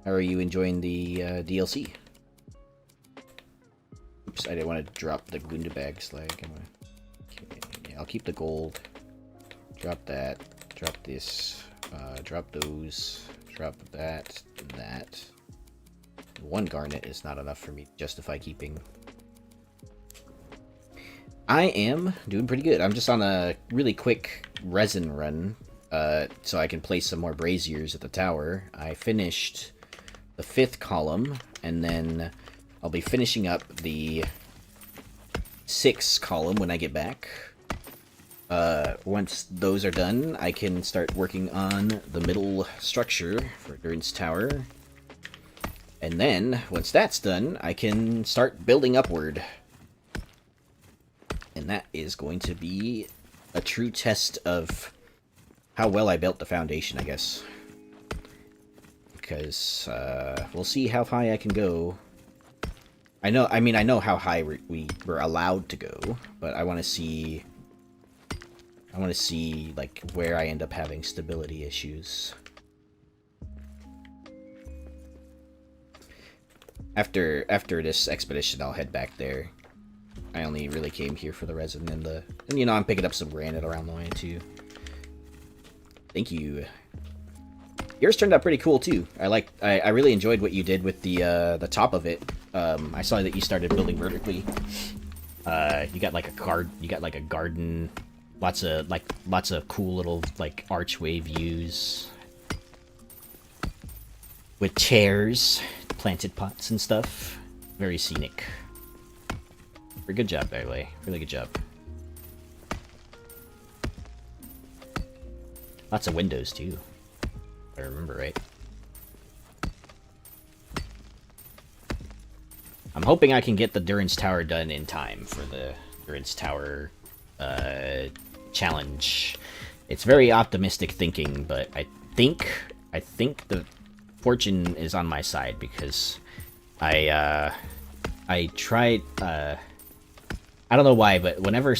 How are you enjoying the DLC? Oops, I didn't want to drop the Gundabag slag. Okay, yeah, I'll keep the gold. Drop that. Drop this. Drop those. Drop that. And that. 1 garnet is not enough for me to justify keeping. I am doing pretty good. I'm just on a really quick resin run, so I can place some more braziers at the tower. I finished the 5th column, and then I'll be finishing up the 6th column when I get back. Once those are done, I can start working on the middle structure for Durin's tower. And then, once that's done, I can start building upward. And that is going to be a true test of how well I built the foundation, I guess. Because, we'll see how high I can go. I know how high we were allowed to go, but I want to see I want to see like where I end up having stability issues. After this expedition, I'll head back there. I only really came here for the resin and you know, I'm picking up some granite around the way too. Thank you. Yours turned out pretty cool too. I really enjoyed what you did with the top of it. I saw that you started building vertically. You got like a garden, lots of cool little like archway views with chairs, planted pots and stuff. Very scenic. Very good job, by the way. Really good job. Lots of windows too, if I remember right. I'm hoping I can get the Durin's Tower done in time for the Durin's Tower challenge. It's very optimistic thinking, but I think the fortune is on my side because I tried. I don't know why, but whenever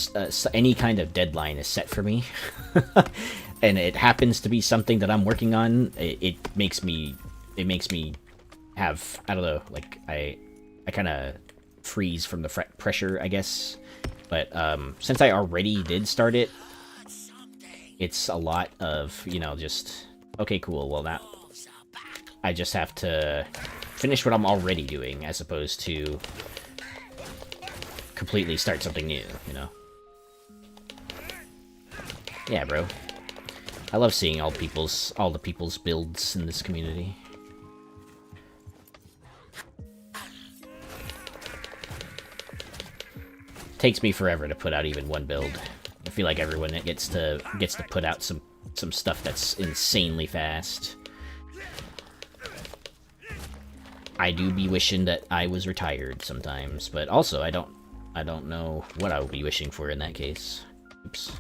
any kind of deadline is set for me, and it happens to be something that I'm working on, it makes me have, I don't know, like I kind of freeze from the pressure, I guess. But since I already did start it, it's a lot of, you know, just okay, cool. Well, now I just have to finish what I'm already doing, as opposed to completely start something new, you know? Yeah, bro. I love seeing all the people's builds in this community. Takes me forever to put out even one build. I feel like everyone gets to put out some stuff that's insanely fast. I do be wishing that I was retired sometimes, but also I don't know what I would be wishing for in that case. Oops.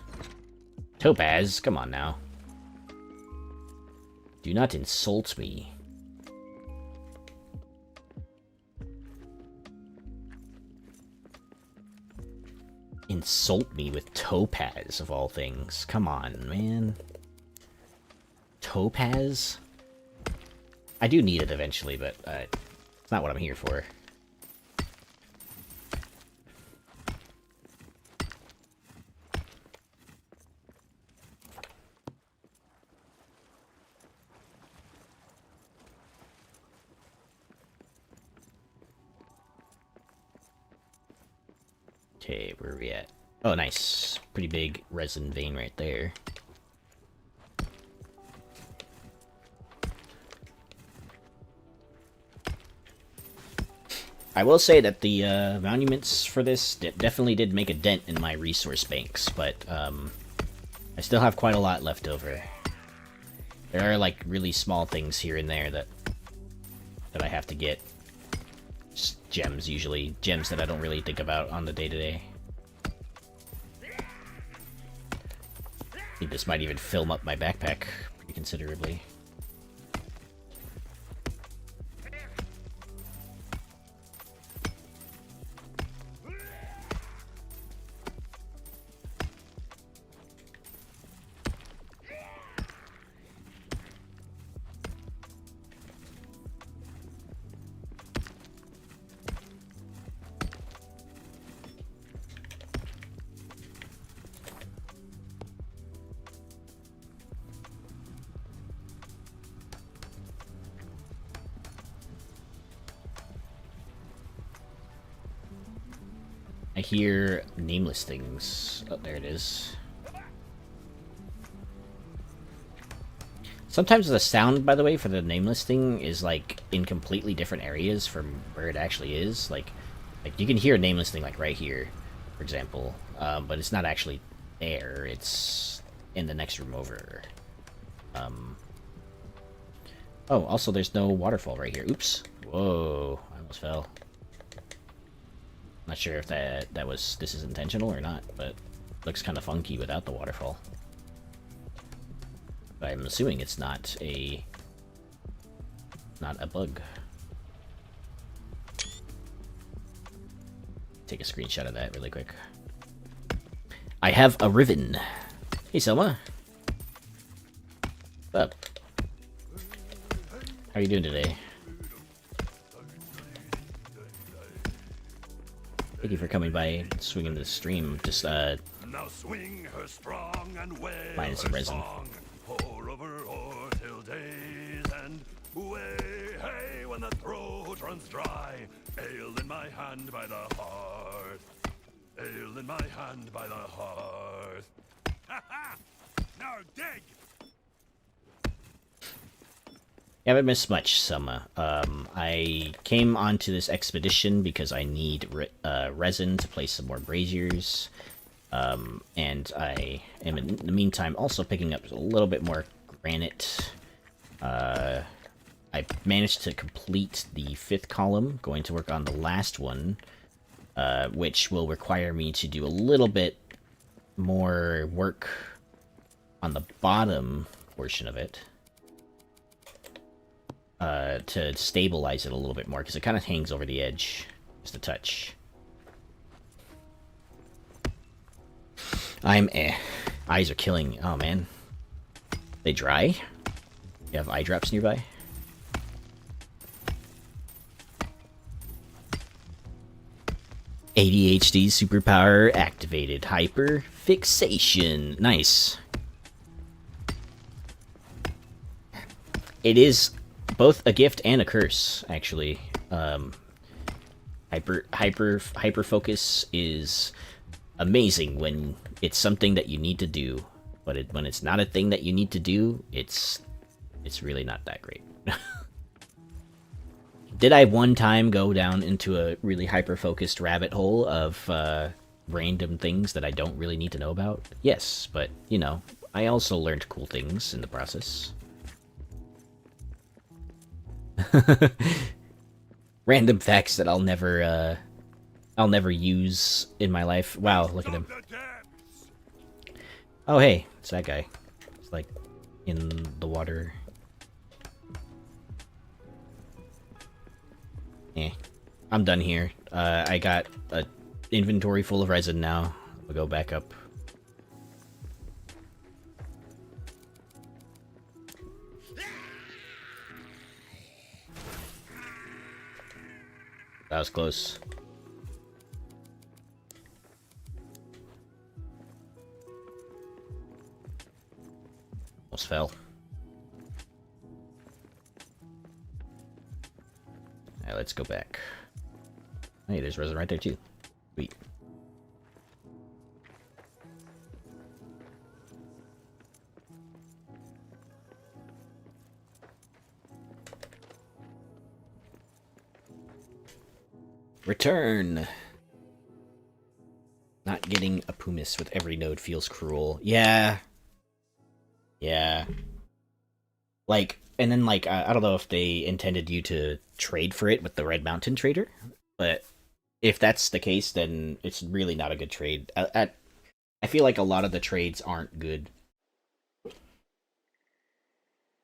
Topaz, come on now. Do not insult me. Insult me with Topaz, of all things. Come on, man. Topaz? I do need it eventually, but it's not what I'm here for. Okay, where are we at? Oh, nice. Pretty big resin vein right there. I will say that the monuments for this definitely did make a dent in my resource banks, but I still have quite a lot left over. There are like really small things here and there that I have to get. Just gems, usually. Gems that I don't really think about on the day-to-day. I think this might even fill up my backpack pretty considerably. I hear nameless things. Oh, there it is. Sometimes the sound, by the way, for the nameless thing is like in completely different areas from where it actually is. Like you can hear a nameless thing like right here, for example, but it's not actually there. It's in the next room over. Oh, also there's no waterfall right here. Oops. Whoa, I almost fell. Not sure if this is intentional or not, but looks kind of funky without the waterfall. But I'm assuming it's not a bug. Take a screenshot of that really quick. I have a riven. Hey, Selma. What's up? How are you doing today? Thank you for coming by, swinging the stream. Just, Now swing her strong and wail minus some her resin. song. Pour over o'er till day's end. Way, hey, when the throat runs dry. Ale in my hand by the hearth. Ale in my hand by the hearth. Ha ha! Now dig! You haven't missed much, Selma. I came onto this expedition because I need resin to place some more braziers. And I am in the meantime also picking up a little bit more granite. I managed to complete the 5th column, going to work on the last one, which will require me to do a little bit more work on the bottom portion of it. To stabilize it a little bit more, because it kind of hangs over the edge, just a touch. Eyes are killing. Oh, man. They dry? You have eye drops nearby? ADHD superpower activated. Hyper fixation. Nice. It is both a gift and a curse, actually. Hyper focus is amazing when it's something that you need to do, but when it's not a thing that you need to do, it's really not that great. Did I one time go down into a really hyper-focused rabbit hole of random things that I don't really need to know about? Yes, but, you know, I also learned cool things in the process. Random facts that I'll never use in my life. Wow, look at him. Oh, hey, it's that guy. It's like in the water. I'm done here. I got an inventory full of resin now. We'll go back up. That was close. Almost fell. Alright, let's go back. Hey, there's resin right there too. Sweet. Return! Not getting a pumice with every node feels cruel. Yeah. Yeah. Like, and then, like, I don't know if they intended you to trade for it with the Red Mountain Trader, but if that's the case, then it's really not a good trade. I feel like a lot of the trades aren't good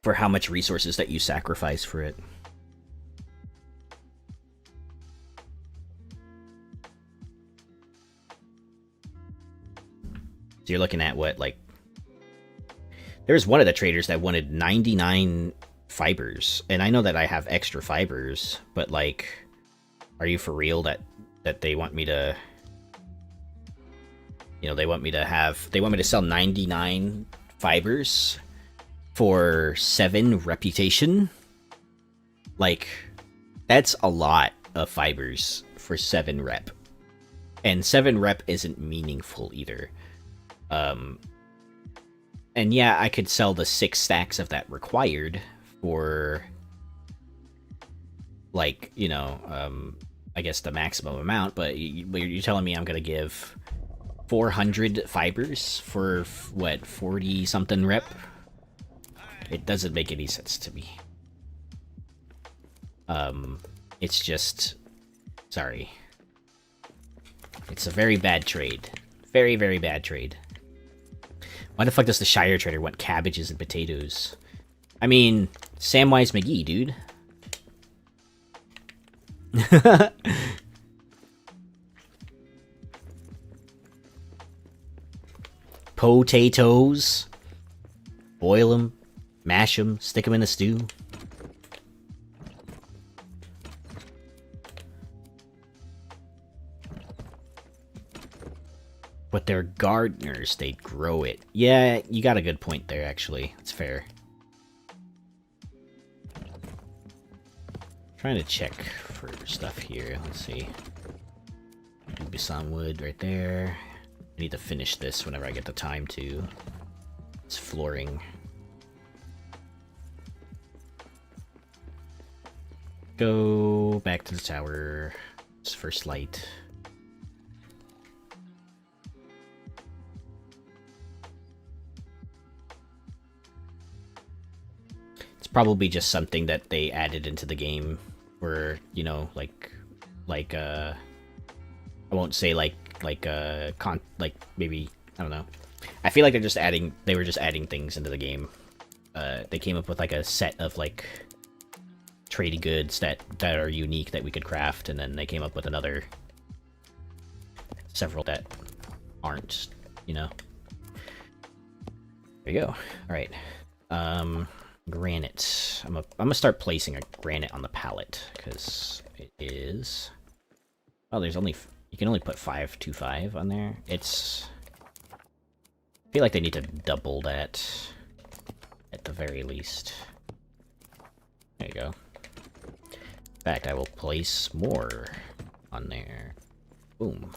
for how much resources that you sacrifice for it. So you're looking at what, like... There's one of the traders that wanted 99 fibers, and I know that I have extra fibers, but, like, are you for real that they want me to... You know, they want me to sell 99 fibers for 7 reputation? Like, that's a lot of fibers for 7 rep. And 7 rep isn't meaningful either. And yeah, I could sell the 6 stacks of that required for, like, you know, I guess the maximum amount, but you're telling me I'm gonna give 400 fibers for, what, 40-something rep? It doesn't make any sense to me. It's just... Sorry. It's a very bad trade. Very, very bad trade. Why the fuck does the Shire Trader want cabbages and potatoes? I mean, Samwise McGee, dude. Potatoes. Boil them, mash them, stick them in a stew. But they're gardeners, they'd grow it. Yeah, you got a good point there, actually. It's fair. Trying to check for stuff here. Let's see. Busan wood right there. I need to finish this whenever I get the time to. It's flooring. Go back to the tower. It's first light. It's probably just something that they added into the game where, you know, like I won't say like maybe, I don't know. I feel like they were just adding things into the game. They came up with like a set of like trading goods that are unique that we could craft, and then they came up with several that aren't, you know. There you go. Alright. Granite. I'm gonna start placing a granite on the pallet, because it is... Oh, there's only... You can only put 525 on there. It's... I feel like they need to double that at the very least. There you go. In fact, I will place more on there. Boom.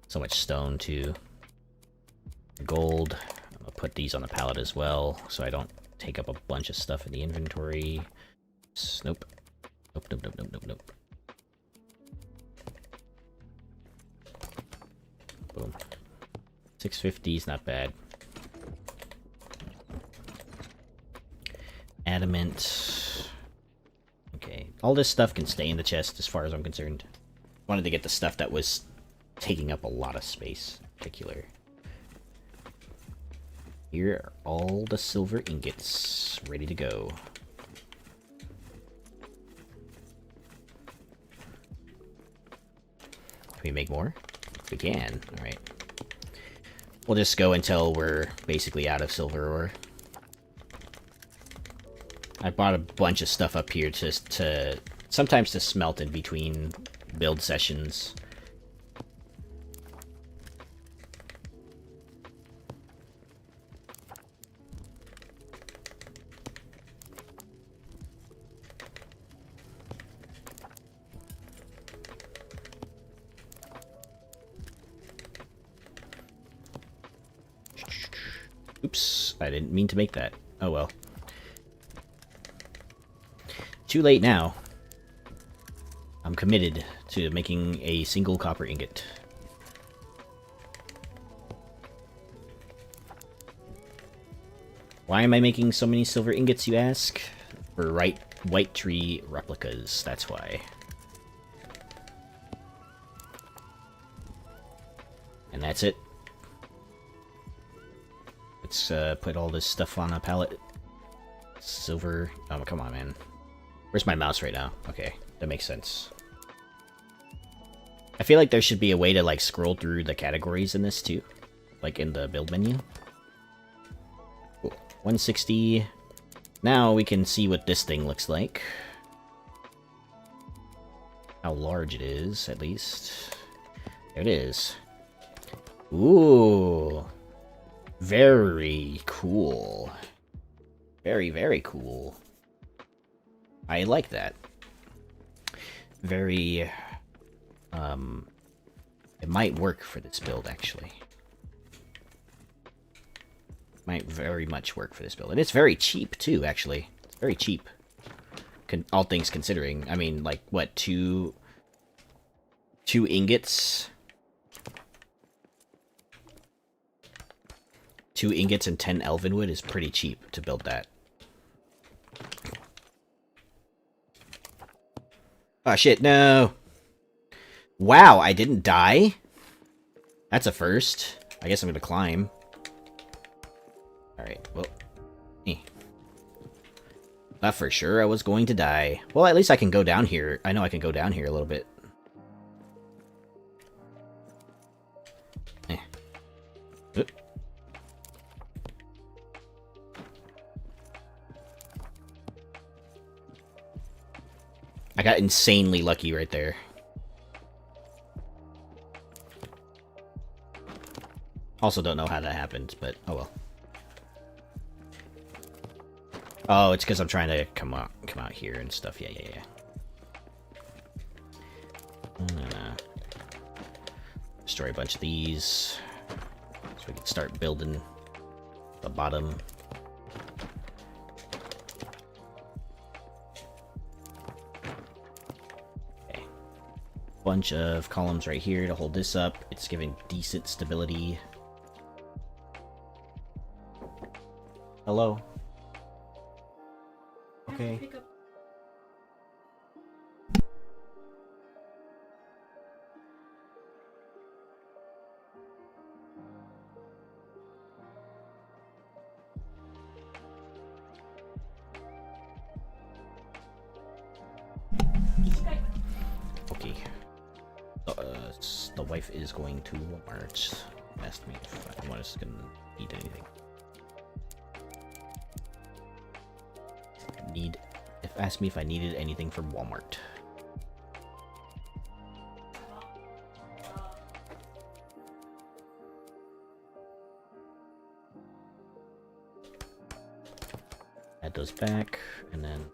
So much stone, too. Gold. I'm gonna put these on the pallet as well, so I don't take up a bunch of stuff in the inventory. Nope. Nope, nope, nope, nope, nope, nope. Boom. 650 is not bad. Adamant. Okay. All this stuff can stay in the chest as far as I'm concerned. Wanted to get the stuff that was taking up a lot of space, in particular. Here are all the silver ingots ready to go. Can we make more? We can. Alright. We'll just go until we're basically out of silver ore. I bought a bunch of stuff up here just to sometimes to smelt in between build sessions. Oops, I didn't mean to make that. Oh well. Too late now. I'm committed to making a single copper ingot. Why am I making so many silver ingots, you ask? For white tree replicas, that's why. And that's it. Let's put all this stuff on a pallet. Silver. Oh, come on, man. Where's my mouse right now? Okay, that makes sense. I feel like there should be a way to, like, scroll through the categories in this, too. Like, in the build menu. Cool. 160. Now we can see what this thing looks like. How large it is, at least. There it is. Ooh. Very cool. Very, very cool. I like that. Very, it might work for this build, actually. Might very much work for this build. And it's very cheap, too, actually. It's very cheap. All things considering. I mean, like, what, two ingots? 2 ingots and 10 elvenwood is pretty cheap to build that. Oh shit, no! Wow, I didn't die? That's a first. I guess I'm gonna climb. Alright, well... Thought for sure I was going to die. Well, at least I can go down here. I know I can go down here a little bit. got insanely lucky right there. Also don't know how that happened, but oh well. Oh, it's because I'm trying to come out here and stuff. Yeah. I'm gonna destroy a bunch of these so we can start building the bottom. Okay. Bunch of columns right here to hold this up. It's giving decent stability. Hello. Okay. Pick up. Okay. The wife is going to Walmart. Asked me if I was gonna eat anything. Asked me if I needed anything from Walmart. Add those back, and then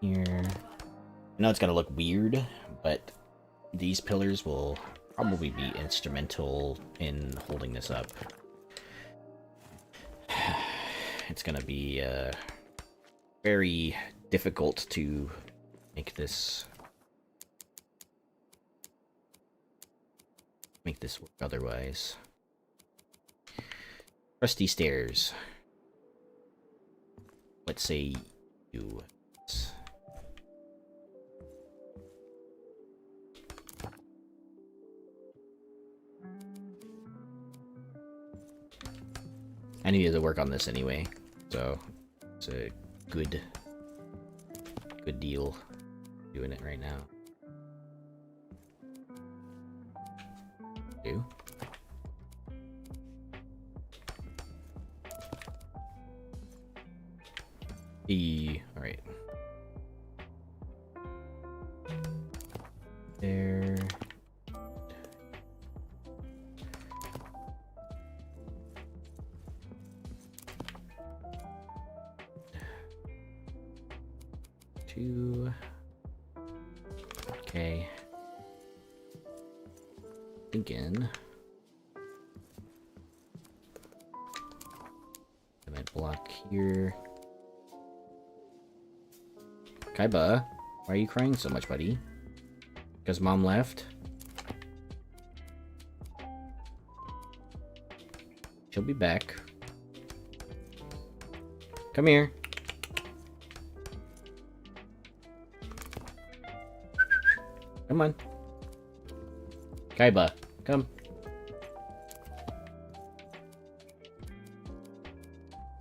here. I know it's gonna look weird, but these pillars will probably be instrumental in holding this up. It's gonna be very difficult to make this work otherwise. Rusty stairs. Let's say you. I needed to work on this anyway, so it's a good deal doing it right now. Do. All right. There. Two. Okay. Thinking. Cement block here. Kaiba, why are you crying so much, buddy? Because mom left? She'll be back. Come here. Come on. Kaiba, come.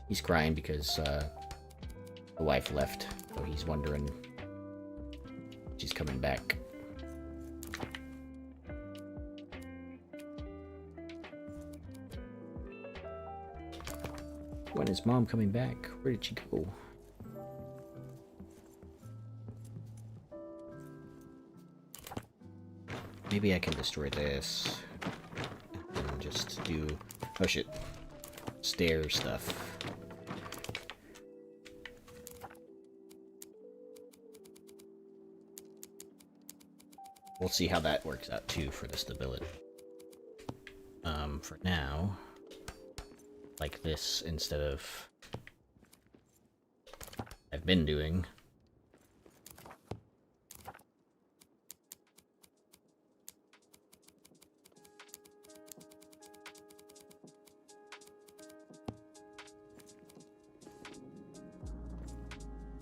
He's crying because the wife left, so he's wondering if she's coming back. When is mom coming back? Where did she go? Maybe I can destroy this and just do, oh shit, stair stuff. We'll see how that works out too for the stability. For now, like this instead of I've been doing.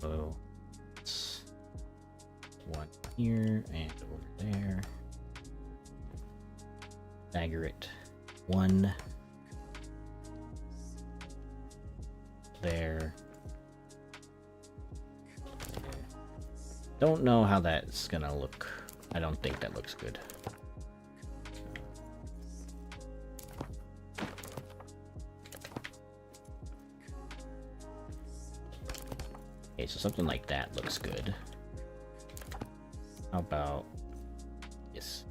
So it's one here and over there. Stagger it. One there. Don't know how that's gonna look. I don't think that looks good. Okay, so something like that looks good. How about this?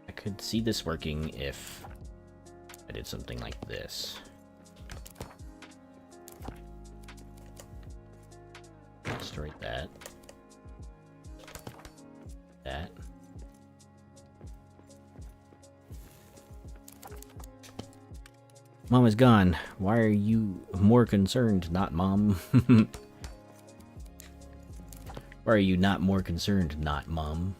I could see this working if I did something like this. Destroy that. That. Mom is gone. Why are you more concerned, not Mom? Why are you not more concerned, not Mom?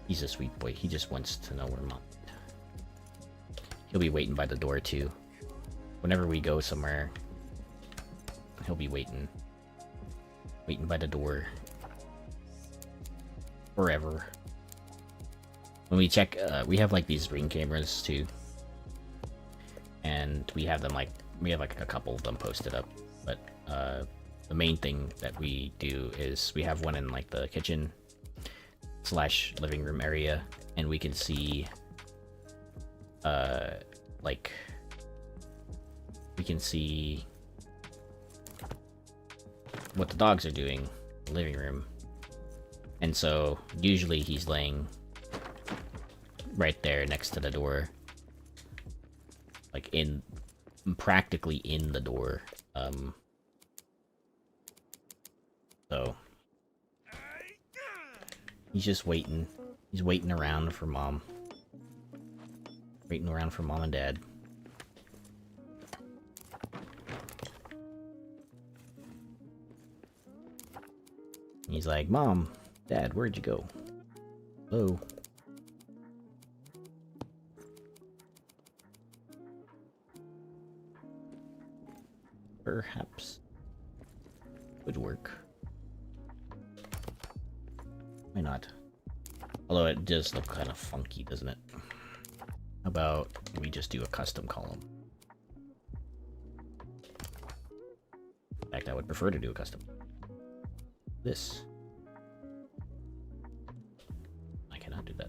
He's a sweet boy. He just wants to know where Mom is. He'll be waiting by the door, too. Whenever we go somewhere, he'll be waiting. Waiting by the door. Forever. When we check, we have like these ring cameras too, and we have them like a couple of them posted up. But the main thing that we do is we have one in like the kitchen / living room area, and we can see, like we can see what the dogs are doing in the living room. And so, usually he's laying right there next to the door. Like, practically in the door. So, he's just waiting. He's waiting around for Mom. Waiting around for Mom and Dad. He's like, Mom, Dad, where'd you go? Hello? Perhaps would work. Why not? Although it does look kind of funky, doesn't it? How about we just do a custom column? In fact, I would prefer to do a custom. This. I cannot do that.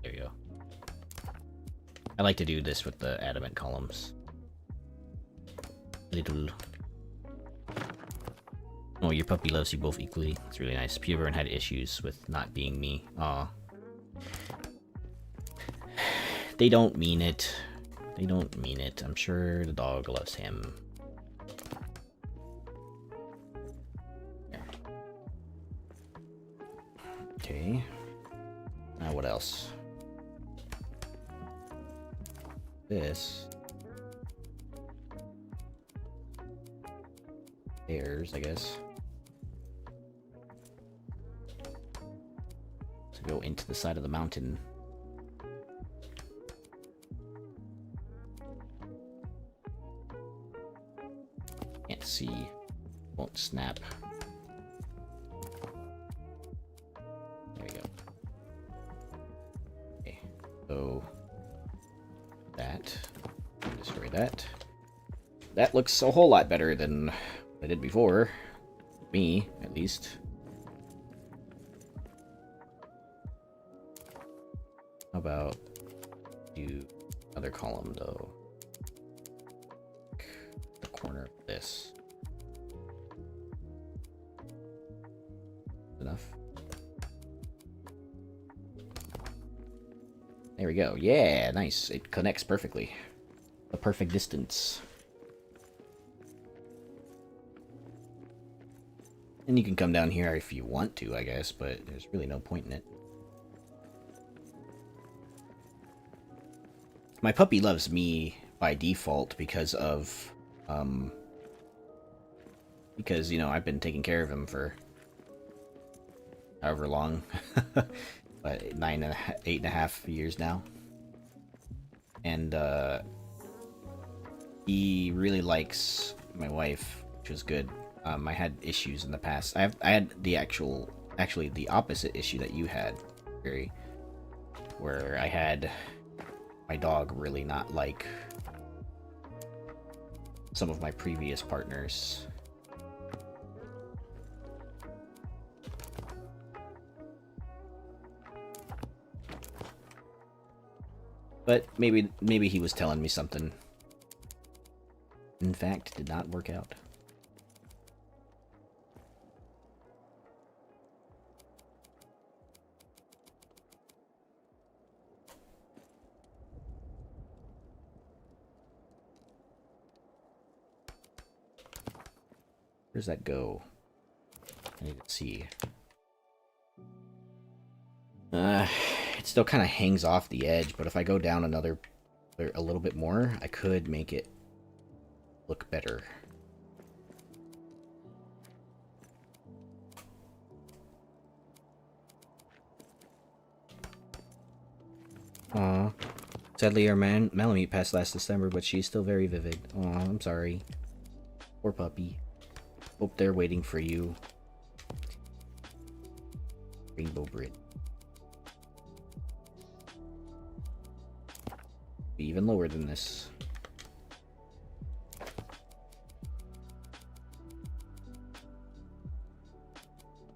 There you go. I like to do this with the adamant columns. Little. Oh, your puppy loves you both equally. It's really nice. Pubern had issues with not being me. Aw. They don't mean it. They don't mean it. I'm sure the dog loves him. Okay. Now what else? This. Stairs, I guess. To go into the side of the mountain. Can't see. Won't snap. So that, destroy that. That looks a whole lot better than what I did before. Me, at least. How about do another column though? The corner of this. Enough. There we go. Yeah, nice. It connects perfectly. The perfect distance. And you can come down here if you want to, I guess, but there's really no point in it. My puppy loves me by default because of, because, you know, I've been taking care of him for however long. But 8.5 years now. And, he really likes my wife, which was good. I had issues in the past. I had actually the opposite issue that you had, Barry, where I had my dog really not like some of my previous partners. But maybe he was telling me something. In fact, did not work out. Where does that go? I need to see. It still kind of hangs off the edge, but if I go down a little bit more, I could make it look better. Aw. Sadly, our Malamute passed last December, but she's still very vivid. Aw, I'm sorry. Poor puppy. Hope they're waiting for you. Rainbow Bridge. Be even lower than this.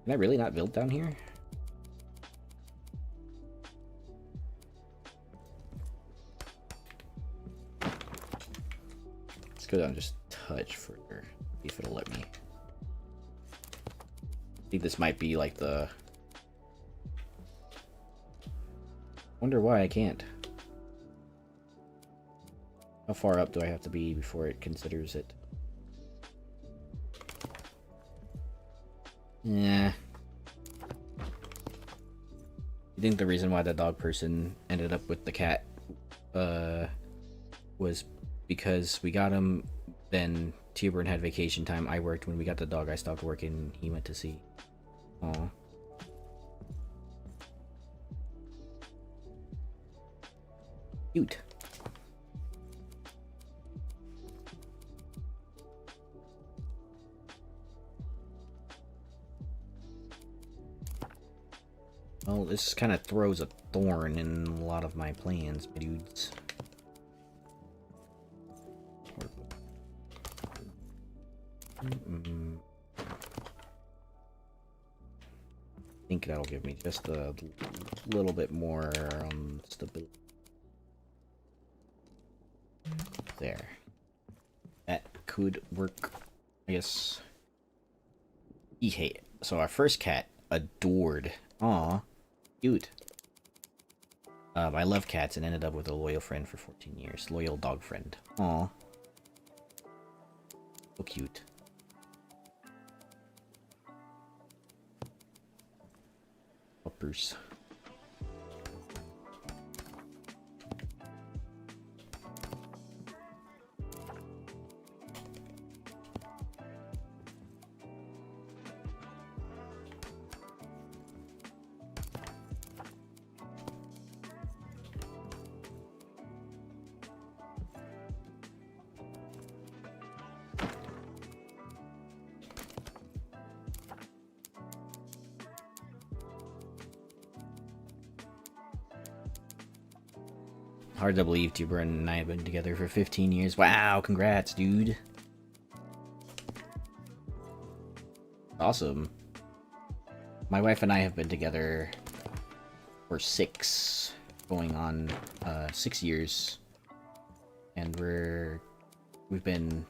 Can I really not build down here? Let's go down just a touch further. See if it'll let me. I think this might be like the... Wonder why I can't. How far up do I have to be before it considers it? Yeah. You think the reason why the dog person ended up with the cat was because we got him, then Durin had vacation time, I worked. When we got the dog, I stopped working, he went to sea. Aw. Cute. Well, this kind of throws a thorn in a lot of my plans, my dudes. I think that'll give me just a little bit more stability. There. That could work, I guess. So our first cat adored. Aw, cute. I love cats and ended up with a loyal friend for 14 years. Loyal dog friend. Aw. So cute. Puppers. Hard to believe Durin and I have been together for 15 years. Wow, congrats, dude. Awesome. My wife and I have been together for 6 years. And we've been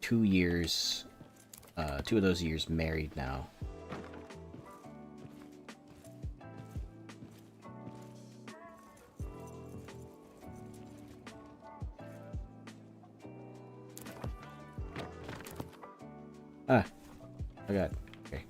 2 years, 2 of those years married now. Ah, I got it. Okay.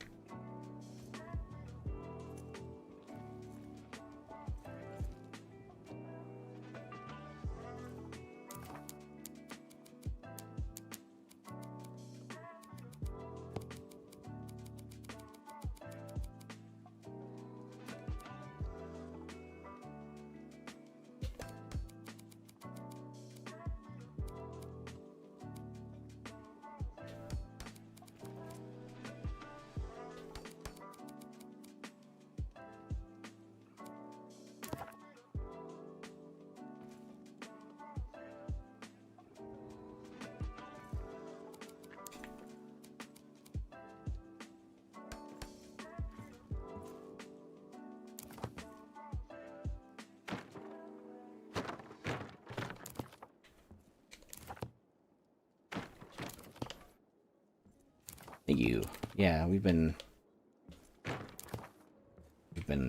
Thank you. Yeah, we've been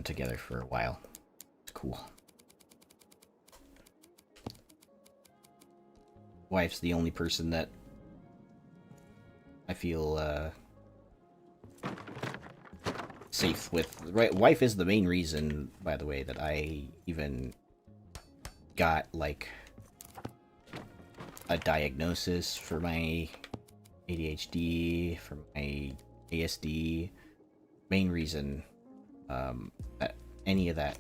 together for a while. It's cool. Wife's the only person that I feel safe with. Right, wife is the main reason, by the way, that I even got like a diagnosis for my ADHD, for my ASD. Main reason that any of that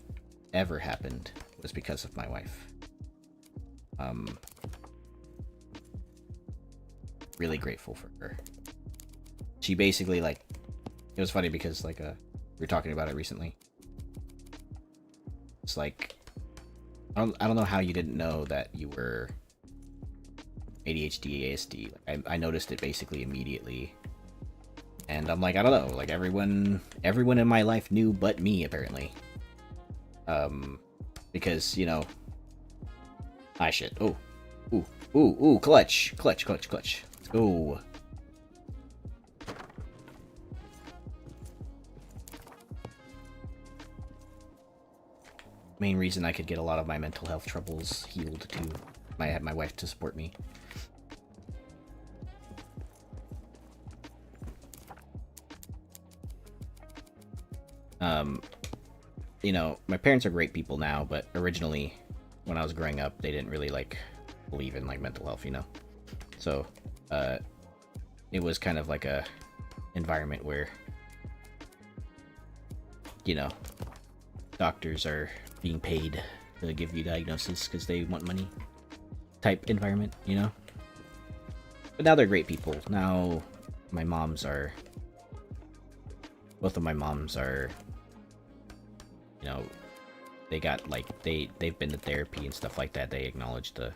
ever happened was because of my wife. Really grateful for her. She basically, like, it was funny because, like, we were talking about it recently. It's like, I don't know how you didn't know that you were ADHD, ASD. Like, I noticed it basically immediately. And I'm like, I don't know, like, everyone in my life knew but me, apparently. Because, you know, shit. Ooh, clutch. Let's go. Main reason I could get a lot of my mental health troubles healed too. I had my wife to support me. You know, my parents are great people now, but originally, when I was growing up, they didn't really, like, believe in, like, mental health, you know? So, it was kind of like a environment where, you know, doctors are being paid to give you diagnoses because they want money type environment, you know? But now they're great people. Now, both of my moms are, you know, they got, like, they've been to therapy and stuff like that. They acknowledge the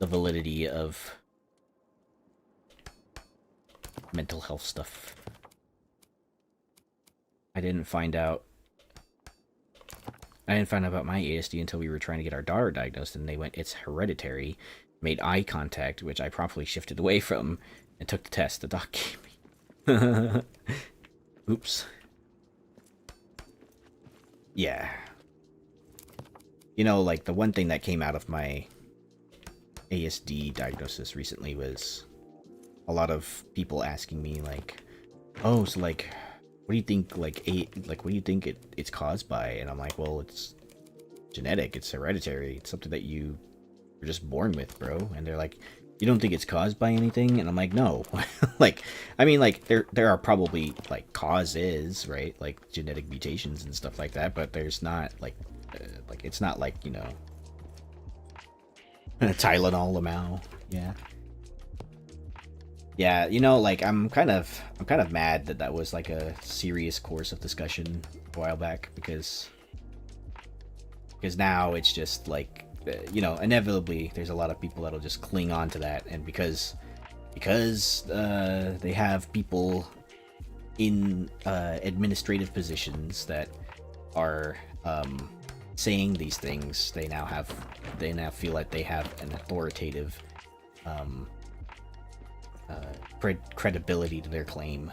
validity of mental health stuff. I didn't find out about my ASD until we were trying to get our daughter diagnosed, and they went, it's hereditary, made eye contact, which I promptly shifted away from, and took the test the doc gave me. Oops. Yeah. You know, like, the one thing that came out of my ASD diagnosis recently was a lot of people asking me, like, oh, so, like, what do you think, like, what do you think it's caused by? And I'm like, well, it's genetic, it's hereditary, it's something that you were just born with, bro. And they're like, you don't think it's caused by anything? And I'm like, no. Like, I mean, like, there are probably, like, causes, right? Like, genetic mutations and stuff like that, but there's not, like, it's not like, you know, Tylenol, Lamau. Yeah, you know, like, I'm kind of mad that was, like, a serious course of discussion a while back, because now it's just, like, you know, inevitably there's a lot of people that'll just cling on to that, and because they have people in administrative positions that are saying these things, they now feel like they have an authoritative credibility to their claim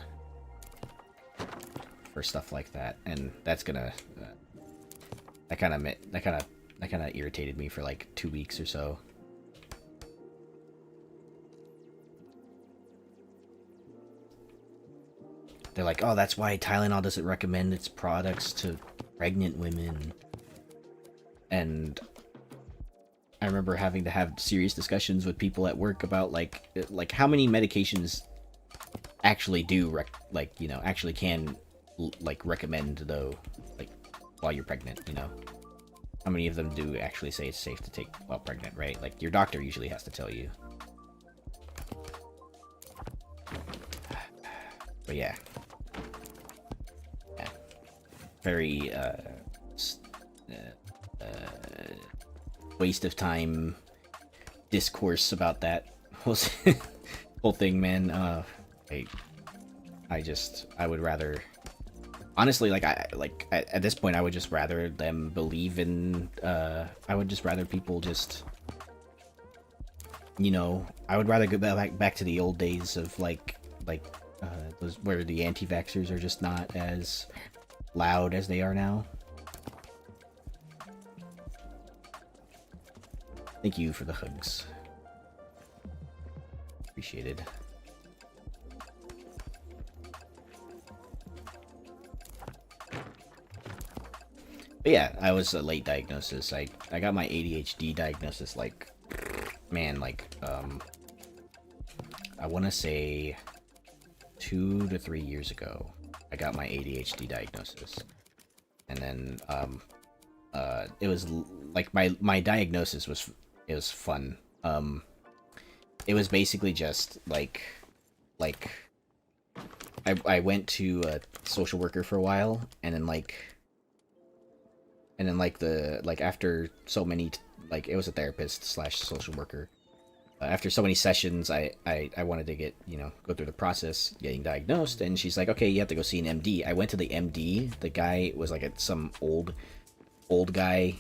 for stuff like that, and that's gonna that kind of irritated me for like 2 weeks or so. They're like, oh, that's why Tylenol doesn't recommend its products to pregnant women. And I remember having to have serious discussions with people at work about like how many medications actually do actually can recommend, though, like, while you're pregnant, you know. How many of them do actually say it's safe to take while pregnant, right? Like, your doctor usually has to tell you. But yeah. Very waste of time discourse about that whole thing, man. I would rather, honestly, at this point, I would just rather them believe in, I would just rather people just you know, I would rather go back to the old days of those where the anti-vaxxers are just not as loud as they are now. Thank you for the hugs. Appreciated. But yeah, I was a late diagnosis. I got my ADHD diagnosis like, man, like, I want to say 2 to 3 years ago. I got my ADHD diagnosis. And then, it was like my diagnosis was, it was fun. It was basically just like I went to a social worker for a while, and then after so many, like, it was a therapist slash social worker. After so many sessions, I wanted to get, you know, go through the process getting diagnosed, and she's like, okay, you have to go see an MD. I went to the MD. The guy was like some old guy.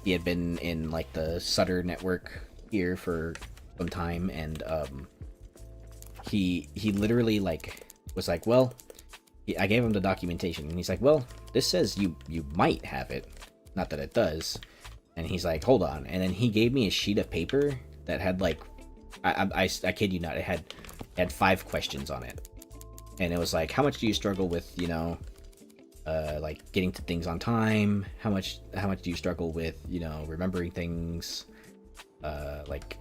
He had been in like the Sutter network here for some time, and he literally like was like, well, I gave him the documentation, and he's like, well, this says you might have it, not that it does. And he's like, hold on, and then he gave me a sheet of paper that had like, I kid you not, it had 5 questions on it, and it was like, how much do you struggle with, you know, like getting to things on time? How much do you struggle with, you know, remembering things? Like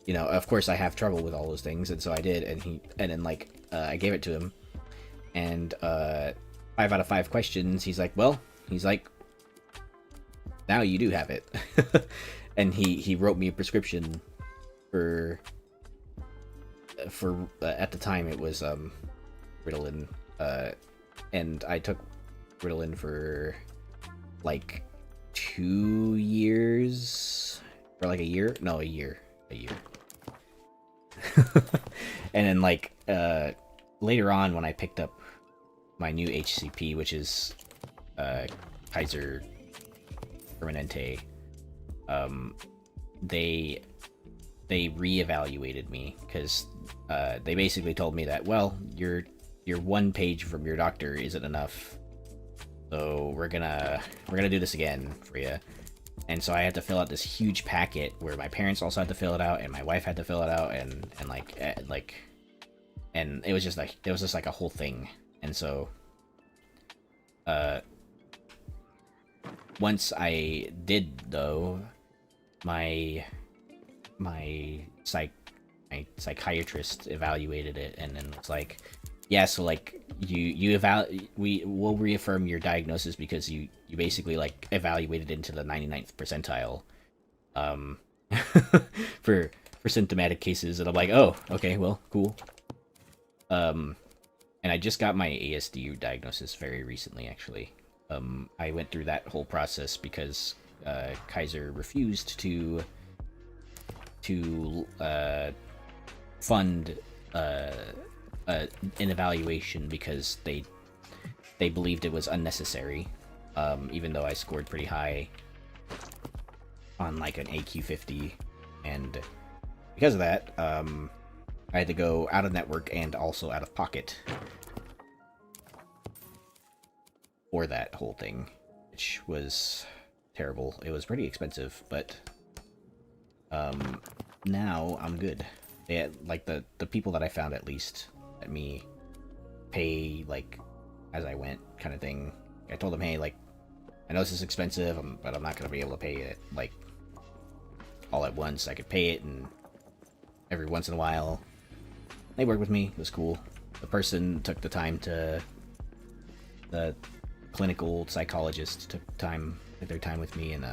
you know, of course I have trouble with all those things, and so I did, and then like I gave it to him, and 5 out of 5 questions, he's like, now you do have it. And he wrote me a prescription for at the time it was Ritalin, and I took Ritalin for like 2 years, or like a year. And then like later on, when I picked up my new HCP, which is Kaiser Permanente, they reevaluated me, because they basically told me that, well, your 1 page from your doctor isn't enough, so we're gonna do this again for you. And so I had to fill out this huge packet where my parents also had to fill it out, and my wife had to fill it out, and it was just like a whole thing. And so once I did, though, my psychiatrist evaluated it, and then it's like, yeah, so like we will reaffirm your diagnosis because you basically like evaluated into the 99th percentile for symptomatic cases. And I'm like, oh, okay, well, cool. And I just got my ASD diagnosis very recently, actually. I went through that whole process because Kaiser refused to fund an evaluation because they believed it was unnecessary, even though I scored pretty high on like an AQ50, and because of that, I had to go out of network and also out of pocket for that whole thing, which was terrible. It was pretty expensive, but now I'm good. Yeah, like the people that I found at least let me pay like as I went, kind of thing. I told them, hey, like, I know this is expensive, but I'm not gonna be able to pay it like all at once. I could pay it, and every once in a while. They worked with me. It was cool. The person took the time to. The clinical psychologist took their time with me, and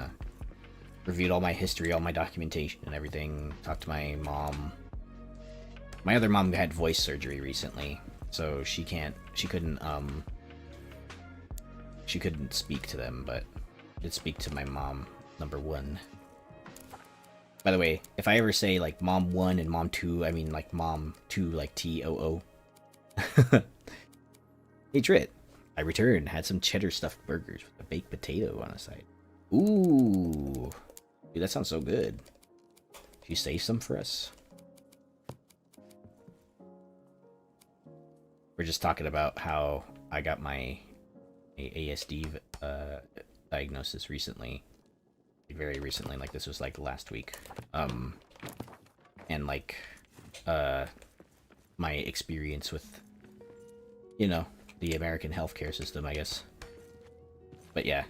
reviewed all my history, all my documentation, and everything. Talked to my mom. My other mom had voice surgery recently, so she couldn't speak to them, but did speak to my mom, number 1. By the way, if I ever say like mom 1 and mom 2, I mean like mom 2, like TOO. Hey Trit, I returned, had some cheddar stuffed burgers with a baked potato on the side. Ooh, dude, that sounds so good. you save some for us? We're just talking about how I got my ASD diagnosis recently. Very recently, like this was like last week. And like my experience with, you know, the American healthcare system, I guess. But yeah.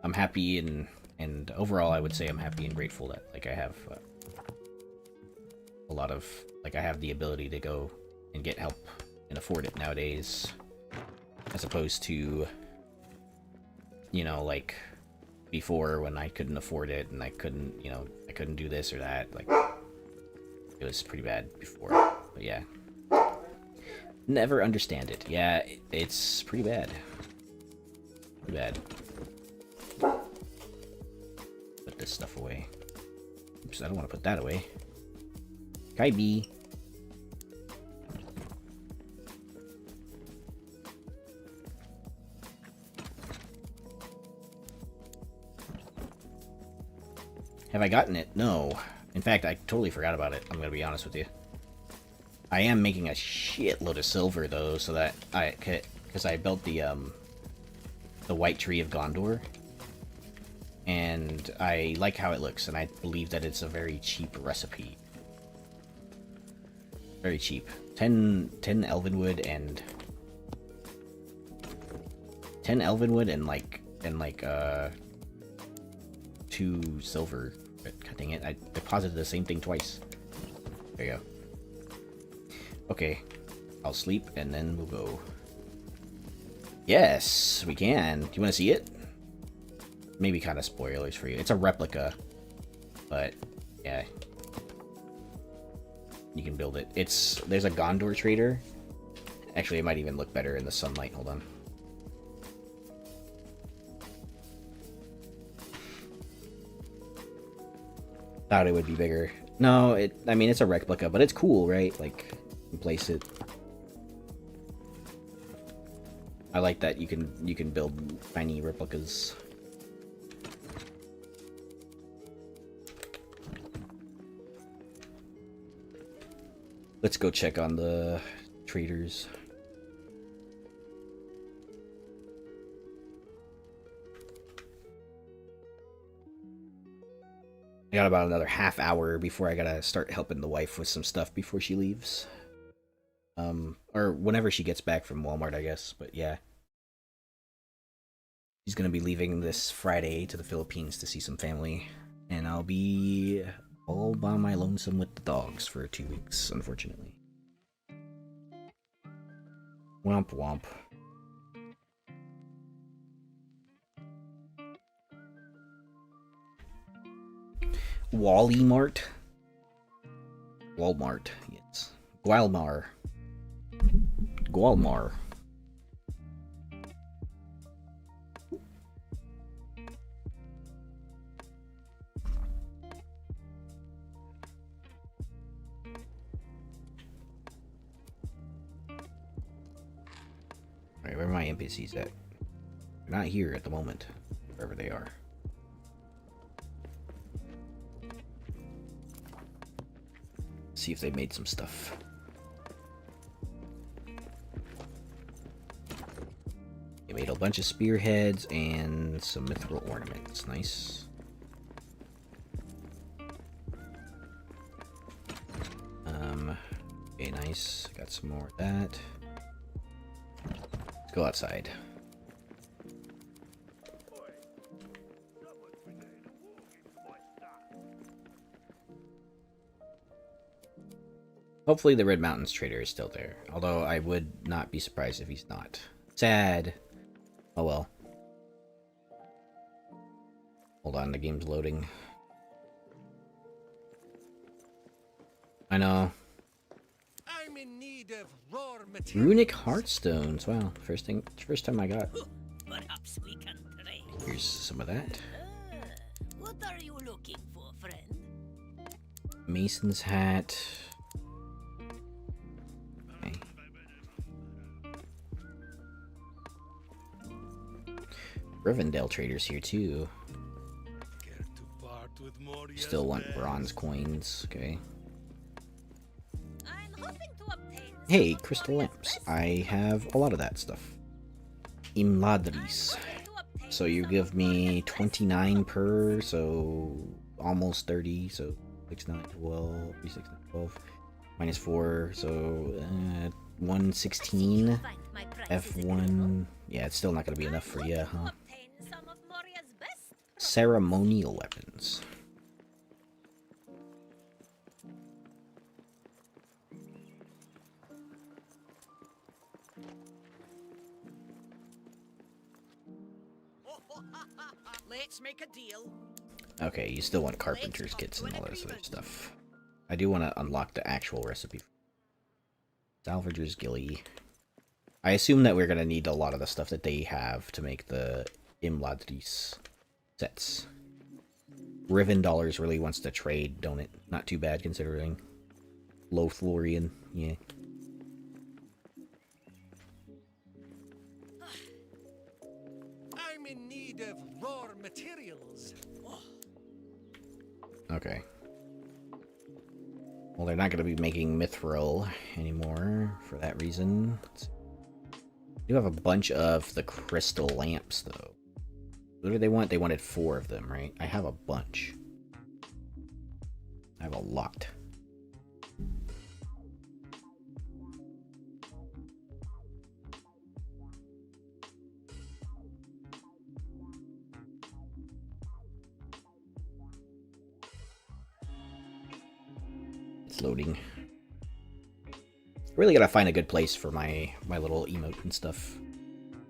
I'm happy and overall I would say I'm happy and grateful that like I have a lot of, like I have the ability to go and get help and afford it nowadays, as opposed to, you know, like before when I couldn't afford it and I couldn't, you know, I couldn't do this or that. Like it was pretty bad before. But yeah, never understand it. Yeah, it's pretty bad. Pretty bad. Put this stuff away. Oops, I don't want to put that away. Kaibi. Have I gotten it? No. In fact, I totally forgot about it. I'm gonna be honest with you. I am making a shitload of silver though, so that because I built the White Tree of Gondor, and I like how it looks, and I believe that it's a very cheap recipe. Very cheap. 10 elvenwood and 10 elvenwood and like 2 silver. God dang it, I deposited the same thing twice. There you go. Okay, I'll sleep and then we'll go. Yes, we can. Do you want to see it? Maybe kind of spoilers for you. It's a replica, but yeah, you can build it. There's a Gondor trader. Actually, it might even look better in the sunlight. Hold on. Thought it would be bigger. No, I mean, it's a replica, but it's cool, right? Like, you can place it. I like that you can build tiny replicas. Let's go check on the traders. I got about another half hour before I gotta start helping the wife with some stuff before she leaves. Or whenever she gets back from Walmart, I guess, but yeah. She's gonna be leaving this Friday to the Philippines to see some family, and I'll be all by my lonesome with the dogs for 2 weeks, unfortunately. Womp womp. Wally Mart? Walmart, yes. Gualmar. Gualmar. Alright, where are my NPCs at? They're not here at the moment, wherever they are. See if they made some stuff. They made a bunch of spearheads and some mithril ornaments. Nice. Okay, nice. Got some more of that. Let's go outside. Hopefully the Red Mountains trader is still there, although I would not be surprised if he's not. Sad. Oh well. Hold on, the game's loading. I know. I'm in need of raw materials. Runic Heartstones. Wow, first time I got. Perhaps we can trade. Here's some of that. What are you looking for, friend? Mason's hat. Okay. Rivendell traders here too. Moria's Still want best. bronze coins. Okay. I'm hoping to obtain Hey, some of crystal Moria's lamps. best I have a lot of that stuff. Imladris. hoping to obtain So you some give of me Moria's best 29 products. per, so almost 30. So 6, 9, 12, 3, 6, 9, 12. Minus 4, so 116. Find my prices agreeable. F1. Yeah, it's still not going to be enough for you, I'm hoping huh? to obtain some of Moria's best products. Ceremonial weapons. Let's make a deal. Okay, you still want carpenter's kits and all this other stuff. I do want to unlock the actual recipe. Salvager's Gilly. I assume that we're going to need a lot of the stuff that they have to make the Imladris sets. Riven Dollars really wants to trade, don't it? Not too bad considering. Lothlorien, yeah. I'm in need of raw materials. Okay. Well, they're not going to be making Mithril anymore for that reason. I do have a bunch of the crystal lamps, though. What do they want? They wanted 4 of them, right? I have a bunch. I have a lot. It's loading. Really gotta find a good place for my little emote and stuff.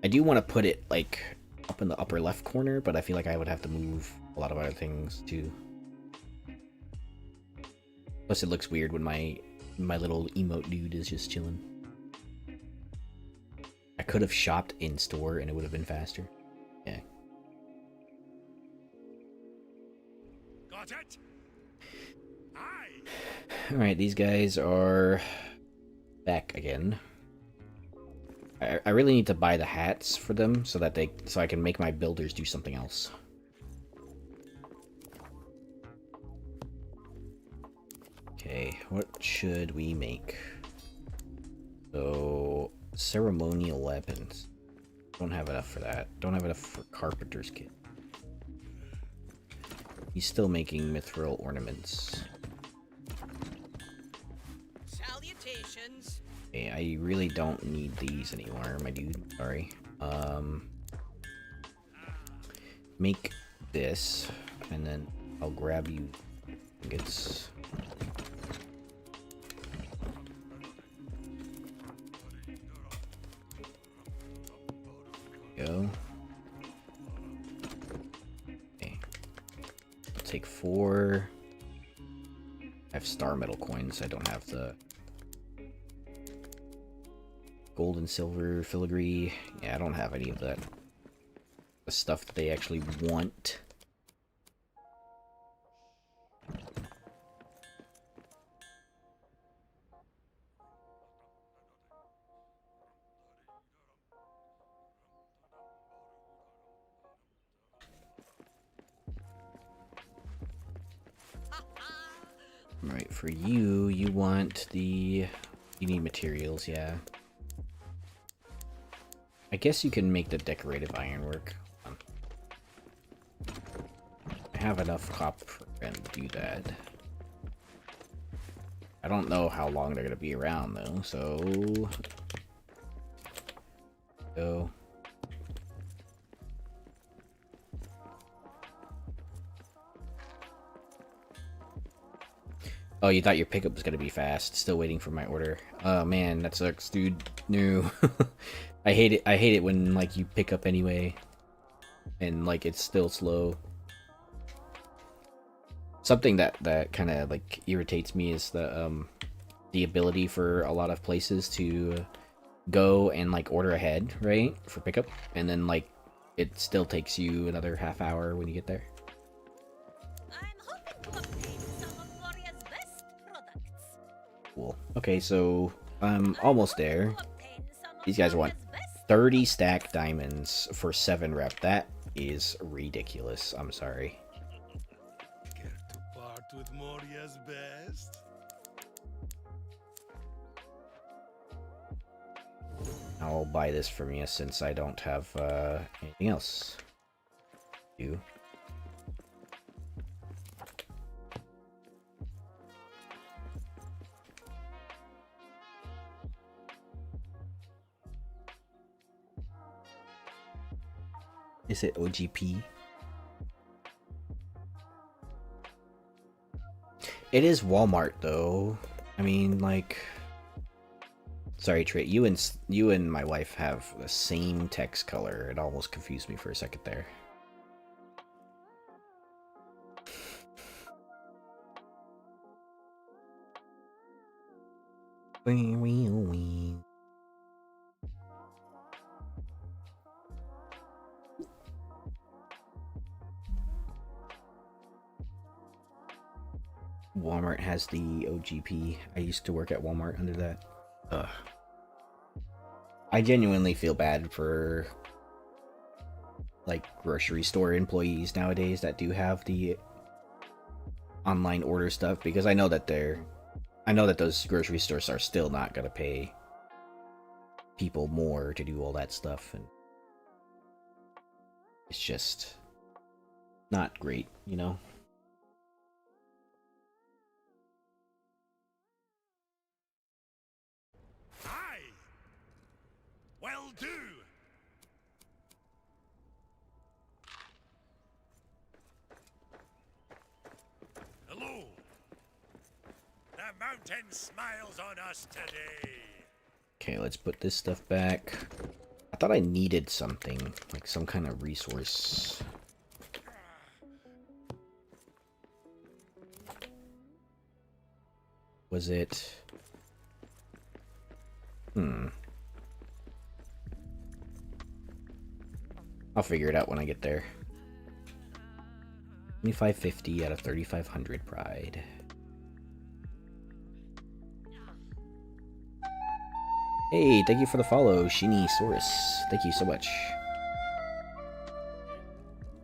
I do want to put it like up in the upper left corner, but I feel like I would have to move a lot of other things too. Plus, it looks weird when my little emote dude is just chilling. I could have shopped in store and it would have been faster. Yeah. Got it? Aye. All right, these guys are back again. I really need to buy the hats for them so that I can make my builders do something else. Okay, what should we make? So, ceremonial weapons. Don't have enough for that. Don't have enough for carpenter's kit. He's still making mithril ornaments. Salutations. Okay, I really don't need these anymore, my dude. Sorry. Make this, and then I'll grab you ingots. Go. Okay. I'll take 4. I have star metal coins. I don't have the gold and silver filigree. Yeah, I don't have any of that. The stuff that they actually want. Right, for you, you want the... You need materials, yeah. I guess you can make the decorative ironwork. I have enough copper for them to do that. I don't know how long they're gonna be around though, so... Go. Oh, you thought your pickup was gonna be fast. Still waiting for my order. Oh man, that sucks, dude. No. I hate it. I hate it when like you pick up anyway, and like it's still slow. Something that kind of like irritates me is the ability for a lot of places to go and like order ahead, right, for pickup, and then like it still takes you another half hour when you get there. I'm hoping to obtain some of Moria's best products. Cool. Okay, so I'm almost there. To obtain some of These guys want Moria's best 30 stack diamonds for 7 rep. That is ridiculous. I'm sorry. with Moria's best? I'll buy this from you since I don't have anything else. You. Is it OGP? It is Walmart though. I mean, like, sorry, Trey. You and my wife have the same text color. It almost confused me for a second there. Wee wee wee. Walmart has the OGP. I used to work at Walmart under that. Ugh. I genuinely feel bad for like grocery store employees nowadays that do have the online order stuff, because I know that those grocery stores are still not gonna pay people more to do all that stuff, and it's just not great, you know? Aye! Will do! Hello! The mountain smiles on us today! Okay, let's put this stuff back. I thought I needed something, like some kind of resource. Was it... I'll figure it out when I get there. 2550 out of 3500 pride. Hey, thank you for the follow, Shinisaurus. Thank you so much.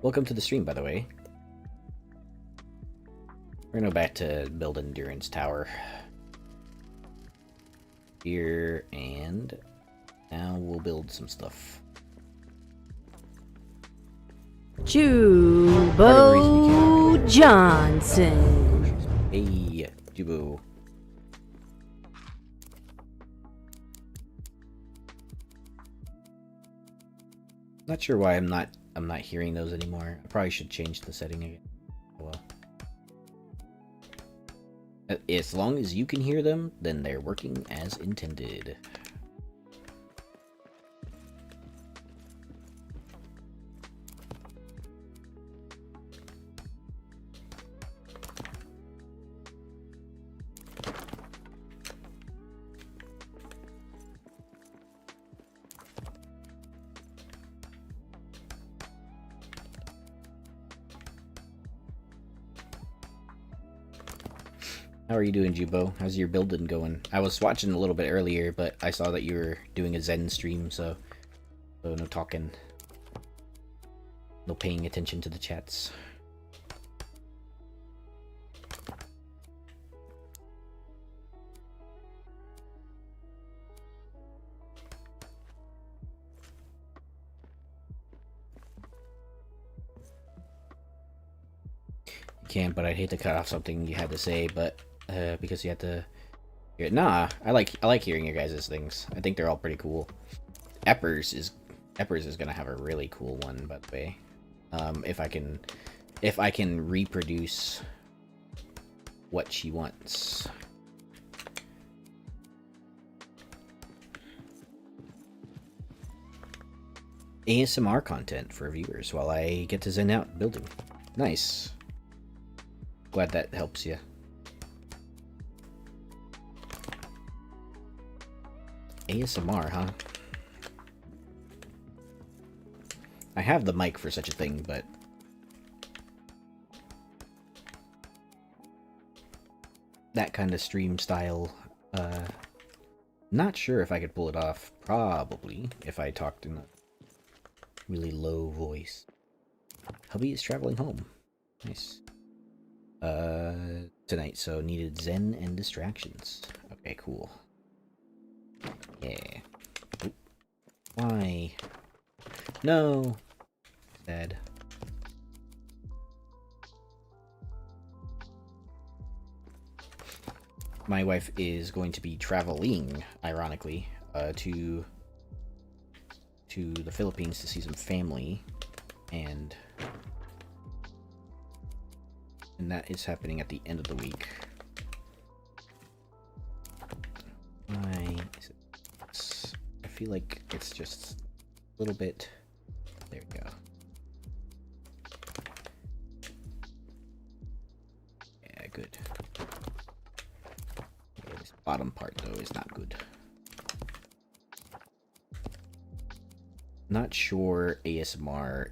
Welcome to the stream, by the way. We're gonna go back to building Durin's tower. Here, and now we'll build some stuff. Jubo Johnson. Hey, Jubo. Not sure why I'm not hearing those anymore. I probably should change the setting again. Well, as long as you can hear them, then they're working as intended. How are you doing, Jubo? How's your building going? I was watching a little bit earlier, but I saw that you were doing a Zen stream, so no talking. No paying attention to the chats. You can, but I'd hate to cut off something you had to say, but because you had to hear it. Nah, I like hearing your guys' things. I think they're all pretty cool. Eppers is gonna have a really cool one, by the way. If I can reproduce what she wants. ASMR content for viewers while I get to zen out building. Nice. Glad that helps you. ASMR, huh? I have the mic for such a thing, but that kind of stream style, not sure if I could pull it off. Probably, if I talked in a really low voice. Hubby is traveling home. Nice. tonight, so needed Zen and distractions. Okay, cool. Yeah. Oop. Why? No! Sad. My wife is going to be traveling, ironically, to the Philippines to see some family, and that is happening at the end of the week. Why is it? I feel like it's just a little bit. There we go. Yeah, good. Yeah, this bottom part though is not good. Not sure ASMR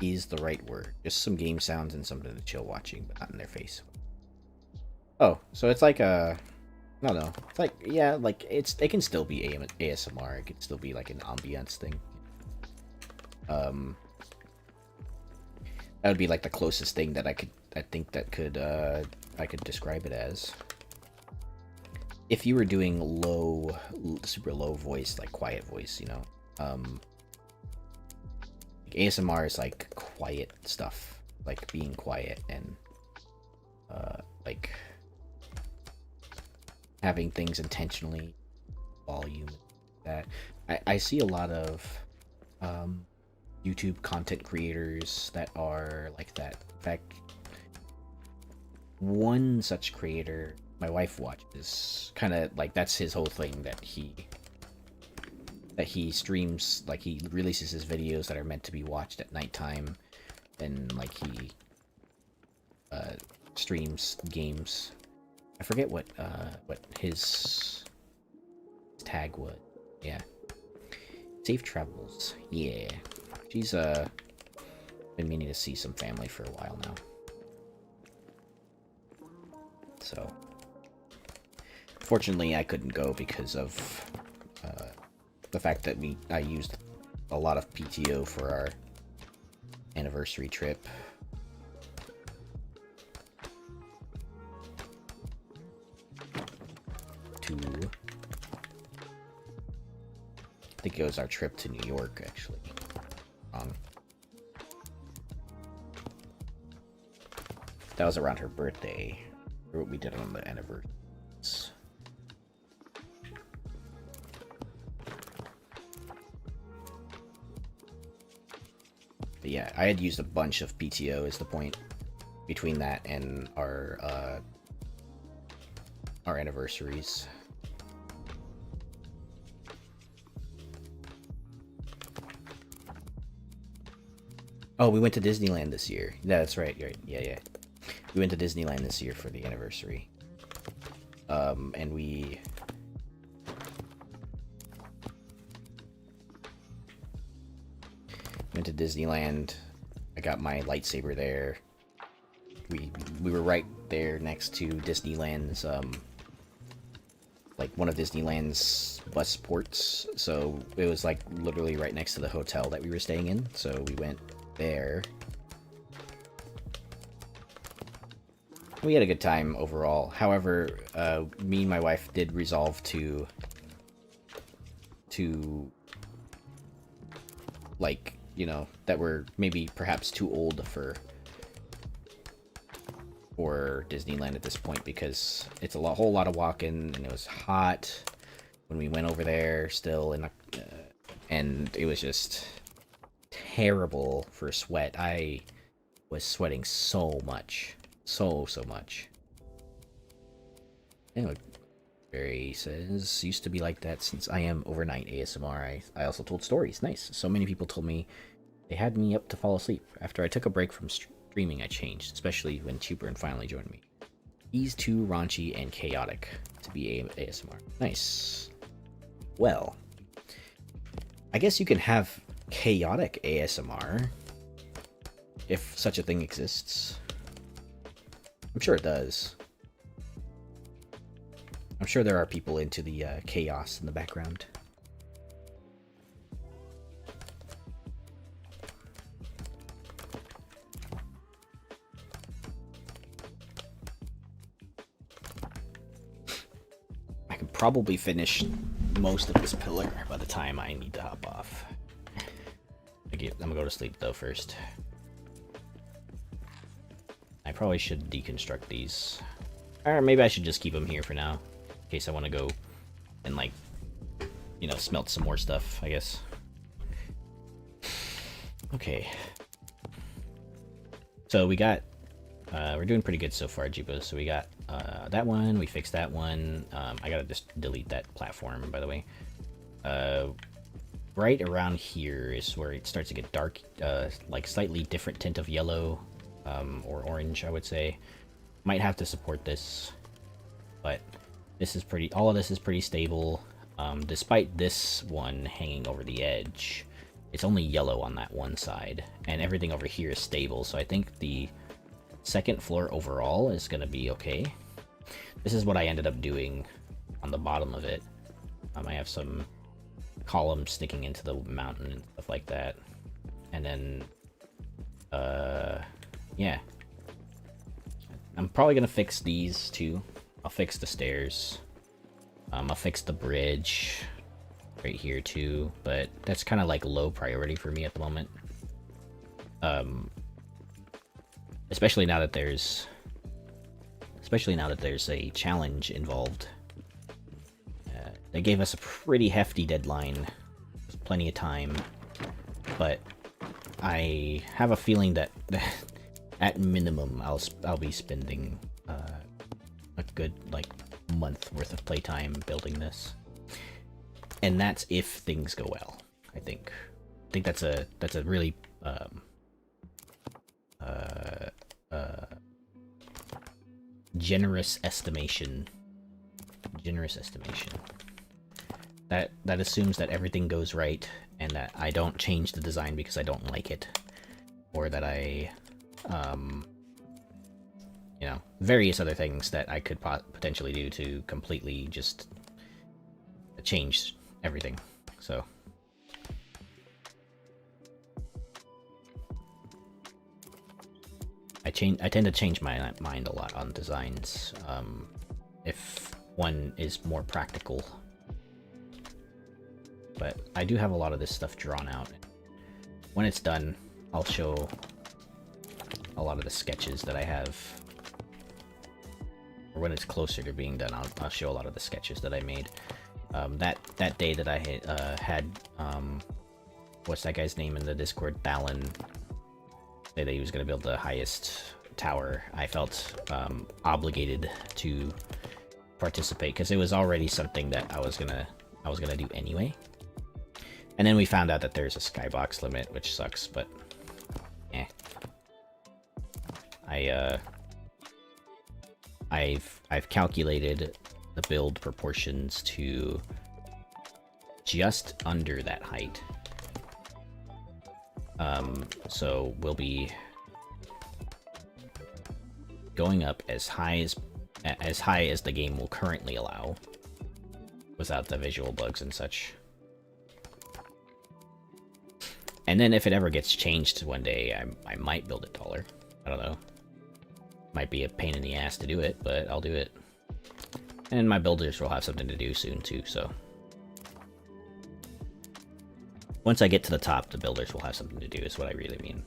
is the right word. Just some game sounds and something to chill watching, but not in their face. Oh, so it's like a... No, it's like, yeah, like, it can still be ASMR. It could still be like an ambience thing. That would be like the closest thing that I think that could, I could describe it as. If you were doing low, super low voice, like quiet voice, you know, ASMR is like quiet stuff, like being quiet and like having things intentionally volume. That I see a lot of YouTube content creators that are like that. In fact, one such creator my wife watches, kind of like that's his whole thing, that he streams, like he releases his videos that are meant to be watched at nighttime, and like he streams games. I forget what his tag was. Yeah, safe travels. Yeah, she's been meaning to see some family for a while now, so fortunately I couldn't go because of the fact that I used a lot of PTO for our anniversary trip. I think it was our trip to New York, actually. Wrong. That was around her birthday. Or what we did on the anniversary. But yeah, I had used a bunch of PTO is the point between that and our anniversaries. Oh, we went to Disneyland this year. Yeah, that's right. Yeah. We went to Disneyland this year for the anniversary. And we went to Disneyland. I got my lightsaber there. We were right there next to Disneyland's like one of Disneyland's bus ports, so it was like literally right next to the hotel that we were staying in, so we went there. We had a good time overall. However, me and my wife did resolve to like, you know, that we're maybe perhaps too old for Disneyland at this point, because it's a whole lot of walking, and it was hot when we went over there still, and it was just terrible for sweat. I was sweating so much. So much. Anyway, Barry says, used to be like that since I am overnight ASMR. I also told stories. Nice. So many people told me they had me up to fall asleep. After I took a break from streaming, I changed, especially when Tuberin finally joined me. He's too raunchy and chaotic to be ASMR. Nice. Well, I guess you can have chaotic ASMR if such a thing exists. I'm sure it does. I'm sure there are people into the chaos in the background. probably finish most of this pillar by the time I need to hop off. I'm gonna go to sleep though first. I probably should deconstruct these. Or maybe I should just keep them here for now. In case I want to go and, like, you know, smelt some more stuff, I guess. Okay. So we got... we're doing pretty good so far, Jeepos. So we got that one, we fixed that one. I gotta just delete that platform, by the way. Right around here is where it starts to get dark, like slightly different tint of yellow, or orange, I would say. Might have to support this, but this is pretty, all of this is pretty stable. Despite this one hanging over the edge, it's only yellow on that one side, and everything over here is stable, so I think the second floor overall is gonna be okay. This is what I ended up doing on the bottom of it. I have some columns sticking into the mountain and stuff like that. And then, yeah. I'm probably gonna fix these too. I'll fix the stairs. I'll fix the bridge right here too, but that's kind of like low priority for me at the moment. Especially now that there's a challenge involved. They gave us a pretty hefty deadline. There's plenty of time, but I have a feeling that at minimum I'll be spending a good like month worth of playtime building this, and that's if things go well. I think that's a really generous estimation. That assumes that everything goes right and that I don't change the design because I don't like it, or that I you know, various other things that I could potentially do to completely just change everything. So I tend to change my mind a lot on designs, if one is more practical. But I do have a lot of this stuff drawn out. When it's done, I'll show a lot of the sketches that I have. Or when it's closer to being done, I'll show a lot of the sketches that I made. That day that I had what's that guy's name in the Discord, Balin, say that he was going to build the highest tower, I felt obligated to participate because it was already something that I was gonna do anyway. And then we found out that there's a skybox limit, which sucks, but eh. I've calculated the build proportions to just under that height. So we'll be going up as high as the game will currently allow, without the visual bugs and such. And then if it ever gets changed one day, I might build it taller. I don't know. Might be a pain in the ass to do it, but I'll do it. And my builders will have something to do soon too, so. Once I get to the top, the builders will have something to do, is what I really mean.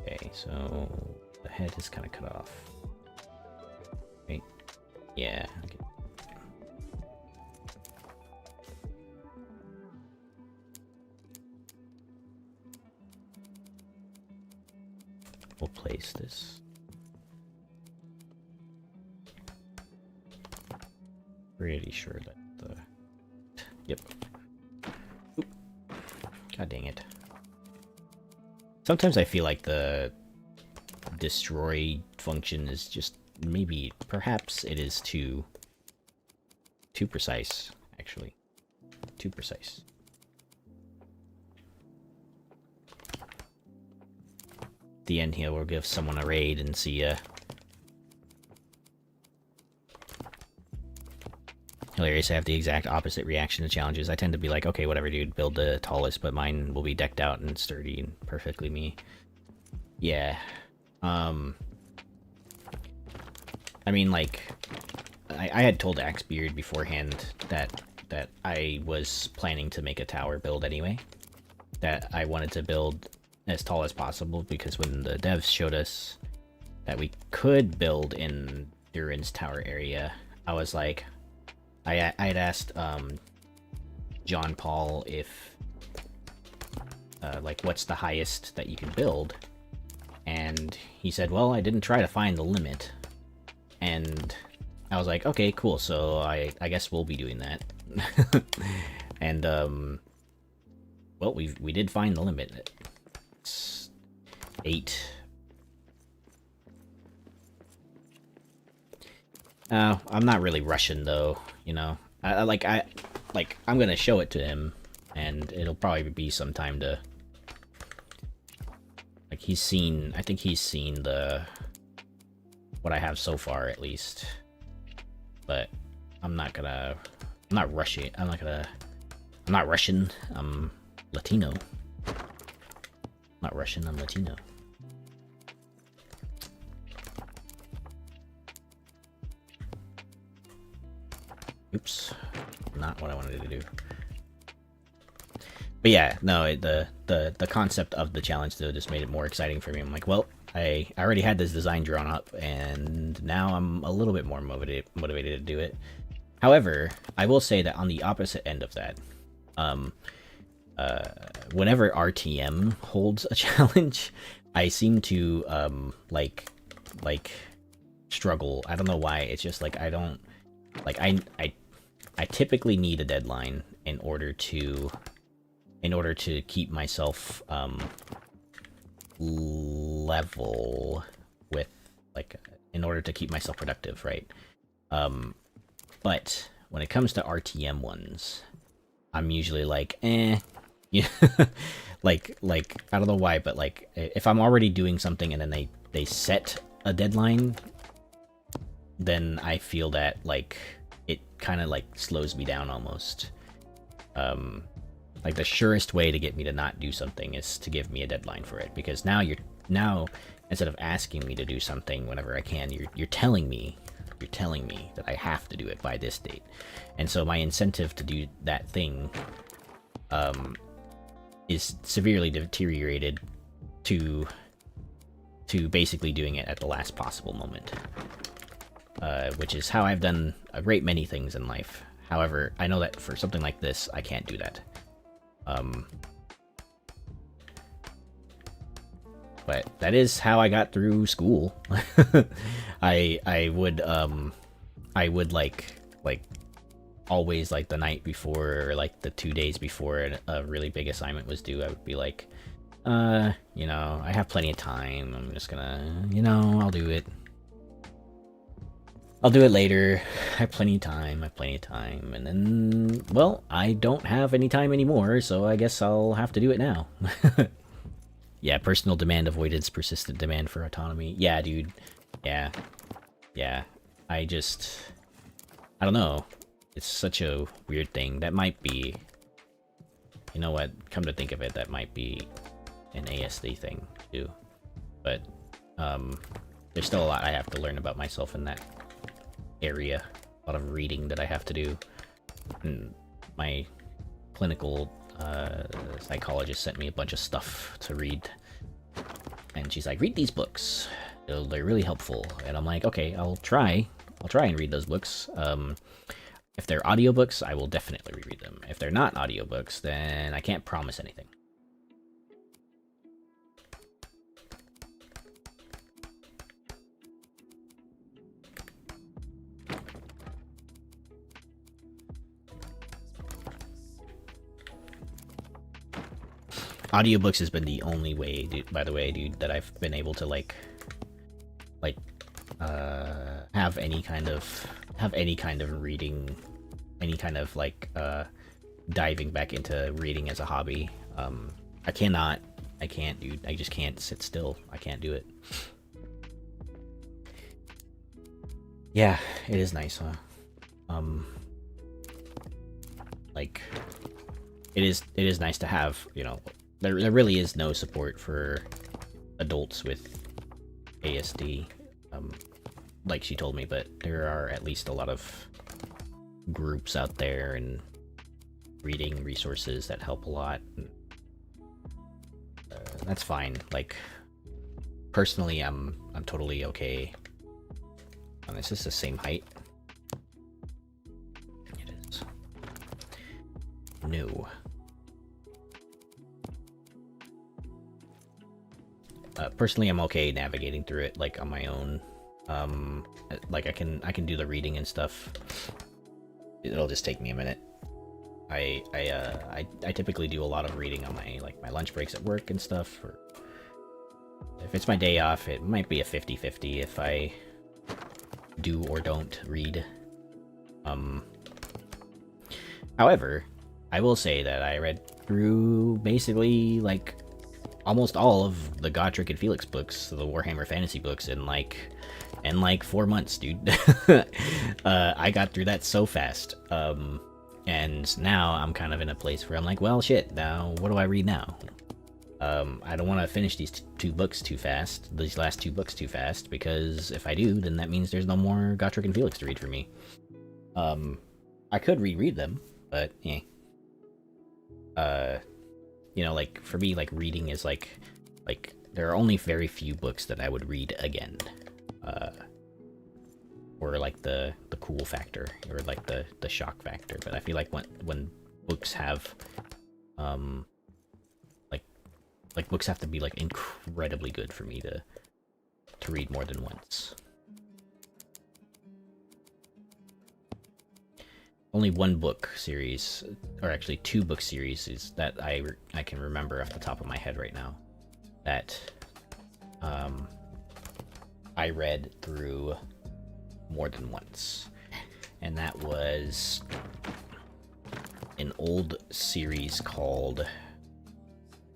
Okay, so the head is kind of cut off. Right? Yeah. Okay. We'll place this. Pretty sure that the... Yep. Oop. God dang it. Sometimes I feel like the destroy function is just perhaps it is too precise, actually. Too precise. At the end here, we'll give someone a raid and see hilarious. I have the exact opposite reaction to challenges. I tend to be like, okay, whatever, dude, build the tallest, but mine will be decked out and sturdy and perfectly me. Yeah. I mean, like, I had told Axebeard beforehand that I was planning to make a tower build anyway. That I wanted to build as tall as possible, because when the devs showed us that we could build in Durin's tower area, I was like, I had asked John Paul if like, what's the highest that you can build, and he said, well, I didn't try to find the limit. And I was like, okay, cool, so I guess we'll be doing that. And well, we did find the limit. It's 8. I'm not really rushing though, you know. I'm gonna show it to him, and it'll probably be some time to, like, I think he's seen what I have so far, at least. But I'm not rushing. I'm not Russian. I'm Latino. I'm not Russian, I'm Latino. Oops. Not what I wanted to do. But yeah, no, the concept of the challenge though just made it more exciting for me. I'm like, well, I already had this design drawn up, and now I'm a little bit more motivated to do it. However, I will say that on the opposite end of that, whenever RTM holds a challenge, I seem to like struggle. I don't know why. It's just like I don't like I typically need a deadline in order to keep myself level with, like, in order to keep myself productive, right? But when it comes to RTM ones, I'm usually like, yeah. like I don't know why, but like if I'm already doing something and then they set a deadline, then I feel that like it kind of like slows me down almost. Like the surest way to get me to not do something is to give me a deadline for it, because now instead of asking me to do something whenever I can, you're telling me that I have to do it by this date. And so my incentive to do that thing is severely deteriorated to basically doing it at the last possible moment, which is how I've done a great many things in life. However, I know that for something like this, I can't do that. But that is how I got through school. I would like always, like, the night before, or like the 2 days before a really big assignment was due, I would be like, you know, I have plenty of time. I'm just gonna, you know, I'll do it. I'll do it later. I have plenty of time. And then, well, I don't have any time anymore, so I guess I'll have to do it now. Yeah, personal demand avoidance, persistent demand for autonomy. Yeah, dude. Yeah. I don't know. It's such a weird thing. That might be, you know what? Come to think of it, that might be an ASD thing too. But there's still a lot I have to learn about myself in that area. A lot of reading that I have to do. And my clinical psychologist sent me a bunch of stuff to read, and she's like, read these books, they're really helpful. And I'm like, okay, I'll try and read those books. If they're audiobooks, I will definitely reread them. If they're not audiobooks, then I can't promise anything. Audiobooks has been the only way, dude, by the way, dude, that I've been able to like have any kind of reading, any kind of like diving back into reading as a hobby. I can't, dude. I just can't sit still. I can't do it. Yeah, it is nice, huh? Like, it is nice to have, you know, there really is no support for adults with ASD, like she told me, but there are at least a lot of groups out there and reading resources that help a lot. That's fine. Like, personally, I'm totally okay. And is this the same height? It is. No. Personally, I'm okay navigating through it, like, on my own. Like, I can do the reading and stuff. It'll just take me a minute. I typically do a lot of reading on my lunch breaks at work and stuff. Or if it's my day off, it might be a 50-50 if I do or don't read. However, I will say that I read through basically like almost all of the Gotrek and Felix books, the Warhammer Fantasy books, in like 4 months, dude. I got through that so fast. And now I'm kind of in a place where I'm like, well, shit, now what do I read now? I don't want to finish these these last two books too fast, because if I do, then that means there's no more Gotrek and Felix to read for me. I could reread them, but eh. You know, like, for me, like, reading is like there are only very few books that I would read again. Or like the cool factor, or like the shock factor. But I feel like when books have like books have to be like incredibly good for me to read more than once. Only one book series, or actually 2 book series, is that I can remember off the top of my head right now that I read through more than once, and that was an old series called,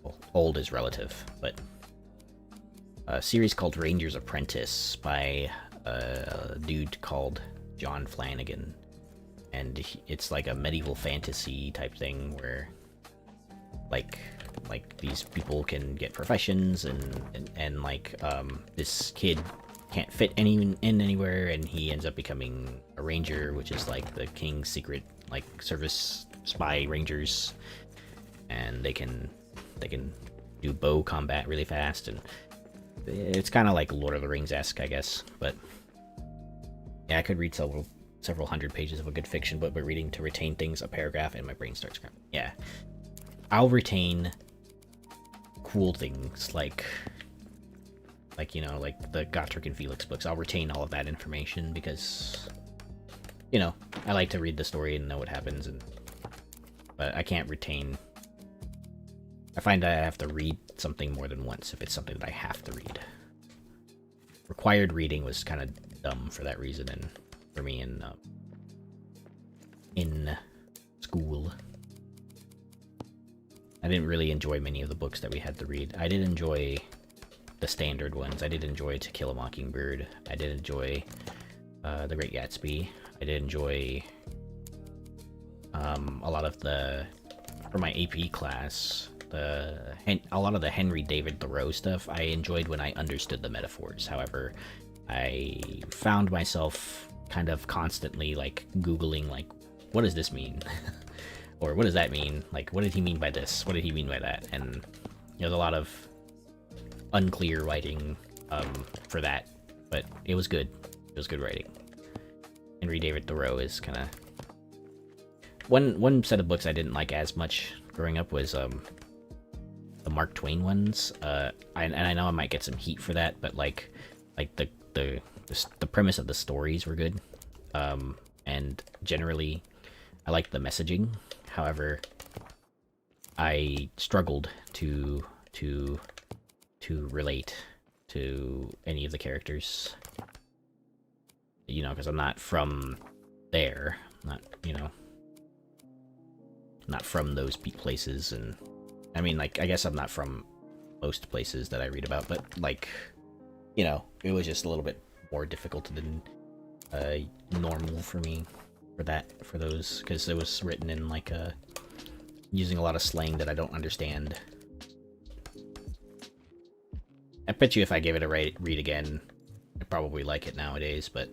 well, old is relative, but a series called Ranger's Apprentice by a dude called John Flanagan, and it's like a medieval fantasy type thing where like these people can get professions, and like this kid can't fit in anywhere, and he ends up becoming a ranger, which is like the king's secret like service spy rangers, and they can do bow combat really fast, and it's kind of like Lord of the Rings-esque, I guess. But yeah, I could read several hundred pages of a good fiction book, but reading to retain things, a paragraph, and my brain starts scrambling. Yeah, I'll retain cool things like you know, like the Gotrek and Felix books. I'll retain all of that information because, you know, I like to read the story and know what happens, but I can't retain. I find that I have to read something more than once if it's something that I have to read. Required reading was kind of dumb for that reason, and for me in school, I didn't really enjoy many of the books that we had to read. I did enjoy the standard ones. I did enjoy To Kill a Mockingbird. I did enjoy The Great Gatsby. I did enjoy a lot of for my AP class, a lot of the Henry David Thoreau stuff I enjoyed when I understood the metaphors. However, I found myself kind of constantly like Googling, like, what does this mean? Or what does that mean? Like, what did he mean by this? What did he mean by that? And there's a lot of unclear writing for that, but it was good. It was good writing. Henry David Thoreau is kind of one set of books I didn't like as much growing up was the Mark Twain ones. And I know I might get some heat for that, but like the premise of the stories were good, and generally I liked the messaging. However, I struggled to relate to any of the characters, you know, because I'm not from there, not from those places. And I mean, like, I guess I'm not from most places that I read about, but like, you know, it was just a little bit more difficult than normal for me. for those, because it was written in like a using a lot of slang that I don't understand. I bet you if I gave it a read again, I'd probably like it nowadays, but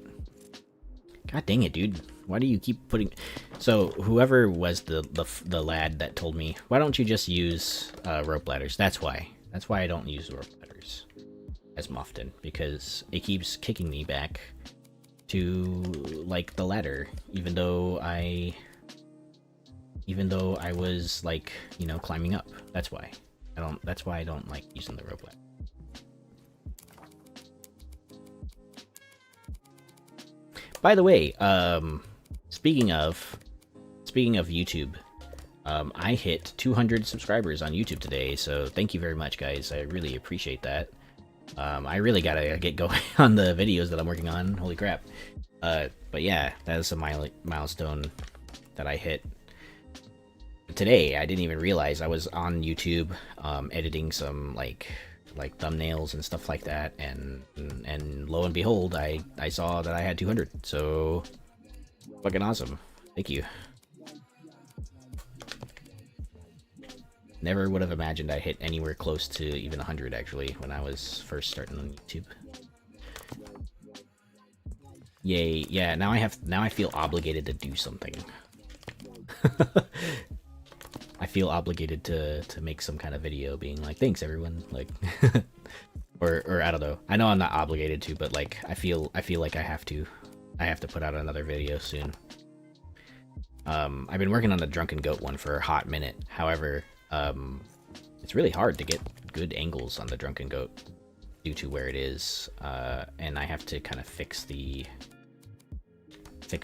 god dang it, dude. Why do you keep putting... So, whoever was the lad that told me, why don't you just use rope ladders? That's why. That's why I don't use rope ladders as often, because it keeps kicking me back to, like, the ladder, even though I was, like, you know, climbing up. That's why. That's why I don't like using the rope ladder. By the way, speaking of YouTube, I hit 200 subscribers on YouTube today, so thank you very much, guys. I really appreciate that. I really gotta get going on the videos that I'm working on. Holy crap. But yeah, that is a milestone that I hit today. I didn't even realize I was on YouTube, editing some like thumbnails and stuff like that, and lo and behold, I saw that I had 200. So fucking awesome. Thank you. Never would have imagined I hit anywhere close to even 100 actually when I was first starting on YouTube. Yay! Yeah, now I feel obligated to do something. I feel obligated to make some kind of video being like, thanks everyone, like, or I don't know. I know I'm not obligated to, but like, I feel like I have to put out another video soon. I've been working on the Drunken Goat one for a hot minute. However, it's really hard to get good angles on the Drunken Goat due to where it is, and I have to kind of fix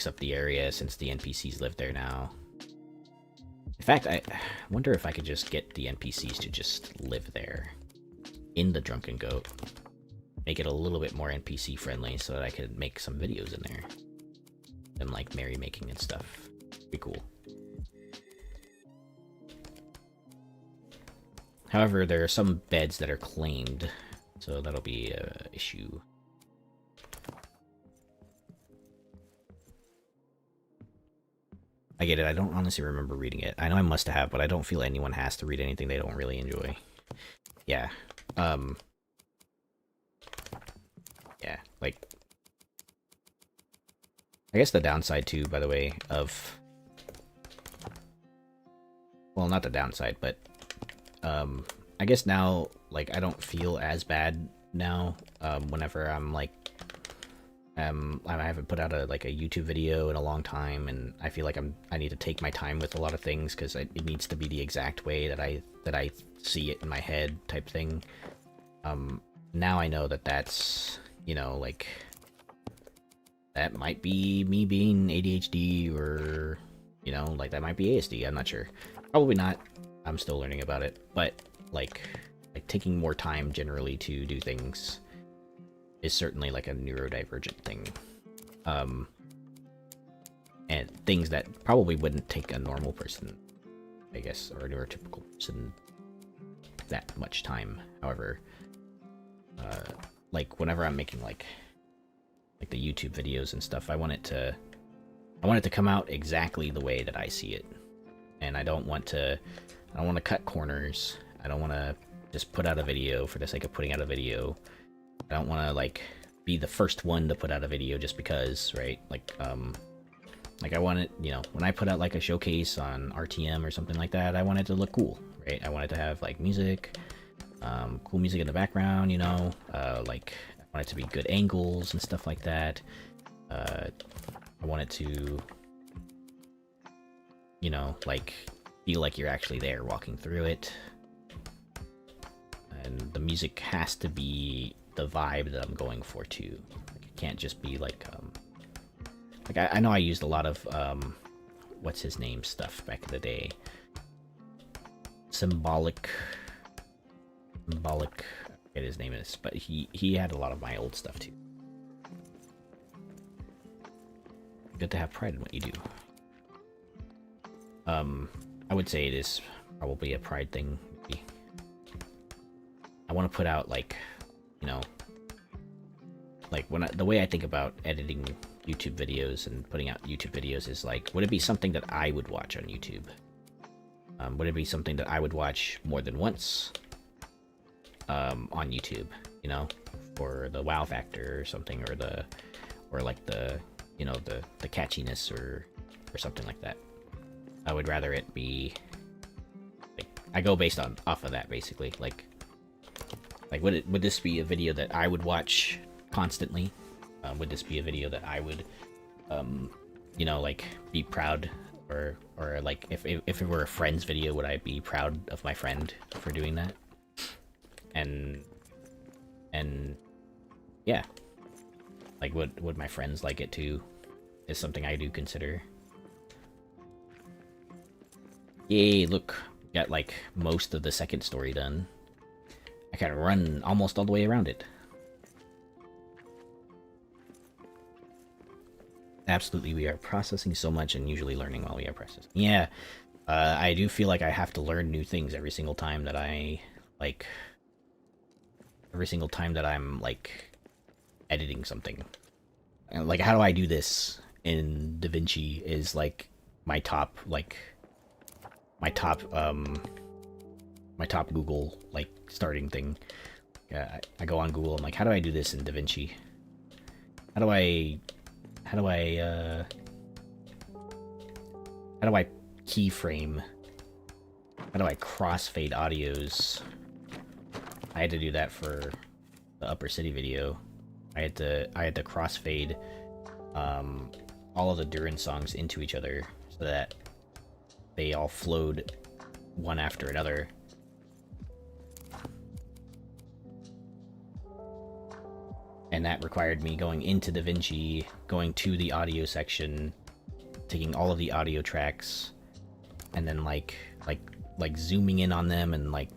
up the area since the NPCs live there now. In fact, I wonder if I could just get the NPCs to just live there in the Drunken Goat. Make it a little bit more NPC friendly so that I could make some videos in there. And like merrymaking and stuff. Be cool. However, there are some beds that are claimed, so that'll be an issue. I get it, I don't honestly remember reading it. I know I must have, but I don't feel anyone has to read anything they don't really enjoy. Yeah. Yeah, like... I guess the downside, too, by the way, of... Well, not the downside, but... I guess now, like, I don't feel as bad now, whenever I'm, like... I haven't put out a YouTube video in a long time, and I feel like I need to take my time with a lot of things because it needs to be the exact way that I see it in my head type thing. Now I know that that's, you know, like, that might be me being ADHD, or, you know, like that might be ASD. I'm not sure. Probably not. I'm still learning about it, but like taking more time generally to do things is certainly like a neurodivergent thing. And things that probably wouldn't take a normal person, I guess, or a neurotypical person that much time. However, like whenever I'm making like the YouTube videos and stuff, I want it to come out exactly the way that I see it. And I don't want to cut corners. I don't want to just put out a video for the sake of putting out a video. I don't want to, like, be the first one to put out a video just because, right? Like I want it, you know, when I put out, like, a showcase on RTM or something like that, I want it to look cool, right? I want it to have, like, music, cool music in the background, you know, like, I want it to be good angles and stuff like that. I want it to, you know, like, feel like you're actually there walking through it. And the music has to be the vibe that I'm going for too. Like, it can't just be like I know I used a lot of what's his name stuff back in the day. Symbolic, I forget his name is, but he had a lot of my old stuff too. Good to have pride in what you do. I would say it is probably a pride thing. Maybe. I want to put out, like, you know, like the way I think about editing YouTube videos and putting out YouTube videos is like, would it be something that I would watch on YouTube? Would it be something that I would watch more than once on YouTube? You know, for the wow factor or something, or like the you know the catchiness or something like that. I would rather it be like I go based off of that basically. Like would this be a video that I would watch constantly? Would this be a video that I would you know, like be proud, or like if it were a friend's video, would I be proud of my friend for doing that? And yeah, like would my friends like it too? Is something I do consider. Yay, look, got like most of the second story done. I can run almost all the way around it. Absolutely, we are processing so much and usually learning while we are processing. Yeah, I do feel like I have to learn new things every single time that I'm like editing something. And, like, how do I do this in DaVinci is like my top Google like starting thing. I go on Google. I'm like, how do I do this in DaVinci? How do I keyframe? How do I crossfade audios? I had to do that for the Upper City video. I had to crossfade all of the Durin songs into each other so that they all flowed one after another. And that required me going into DaVinci, going to the audio section, taking all of the audio tracks, and then like zooming in on them, and like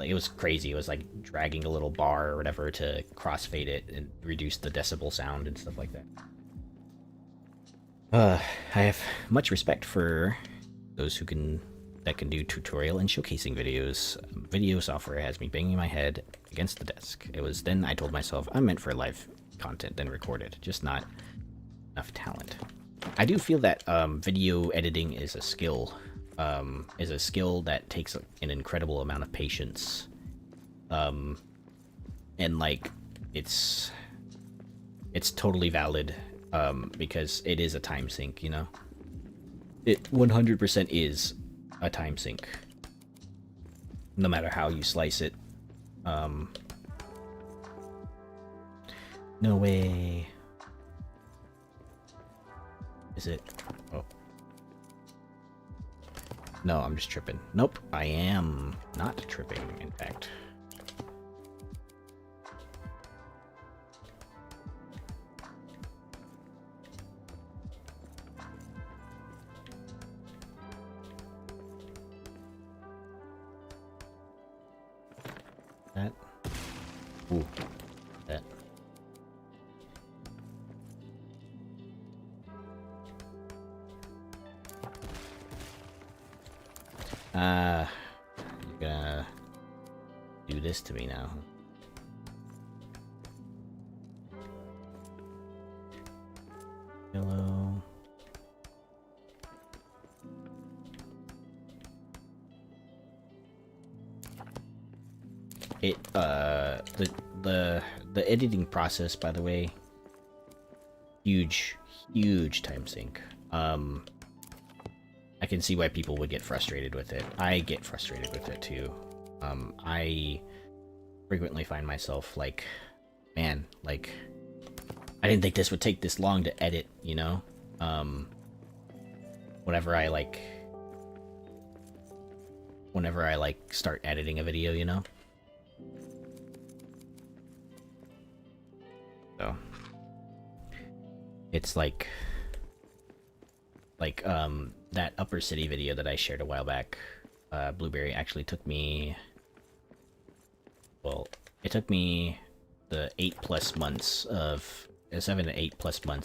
it was crazy. It was like dragging a little bar or whatever to crossfade it and reduce the decibel sound and stuff like that. I have much respect for those that can do tutorial and showcasing videos. Video software has me banging my head against the desk. It was then I told myself I'm meant for live content, then recorded, just not enough talent. I do feel that video editing is a skill. That takes an incredible amount of patience. And like it's totally valid because it is a time sink, you know? It 100% is a time sink. No matter how you slice it. No way. Is it? Oh. No, I'm just tripping. Nope, I am not tripping, in fact. That. Ooh. That. You're gonna do this to me now. Hello. It the editing process, by the way, huge time sink. I can see why people would get frustrated with it. I get frustrated with it too. I frequently find myself like, man, like, I didn't think this would take this long to edit, you know? Whenever I start editing a video, you know? So it's like that Upper City video that I shared a while back, Blueberry, actually took me, well, it took me the 7 to 8 plus months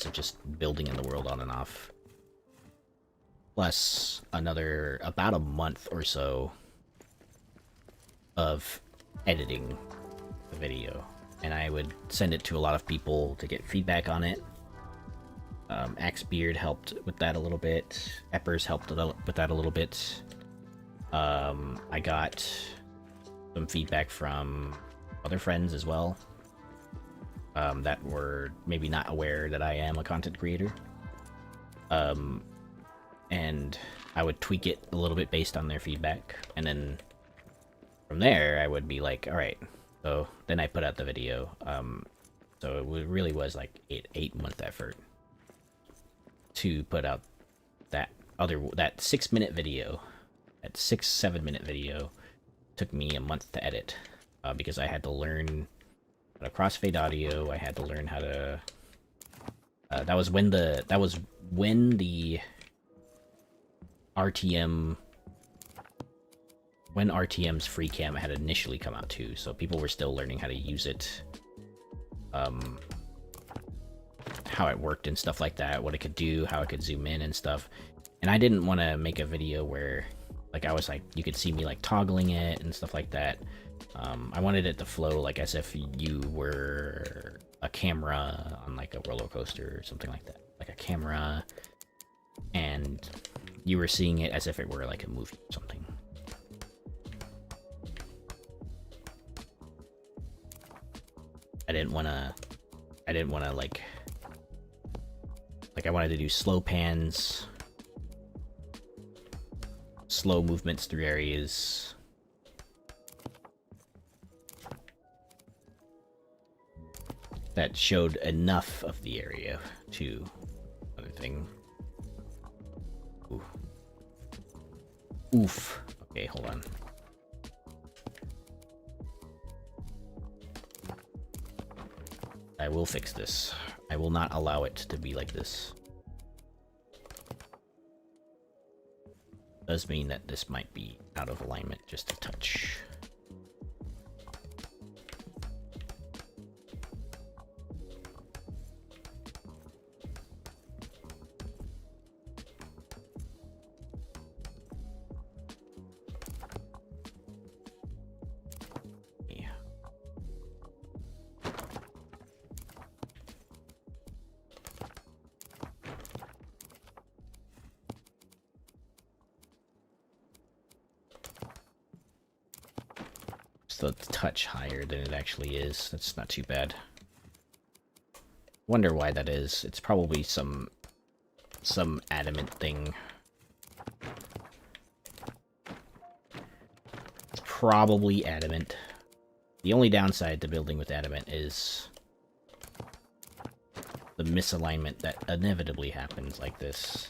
of just building in the world on and off, plus another about a month or so of editing the video. And I would send it to a lot of people to get feedback on it. Axebeard helped with that a little bit. Eppers helped with that a little bit. I got some feedback from other friends as well that were maybe not aware that I am a content creator. And I would tweak it a little bit based on their feedback, and then from there I would be like, all right, so then I put out the video. So it really was like 8-month effort to put out that 6-minute video. That 6-7-minute video took me a month to edit, because I had to learn how to crossfade audio. I had to learn how to that was when the RTM's free cam had initially come out too, so people were still learning how to use it, how it worked and stuff like that, what it could do, how it could zoom in and stuff. And I didn't want to make a video where like I was like, you could see me like toggling it and stuff like that. I wanted it to flow like as if you were a camera on like a roller coaster or something like that, like a camera, and you were seeing it as if it were like a movie or something. I didn't want to like I wanted to do slow pans, slow movements through areas. That showed enough of the area to other thing. Ooh. Oof. Okay, hold on. I will fix this. I will not allow it to be like this. Does mean that this might be out of alignment just a touch. A touch higher than it actually is. That's not too bad. Wonder why that is. It's probably some adamant thing. It's probably adamant. The only downside to building with adamant is the misalignment that inevitably happens like this.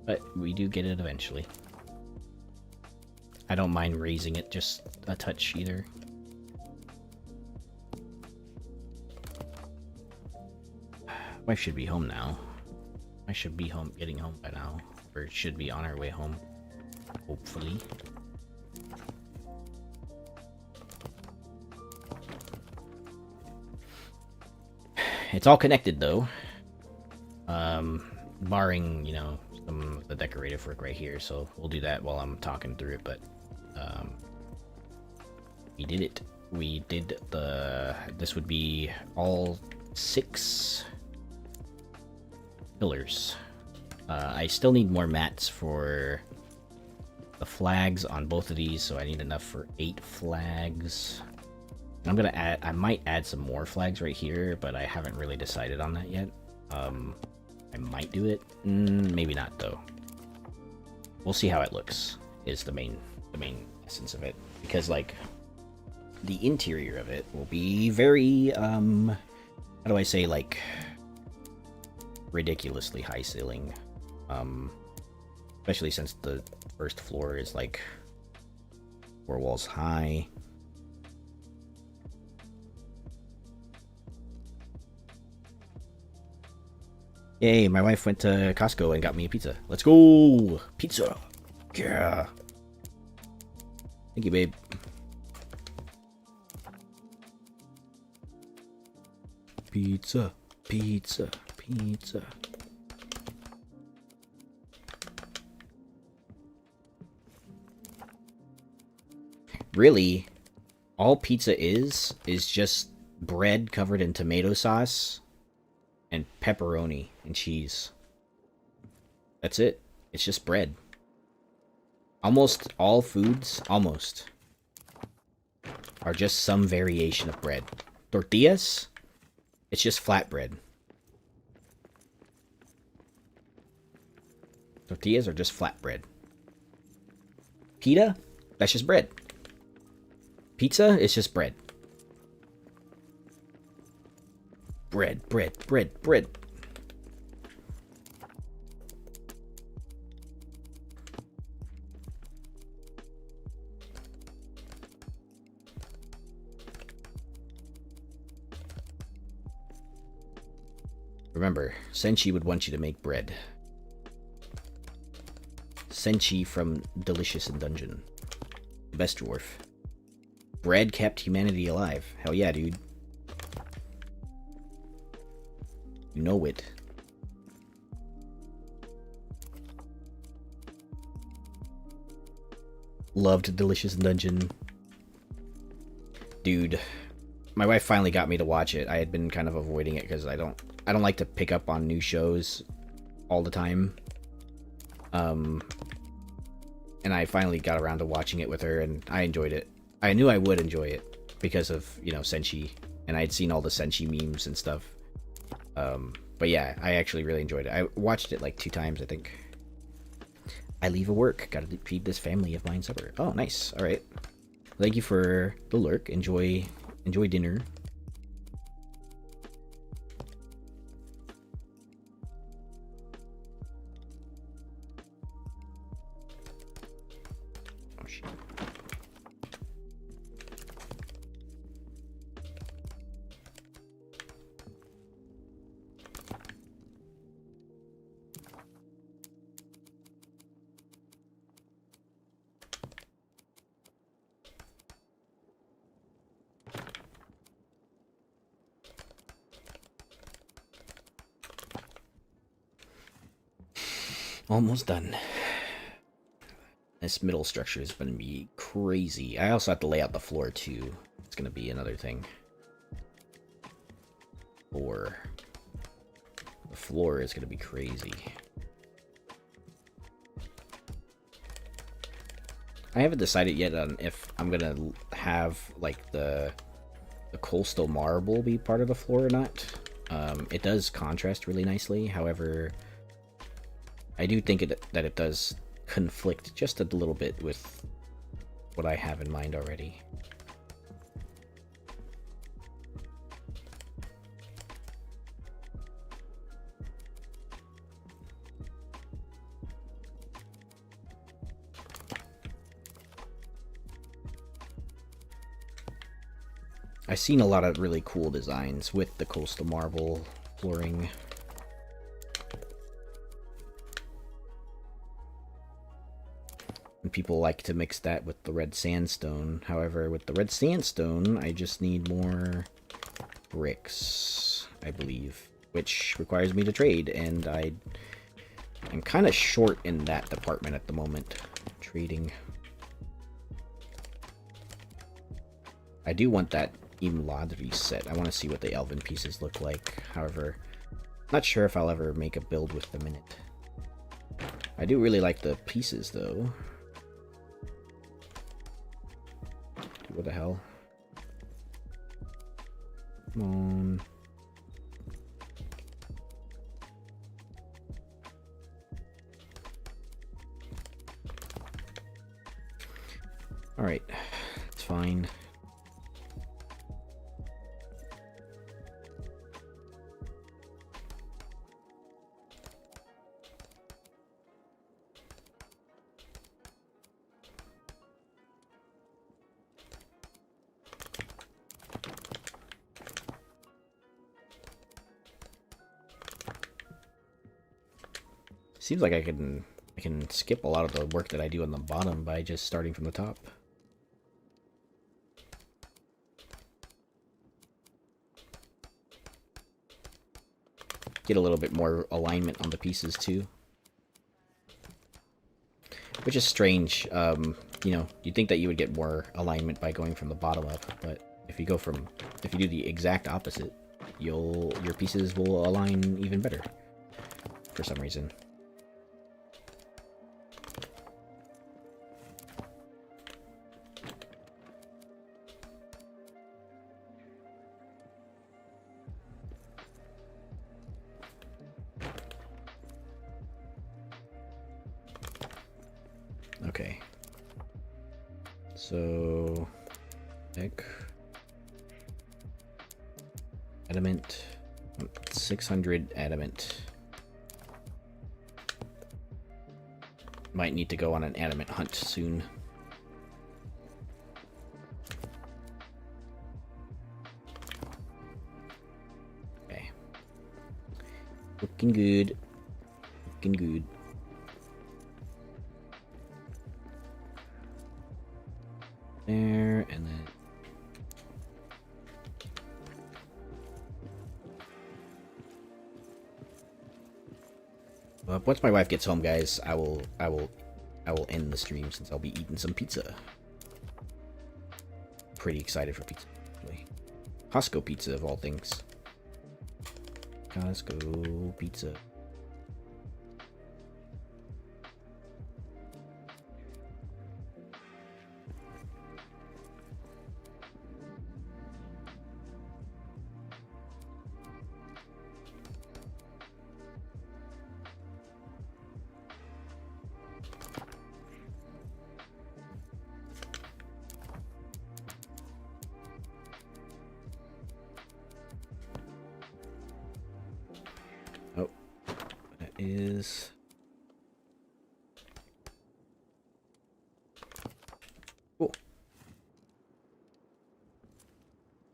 But we do get it eventually. I don't mind raising it just a touch either. Wife should be home now. I should be home, getting home by now. Or should be on our way home. Hopefully. It's all connected though. Barring, you know, some of the decorative work right here, so we'll do that while I'm talking through it, but we did it. We did this would be all 6 pillars. I still need more mats for the flags on both of these, so I need enough for 8 flags. And I'm gonna I might add some more flags right here, but I haven't really decided on that yet. I might do it. Maybe not though. We'll see how it looks is the main essence of it, because like the interior of it will be very how do I say, like ridiculously high ceiling, especially since the first floor is like 4 walls high. Yay, my wife went to Costco and got me a pizza. Let's go! Pizza! Yeah! Thank you, babe. Pizza, pizza, pizza. really, all pizza is just bread covered in tomato sauce and pepperoni and cheese. That's it. It's just bread. Almost all foods, almost, are just some variation of bread. Tortillas, it's just flatbread. Tortillas are just flatbread. Pita, that's just bread. Pizza is just bread. Bread, bread, bread, bread. Remember, Senshi would want you to make bread. Senshi from Delicious in Dungeon. The best dwarf. Bread kept humanity alive. Hell yeah, dude. You know it. Loved Delicious in Dungeon. Dude. My wife finally got me to watch it. I had been kind of avoiding it because I don't like to pick up on new shows all the time. And I finally got around to watching it with her, and I enjoyed it. I knew I would enjoy it because of, you know, Senshi, and I had seen all the Senshi memes and stuff. But yeah, I actually really enjoyed it. I watched it like 2 times, I think. I leave of work. Gotta feed this family of mine supper. Oh, nice. All right. Thank you for the lurk. Enjoy dinner. Oh, shit. Almost done. This middle structure is going to be crazy. I also have to lay out the floor too. It's going to be another thing. The floor is going to be crazy. I haven't decided yet on if I'm going to have like the coastal marble be part of the floor or not. It does contrast really nicely. However, I do think that it does conflict just a little bit with what I have in mind already. I've seen a lot of really cool designs with the coastal marble flooring. And people like to mix that with the red sandstone. However, with the red sandstone, I just need more bricks, I believe, which requires me to trade, and I'm kind of short in that department at the moment, trading. I do want that Imladri set. I want to see what the elven pieces look like. However, not sure if I'll ever make a build with them in it. I do really like the pieces, though. What the hell? Come on. Alright. It's fine. Seems like I can skip a lot of the work that I do on the bottom by just starting from the top. Get a little bit more alignment on the pieces too. Which is strange. you know, you'd think that you would get more alignment by going from the bottom up, but if you do the exact opposite, your pieces will align even better for some reason. Okay. So, adamant, 600 adamant. Might need to go on an adamant hunt soon. Okay. Looking good. Looking good. There, and then once my wife gets home, guys, I will end the stream since I'll be eating some pizza. Pretty excited for pizza, actually. Costco pizza of all things. Costco pizza. Is cool.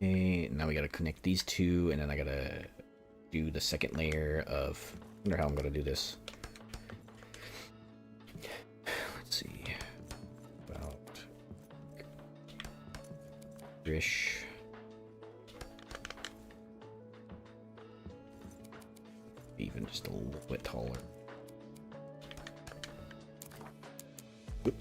Okay, now we gotta connect these two, and then I gotta do the second layer of. I wonder how I'm gonna do this. Let's see. About Drish. Even just a little bit taller. Oop.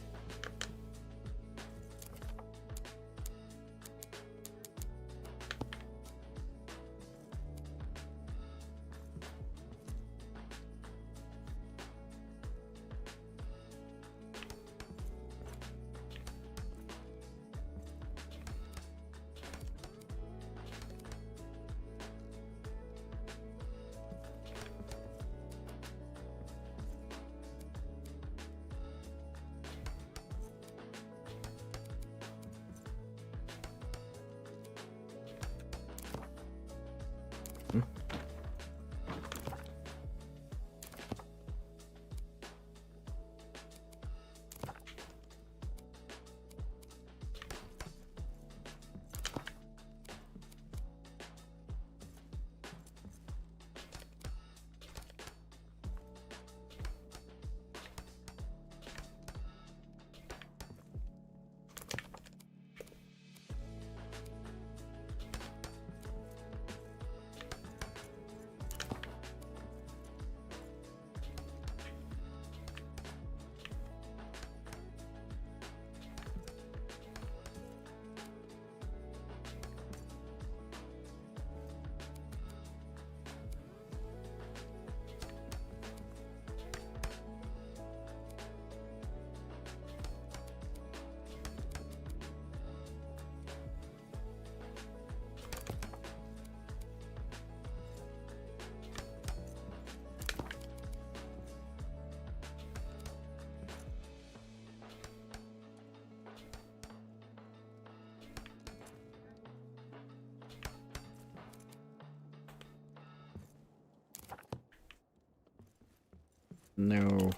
No,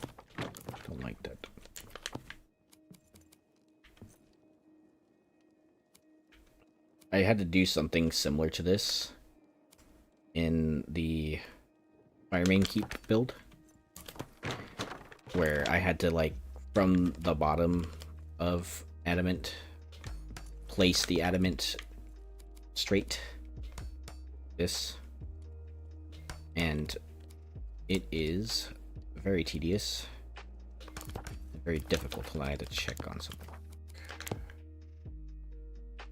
don't like that. I had to do something similar to this in the FireMane Keep build, where I had to, like, from the bottom of adamant, place the adamant straight. This. And it is very tedious, very difficult, and I had to check on something.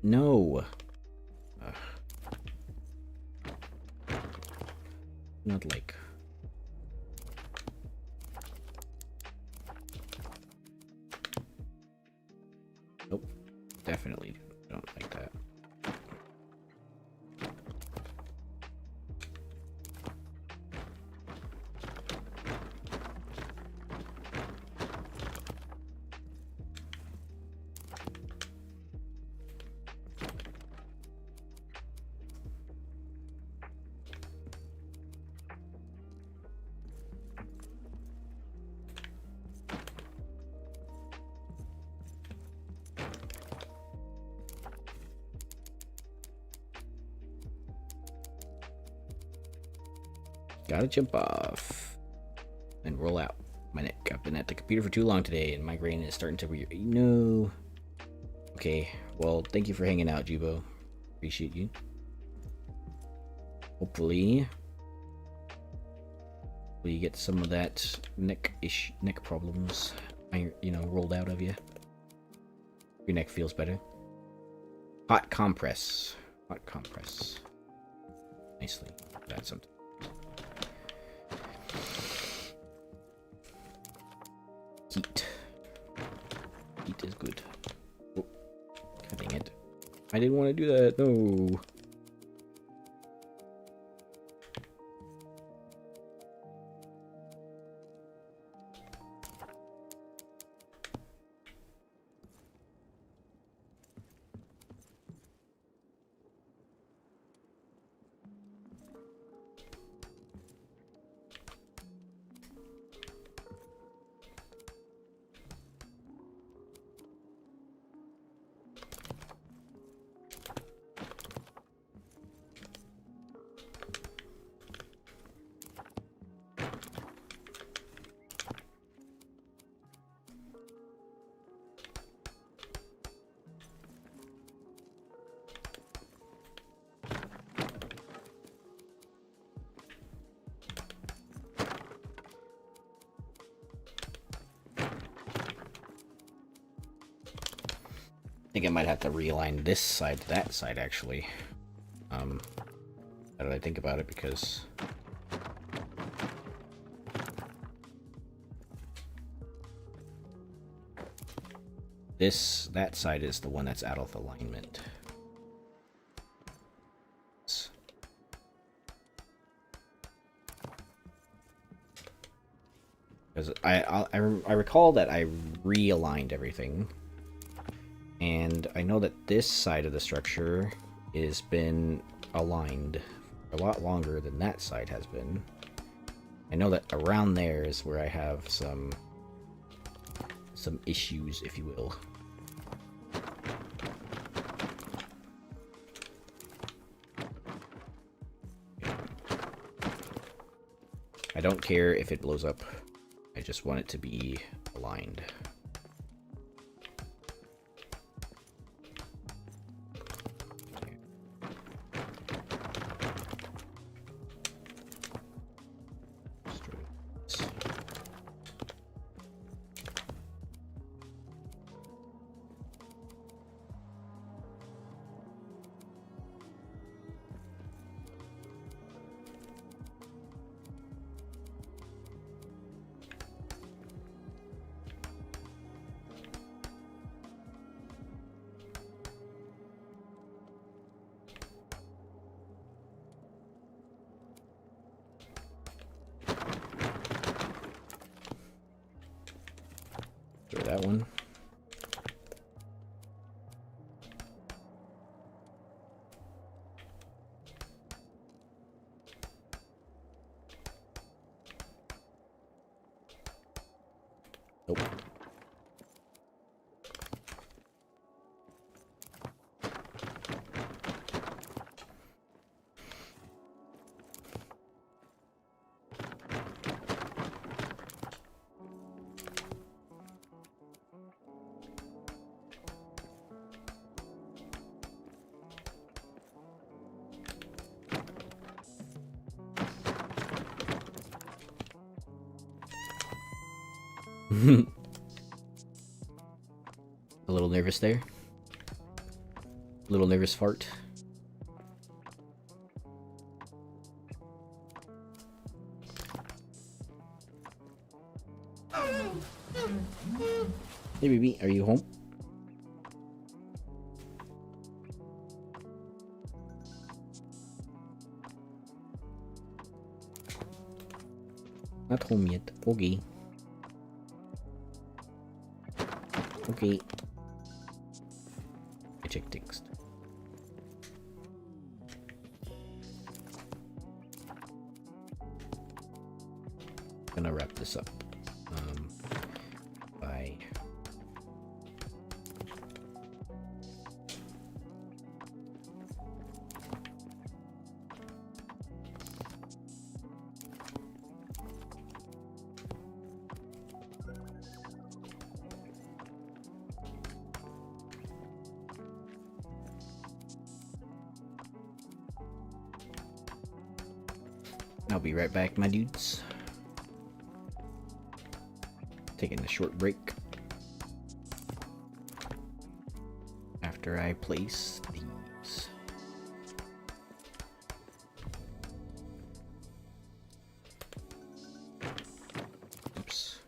No. Ugh. Not like. Nope. Definitely don't like that. Gotta jump off and roll out my neck. I've been at the computer for too long today and my brain is starting to no. Okay, well, thank you for hanging out, Jubo. Appreciate you. Hopefully you get some of that neck problems, rolled out of you. Your neck feels better. Hot compress. Nicely. That's something. Heat is good. Oh, dang it. I didn't want to do that. No. I think I might have to realign this side to that side, actually. How did I think about it? Because that side is the one that's out of alignment. Because I recall that I realigned everything. And I know that this side of the structure has been aligned a lot longer than that side has been. I know that around there is where I have some issues, if you will. I don't care if it blows up. I just want it to be aligned. Throw that one. Nope. A little nervous there. Little nervous fart. Hey baby, are you home? Not home yet. Okay. Okay. I check text. Gonna wrap this up. Bye. I'll be right back, my dudes. Taking a short break after I place these. Oops.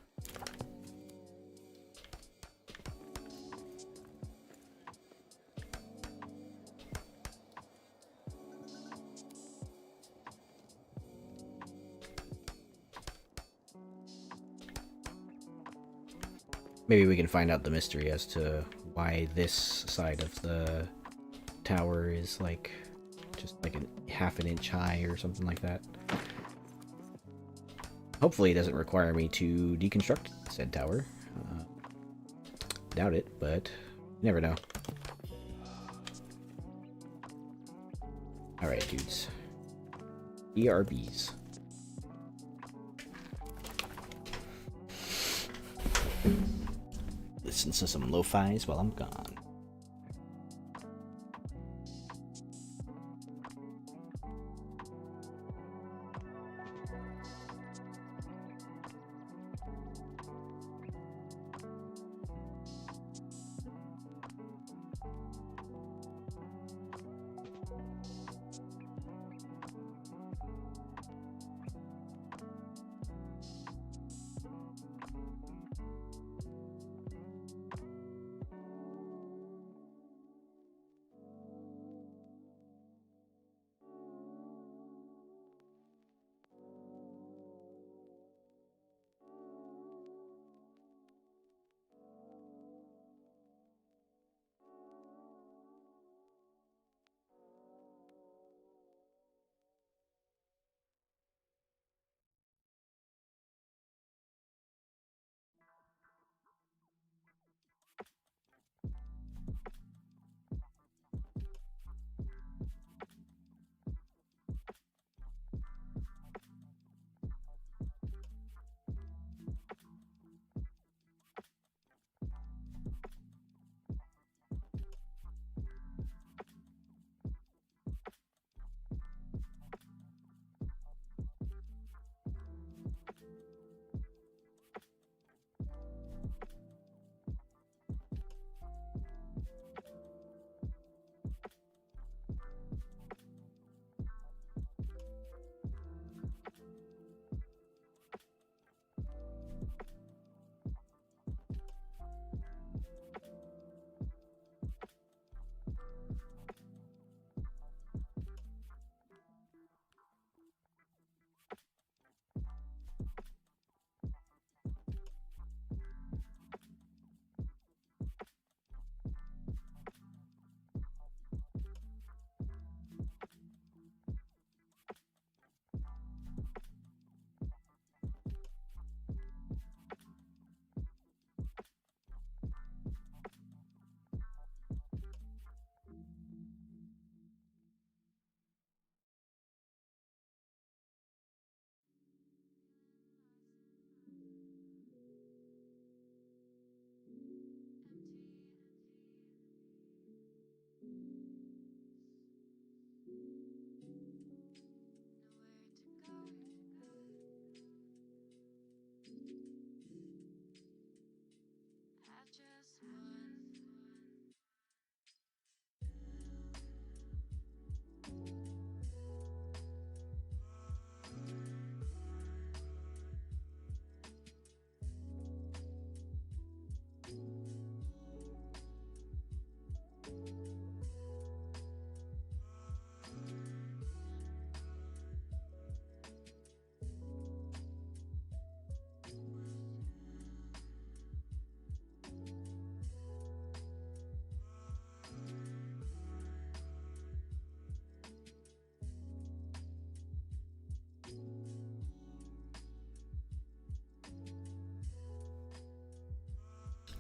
Maybe we can find out the mystery as to why this side of the tower is like just like a half an inch high or something like that. Hopefully it doesn't require me to deconstruct said tower. Doubt it, but you never know. Alright, dudes. ERBs. Listen to some lo-fis while I'm gone.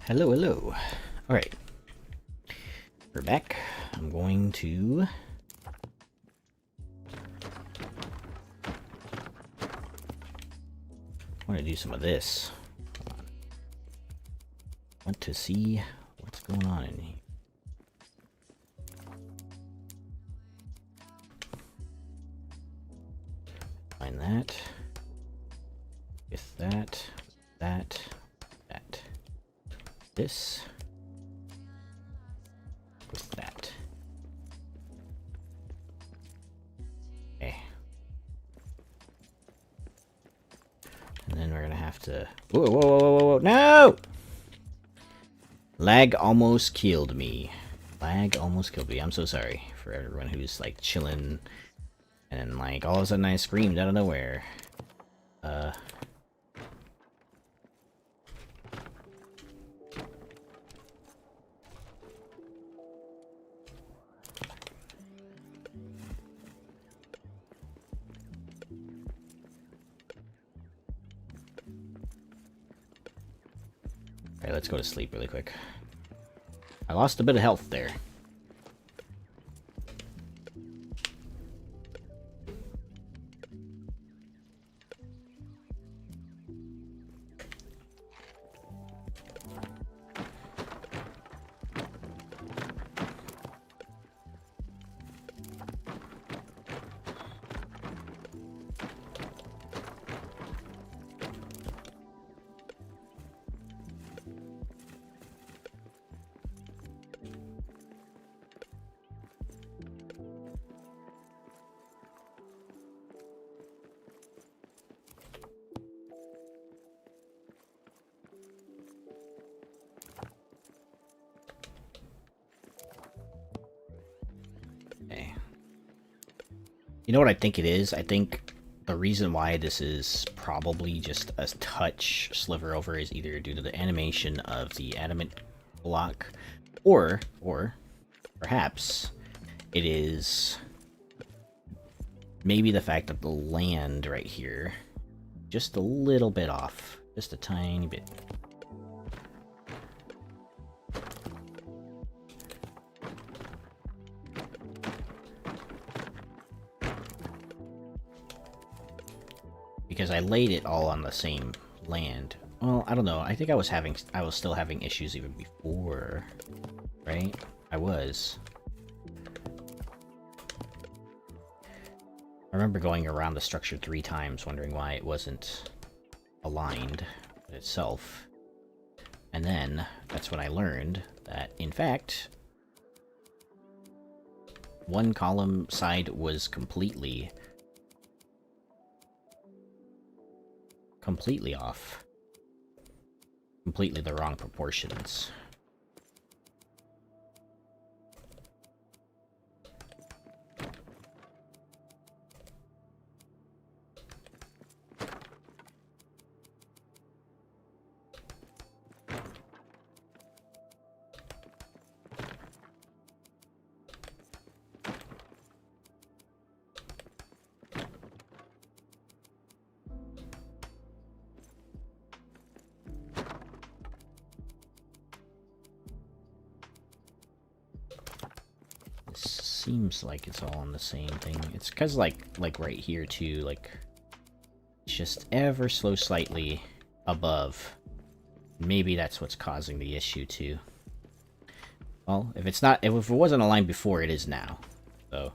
Hello, hello. Alright. We're back. I'm going to... I want to do some of this. Hold on. I want to see what's going on in here. Find that. With that. That. This. With that. Okay. And then we're gonna have to... Whoa, whoa, whoa, whoa, whoa, no! Lag almost killed me. Lag almost killed me. I'm so sorry for everyone who's, like, chilling. And then, like, all of a sudden I screamed out of nowhere. Alright, let's go to sleep really quick. I lost a bit of health there. You know what I think it is? I think the reason why this is probably just a touch sliver over is either due to the animation of the adamant block, or perhaps it is maybe the fact that the land right here just a little bit off, just a tiny bit. Because I laid it all on the same land. Well, I don't know. I think I was still having issues even before, right? I was. I remember going around the structure 3 times, wondering why it wasn't aligned with itself. And then, that's when I learned that, in fact, one column side was completely off. Completely the wrong proportions. Seems like it's all on the same thing. It's because like right here too, like it's just ever so slightly above. Maybe that's what's causing the issue too. Well, if it wasn't aligned before, it is now. So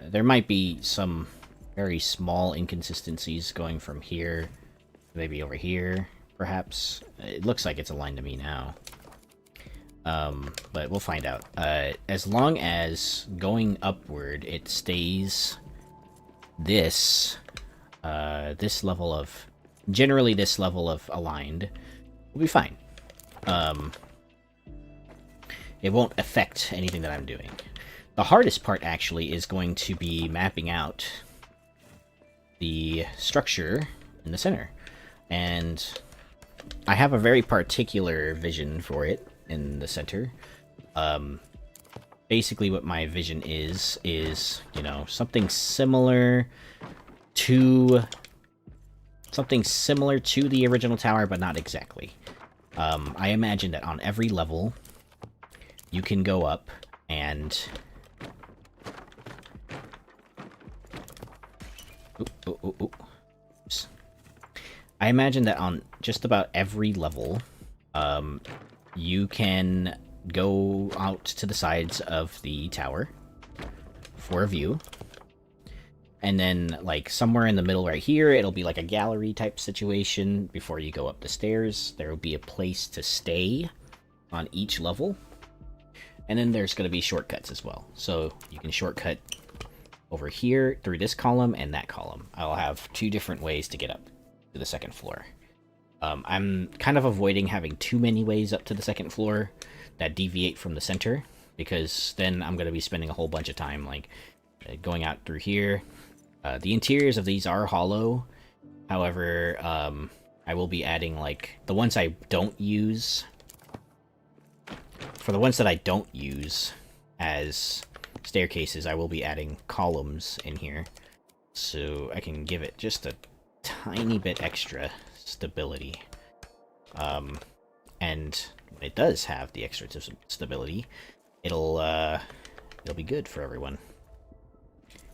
there might be some very small inconsistencies going from here, maybe over here, perhaps. It looks like it's aligned to me now. But we'll find out. As long as going upward, it stays this level of, generally this level of aligned, we'll be fine. It won't affect anything that I'm doing. The hardest part, actually, is going to be mapping out the structure in the center. And I have a very particular vision for it in the center. Basically what my vision is, you know, something similar to the original tower, but not exactly. I imagine that on every level, you can go up and... Oops. I imagine that on just about every level, you can go out to the sides of the tower for a view. And then, like, somewhere in the middle right here, it'll be like a gallery type situation. Before you go up the stairs, there will be a place to stay on each level. And then there's going to be shortcuts as well. So you can shortcut over here through this column and that column. I'll have 2 different ways to get up to the second floor. I'm kind of avoiding having too many ways up to the second floor that deviate from the center, because then I'm going to be spending a whole bunch of time, like, going out through here. The interiors of these are hollow. However, I will be adding, like, the ones I don't use. For the ones that I don't use as staircases, I will be adding columns in here, so I can give it just a tiny bit extra stability. And when it does have the extra stability, it'll be good for everyone.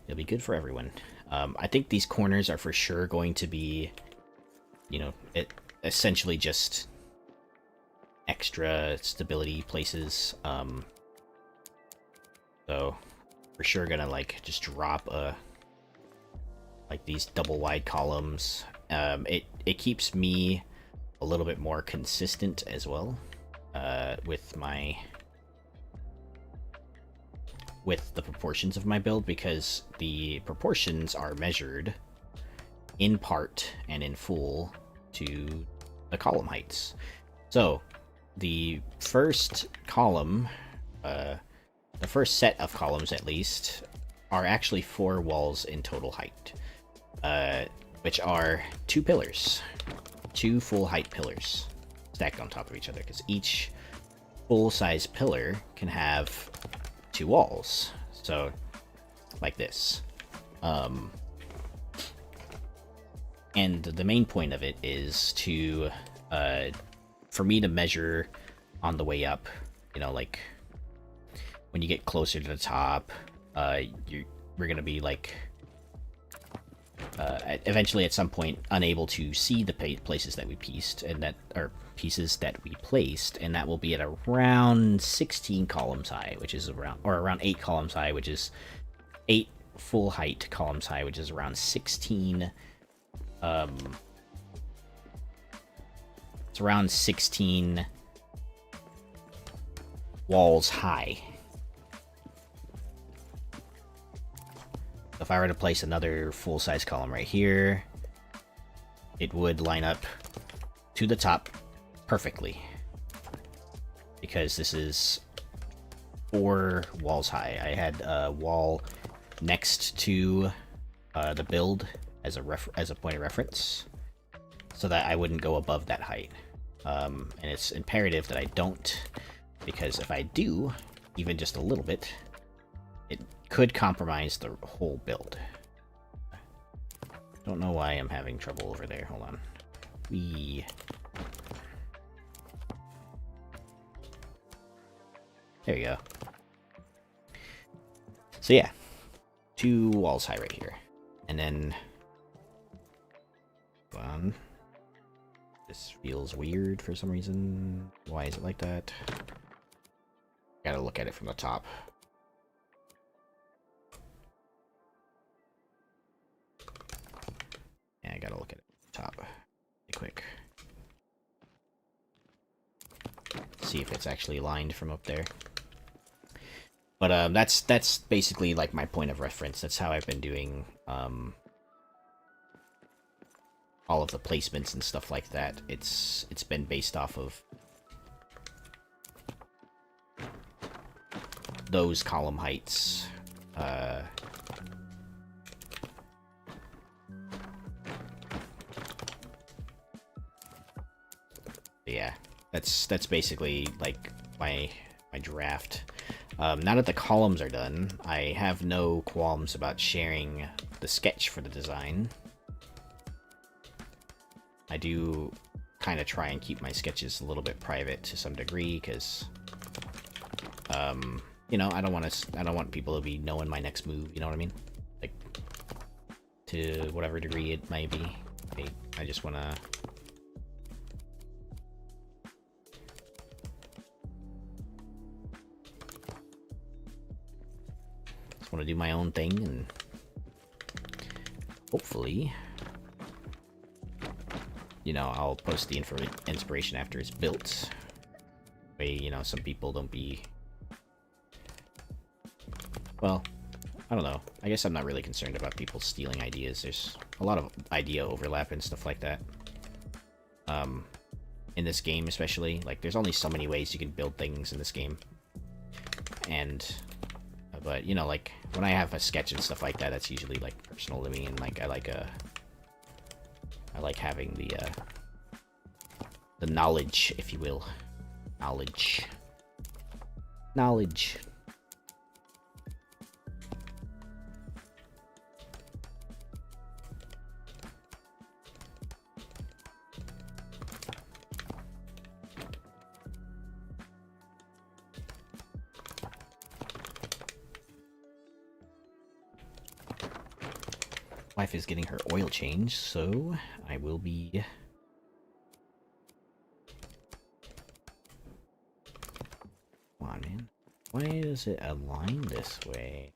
It'll be good for everyone. I think these corners are for sure going to be, you know, essentially just extra stability places. So for sure gonna, like, just drop like these double wide columns. It keeps me a little bit more consistent as well, with the proportions of my build, because the proportions are measured in part and in full to the column heights. So the first column, the first set of columns at least, are actually 4 walls in total height, which are 2 pillars, 2 full height pillars stacked on top of each other, because each full size pillar can have 2 walls, so like this. And the main point of it is to, for me to measure on the way up, you know, like, when you get closer to the top, we're gonna be, like, eventually at some point unable to see the places that we pieced, and that are pieces that we placed, and that will be at around 16 columns high, which is around 8 columns high, which is 8 full height columns high, which is around 16. It's around 16 walls high. If I were to place another full-size column right here, it would line up to the top perfectly, because this is 4 walls high. I had a wall next to the build as a point of reference, so that I wouldn't go above that height. And it's imperative that I don't, because if I do, even just a little bit, it could compromise the whole build. Don't know why I'm having trouble over there. Hold on. There you go. So yeah, 2 walls high right here. And then... hold on. This feels weird for some reason. Why is it like that? Gotta look at it from the top. Yeah, I gotta look at it from the top. Be quick. See if it's actually aligned from up there. But that's basically, like, my point of reference. That's how I've been doing all of the placements and stuff like that. It's been based off of those column heights. Yeah, that's basically, like, my draft. Now that the columns are done, I have no qualms about sharing the sketch for the design. I do kind of try and keep my sketches a little bit private to some degree, because, you know, I don't want people to be knowing my next move. You know what I mean? Like, to whatever degree it may be. I just want to. Want to do my own thing, and hopefully, you know, I'll post the inspiration after it's built. Way, you know, some people don't be. Well, I don't know. I guess I'm not really concerned about people stealing ideas. There's a lot of idea overlap and stuff like that. In this game, especially, like, there's only so many ways you can build things in this game, and. But, you know, like, when I have a sketch and stuff like that, that's usually, like, personal to me, and, like, I like having the knowledge, if you will. Knowledge. Wife is getting her oil changed, so I will be. Come on, man. Why does it align this way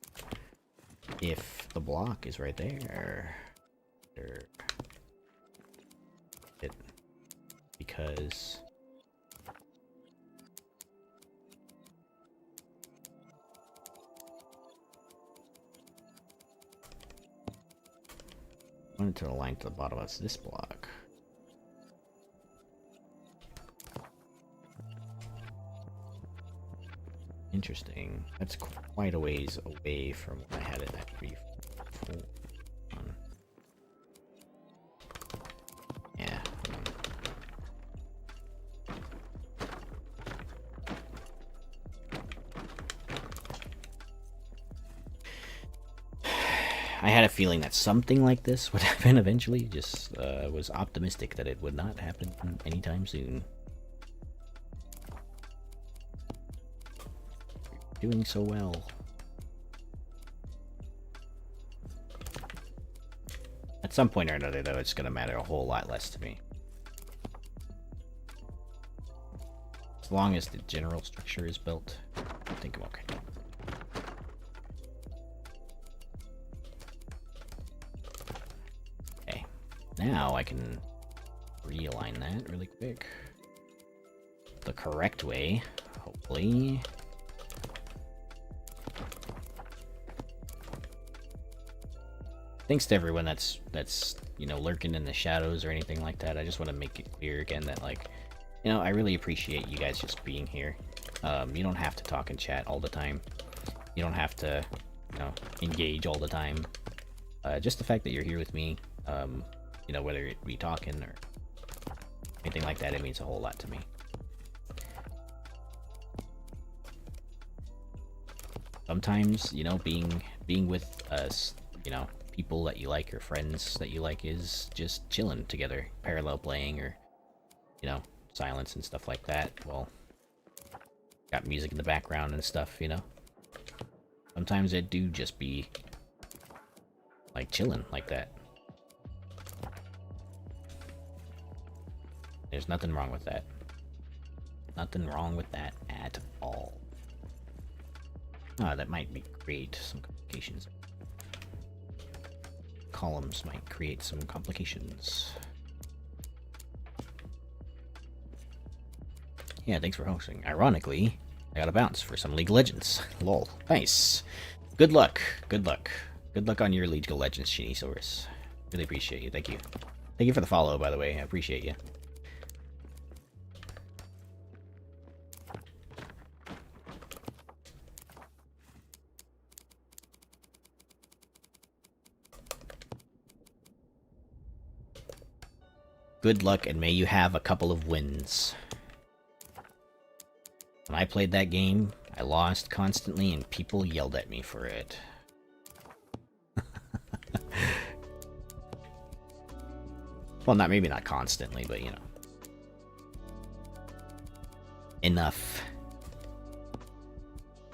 if the block is right there? Because. I wanted to align to the bottom of this block. Interesting. That's quite a ways away from what I had it at before. Yeah. I had a feeling that something like this would happen eventually. Just was optimistic that it would not happen anytime soon. You're doing so well. At some point or another, though, it's going to matter a whole lot less to me. As long as the general structure is built, I think I'm okay. Now I can realign that really quick. The correct way, hopefully. Thanks to everyone that's you know, lurking in the shadows or anything like that. I just want to make it clear again that, like, you know, I really appreciate you guys just being here. You don't have to talk and chat all the time. You don't have to, you know, engage all the time. Just the fact that you're here with me, you know, whether it be talking or anything like that, it means a whole lot to me. Sometimes, you know, being with us, you know, people that you like or friends that you like is just chilling together, parallel playing, or, you know, silence and stuff like that. Well, got music in the background and stuff, you know. Sometimes it do just be like chilling like that. There's nothing wrong with that. Nothing wrong with that at all. Ah, that might create some complications. Columns might create some complications. Yeah, thanks for hosting. Ironically, I got a bounce for some League of Legends. Lol. Nice. Good luck. Good luck. Good luck on your League of Legends, Shinisaurus. Really appreciate you. Thank you. Thank you for the follow, by the way. I appreciate you. Good luck, and may you have a couple of wins. When I played that game, I lost constantly, and people yelled at me for it. Well, maybe not constantly, but, you know. Enough.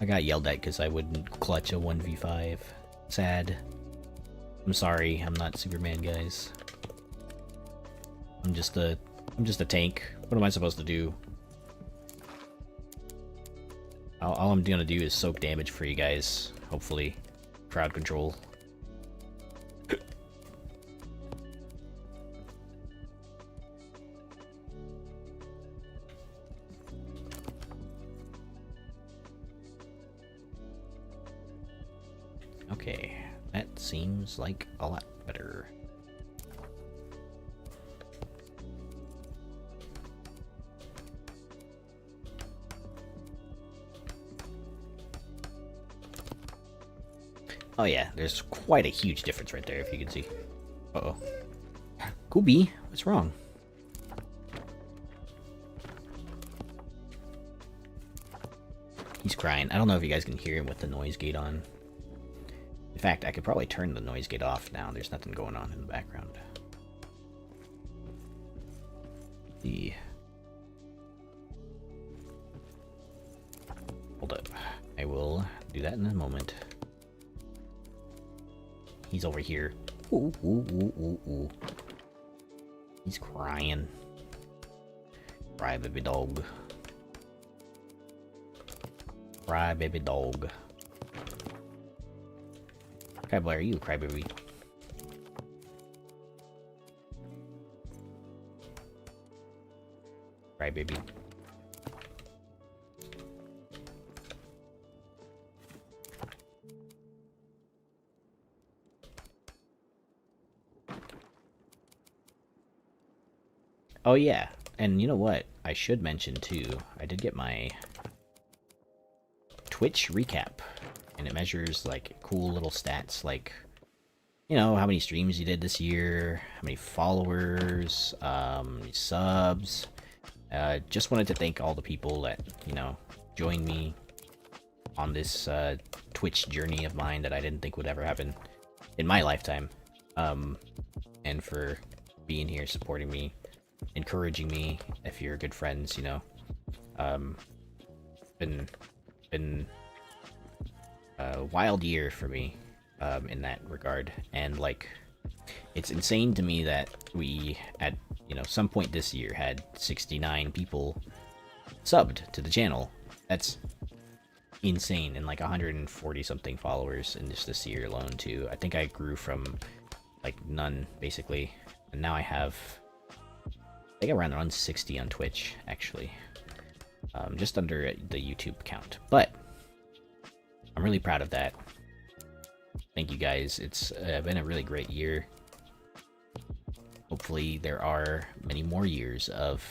I got yelled at because I wouldn't clutch a 1v5. Sad. I'm sorry, I'm not Superman, guys. I'm just a tank. What am I supposed to do? All I'm gonna do is soak damage for you guys. Hopefully. Crowd control. Okay, that seems like a lot better. Oh yeah, there's quite a huge difference right there, if you can see. Uh-oh. Kubi, what's wrong? He's crying. I don't know if you guys can hear him with the noise gate on. In fact, I could probably turn the noise gate off now. There's nothing going on in the background. Hold up. I will do that in a moment. He's over here. Ooh, ooh, ooh, ooh, ooh. He's crying. Cry, baby dog. Cry, baby dog. Cryboy, are you a crybaby? Crybaby. Oh yeah, and you know what? I should mention too, I did get my Twitch recap, and it measures like cool little stats like, you know, how many streams you did this year, how many followers, subs. Just wanted to thank all the people that, you know, joined me on this Twitch journey of mine that I didn't think would ever happen in my lifetime. And for being here, supporting me, encouraging me. If you're good friends, you know, been a wild year for me in that regard. And like, it's insane to me that we at, you know, some point this year had 69 people subbed to the channel. That's insane. And like 140 something followers in just this year alone too. I think I grew from like none basically, and now I have, I think around 60 on Twitch actually, just under the YouTube count. But I'm really proud of that. Thank you guys. It's been a really great year. Hopefully there are many more years of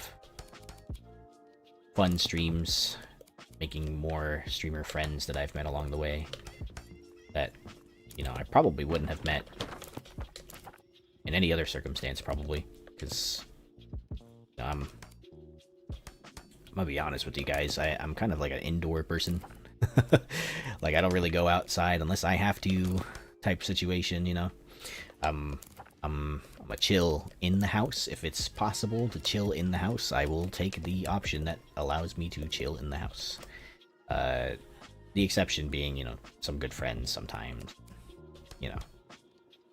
fun streams, making more streamer friends that I've met along the way that, you know, I probably wouldn't have met in any other circumstance, probably, because I'm gonna be honest with you guys, I'm kind of like an indoor person. Like, I don't really go outside unless I have to type situation, you know. I'm a chill in the house. If it's possible to chill in the house, I will take the option that allows me to chill in the house. The exception being, you know, some good friends sometimes, you know.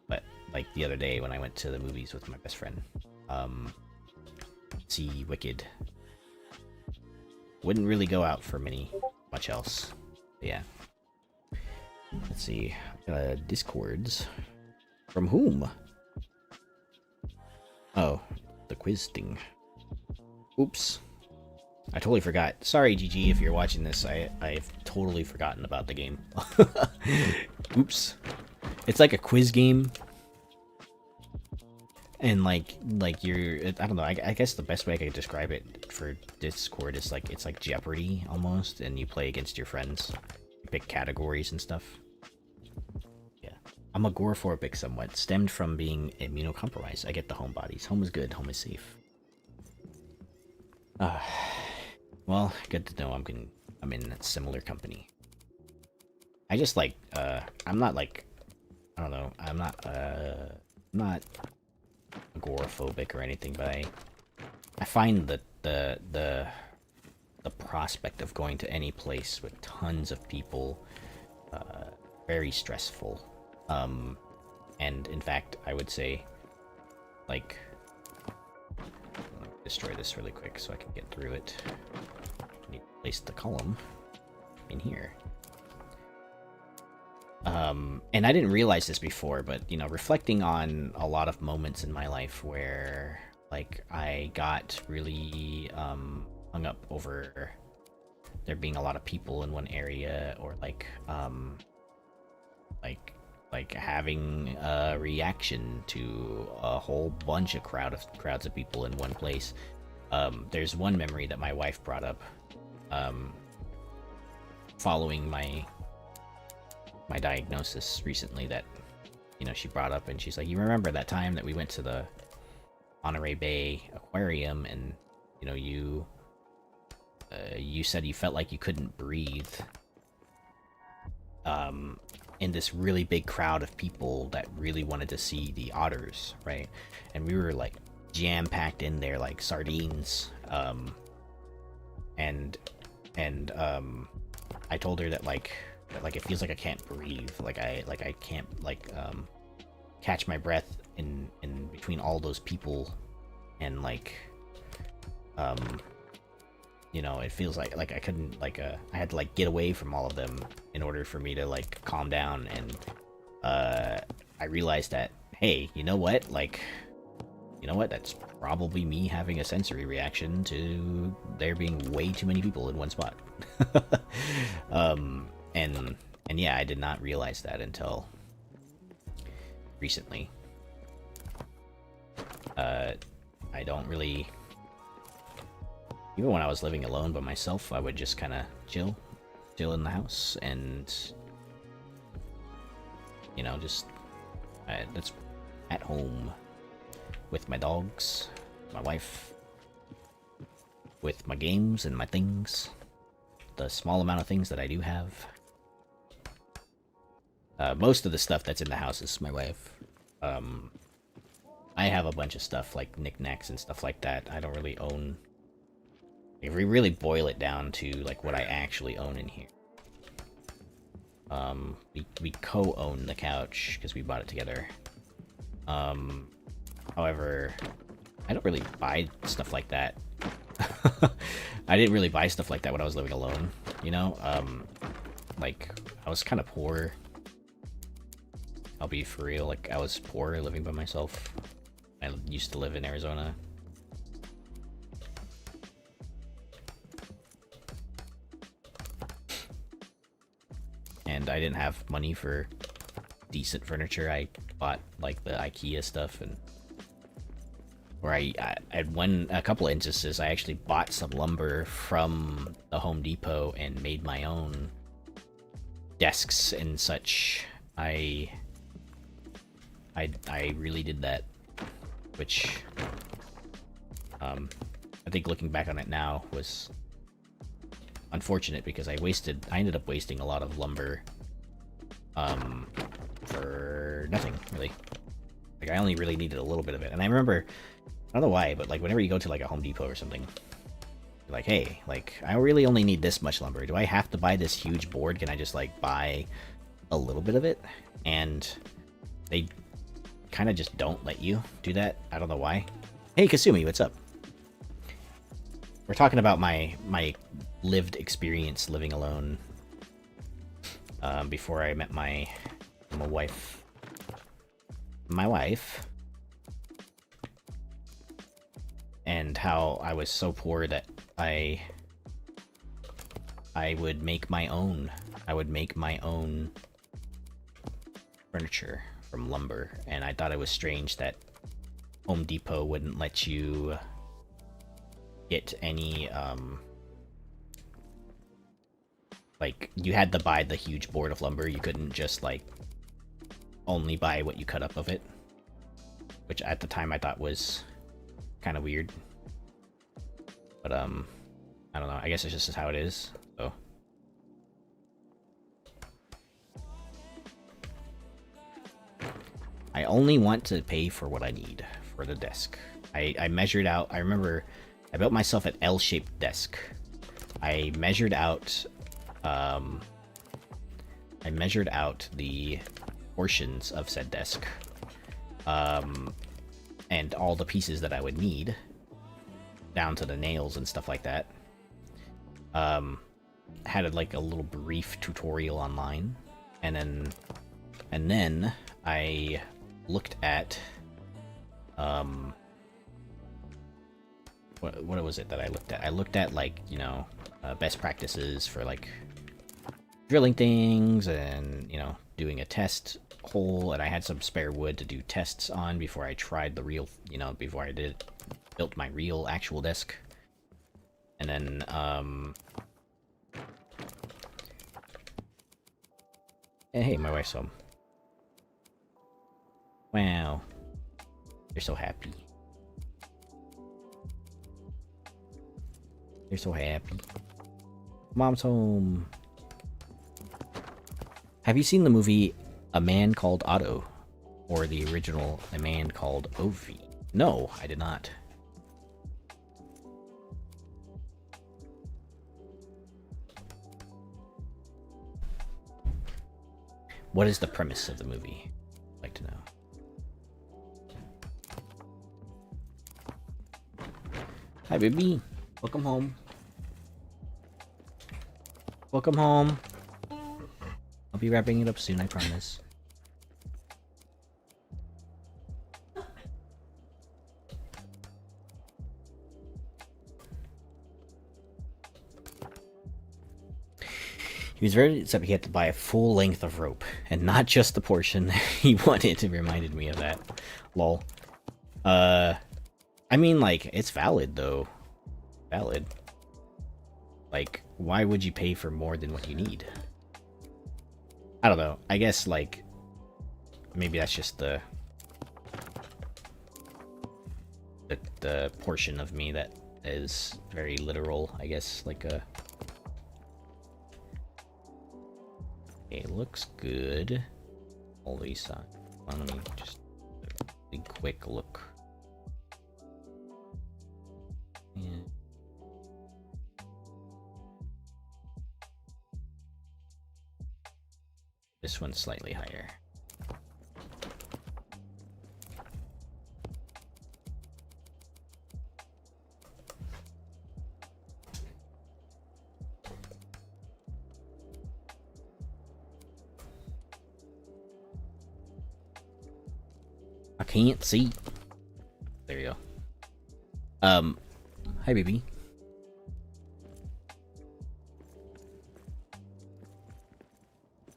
But like the other day when I went to the movies with my best friend, see Wicked, wouldn't really go out for much else. But yeah. Let's see. Discords. From whom? Oh, the quiz thing. Oops. I totally forgot. Sorry, GG, if you're watching this. I've totally forgotten about the game. Oops. It's like a quiz game. And like you're, I don't know, I guess the best way I could describe it for Discord is like, it's like Jeopardy almost, and you play against your friends. You pick categories and stuff. Yeah. I'm agoraphobic somewhat, stemmed from being immunocompromised. I get the homebodies. Home is good, home is safe. Well, good to know I'm in a similar company. I just like, I'm not like, I don't know, I'm not agoraphobic or anything, but I find that the the prospect of going to any place with tons of people very stressful. And in fact, I would say, like, destroy this really quick so I can get through it. I need to place the column in here. And I didn't realize this before, but, you know, reflecting on a lot of moments in my life where, like, I got really hung up over there being a lot of people in one area, or like having a reaction to a whole bunch of crowds of people in one place. There's one memory that my wife brought up following my diagnosis recently, that, you know, she brought up, and she's like, you remember that time that we went to the Monterey Bay Aquarium, and, you know, you said you felt like you couldn't breathe in this really big crowd of people that really wanted to see the otters, right? And we were like jam-packed in there like sardines. And I told her that like it feels like I can't breathe, like I can't catch my breath in between all those people, and like you know, it feels like I couldn't, like, I had to, like, get away from all of them in order for me to, like, calm down. And I realized that, hey, you know what? Like, you know what? That's probably me having a sensory reaction to there being way too many people in one spot. And yeah, I did not realize that until recently. I don't really... Even when I was living alone by myself, I would just kind of chill in the house, and, you know, just that's at home with my dogs, my wife, with my games and my things, the small amount of things that I do have. Most of the stuff that's in the house is my wife. I have a bunch of stuff like knickknacks and stuff like that. I don't really own. If we really boil it down to like what I actually own in here, we co-own the couch because we bought it together. However, I don't really buy stuff like that. I didn't really buy stuff like that when I was living alone, you know? Like, I was kind of poor. I'll be for real, like, I was poor living by myself. I used to live in Arizona. And I didn't have money for decent furniture. I bought like the IKEA stuff, and where I at a couple of instances I actually bought some lumber from the Home Depot and made my own desks and such. I really did that, which I think looking back on it now was unfortunate, because I ended up wasting a lot of lumber for nothing, really. Like, I only really needed a little bit of it. And I remember, I don't know why, but like whenever you go to like a Home Depot or something, you're like, hey, like, I really only need this much lumber. Do I have to buy this huge board? Can I just like buy a little bit of it? And they kind of just don't let you do that. I don't know why. Hey, Kasumi, what's up? We're talking about my lived experience living alone before I met my wife. My wife. And how I was so poor that I would make my own. I would make my own furniture from lumber, and I thought it was strange that Home Depot wouldn't let you get any like, you had to buy the huge board of lumber. You couldn't just like only buy what you cut up of it, which at the time I thought was kind of weird. But I don't know, I guess it's just how it is. So I only want to pay for what I need for the desk. I measured out, I remember I built myself an L-shaped desk I measured out the portions of said desk, and all the pieces that I would need, down to the nails and stuff like that. Had like a little brief tutorial online, and then I looked at what was it that I looked at? I looked at, like, you know, best practices for like drilling things, and, you know, doing a test hole, and I had some spare wood to do tests on before I tried the real, you know, before I built my real actual desk. And then hey, my wife's home. Wow, you're so happy. You're so happy. Mom's home. Have you seen the movie A Man Called Otto? Or the original A Man Called Ovi? No, I did not. What is the premise of the movie? I'd like to know. Hi, baby. Welcome home. Welcome home. I'll be wrapping it up soon, I promise. He was very upset he had to buy a full length of rope, and not just the portion he wanted. It reminded me of that. Lol. I mean, like, it's valid, though. Valid. Like, why would you pay for more than what you need? I don't know. I guess, like, maybe that's just the portion of me that is very literal, I guess, like a... It looks good. All these sides. Let me just a quick look. Yeah. This one's slightly higher. I can't see. There you go. Hi, baby.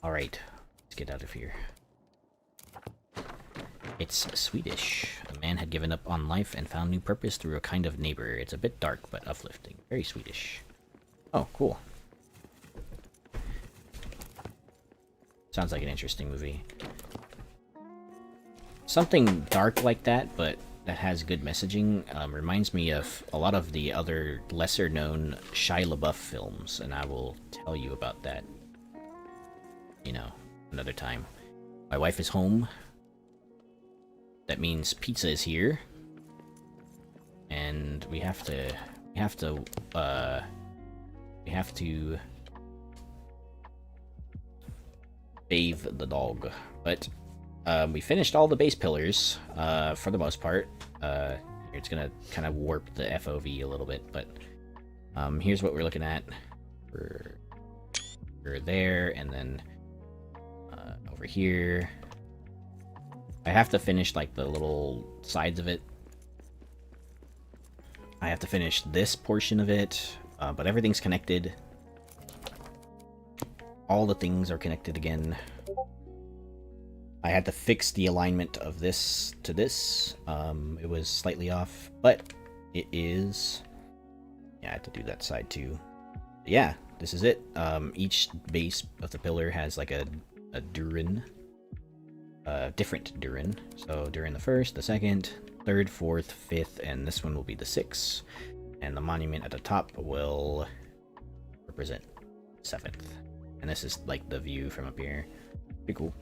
All right, let's get out of here. It's Swedish. A man had given up on life and found new purpose through a kind of neighbor. It's a bit dark, but uplifting. Very Swedish. Oh, cool. Sounds like an interesting movie. Something dark like that, but that has good messaging, reminds me of a lot of the other lesser-known Shia LaBeouf films, and I will tell you about that, you know, another time. My wife is home. That means pizza is here, and we have to bathe the dog, but. We finished all the base pillars, for the most part. It's gonna kind of warp the FOV a little bit, but here's what we're looking at. We're there, and then over here. I have to finish, like, the little sides of it. I have to finish this portion of it, but everything's connected. All the things are connected again. I had to fix the alignment of this to this. It was slightly off, but it is... Yeah, I had to do that side too. But yeah, this is it. Each base of the pillar has like a Durin. Different Durin. So Durin the first, the second, third, fourth, fifth, and this one will be the sixth. And the monument at the top will represent 7th. And this is like the view from up here. Pretty cool.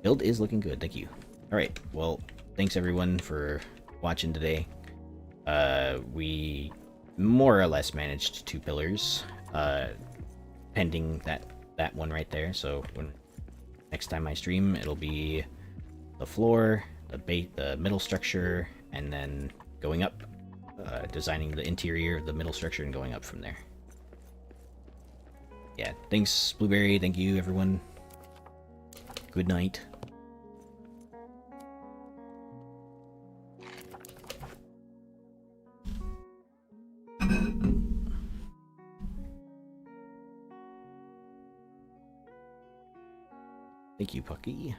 Build is looking good, thank you. Alright, well, thanks everyone for watching today. We more or less managed 2 pillars, pending that one right there. So next time I stream, it'll be the floor, the middle structure, and then going up, designing the interior of the middle structure and going up from there. Yeah, thanks, Blueberry. Thank you, everyone. Good night. Thank you, Pucky.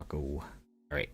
Pucko. Alright.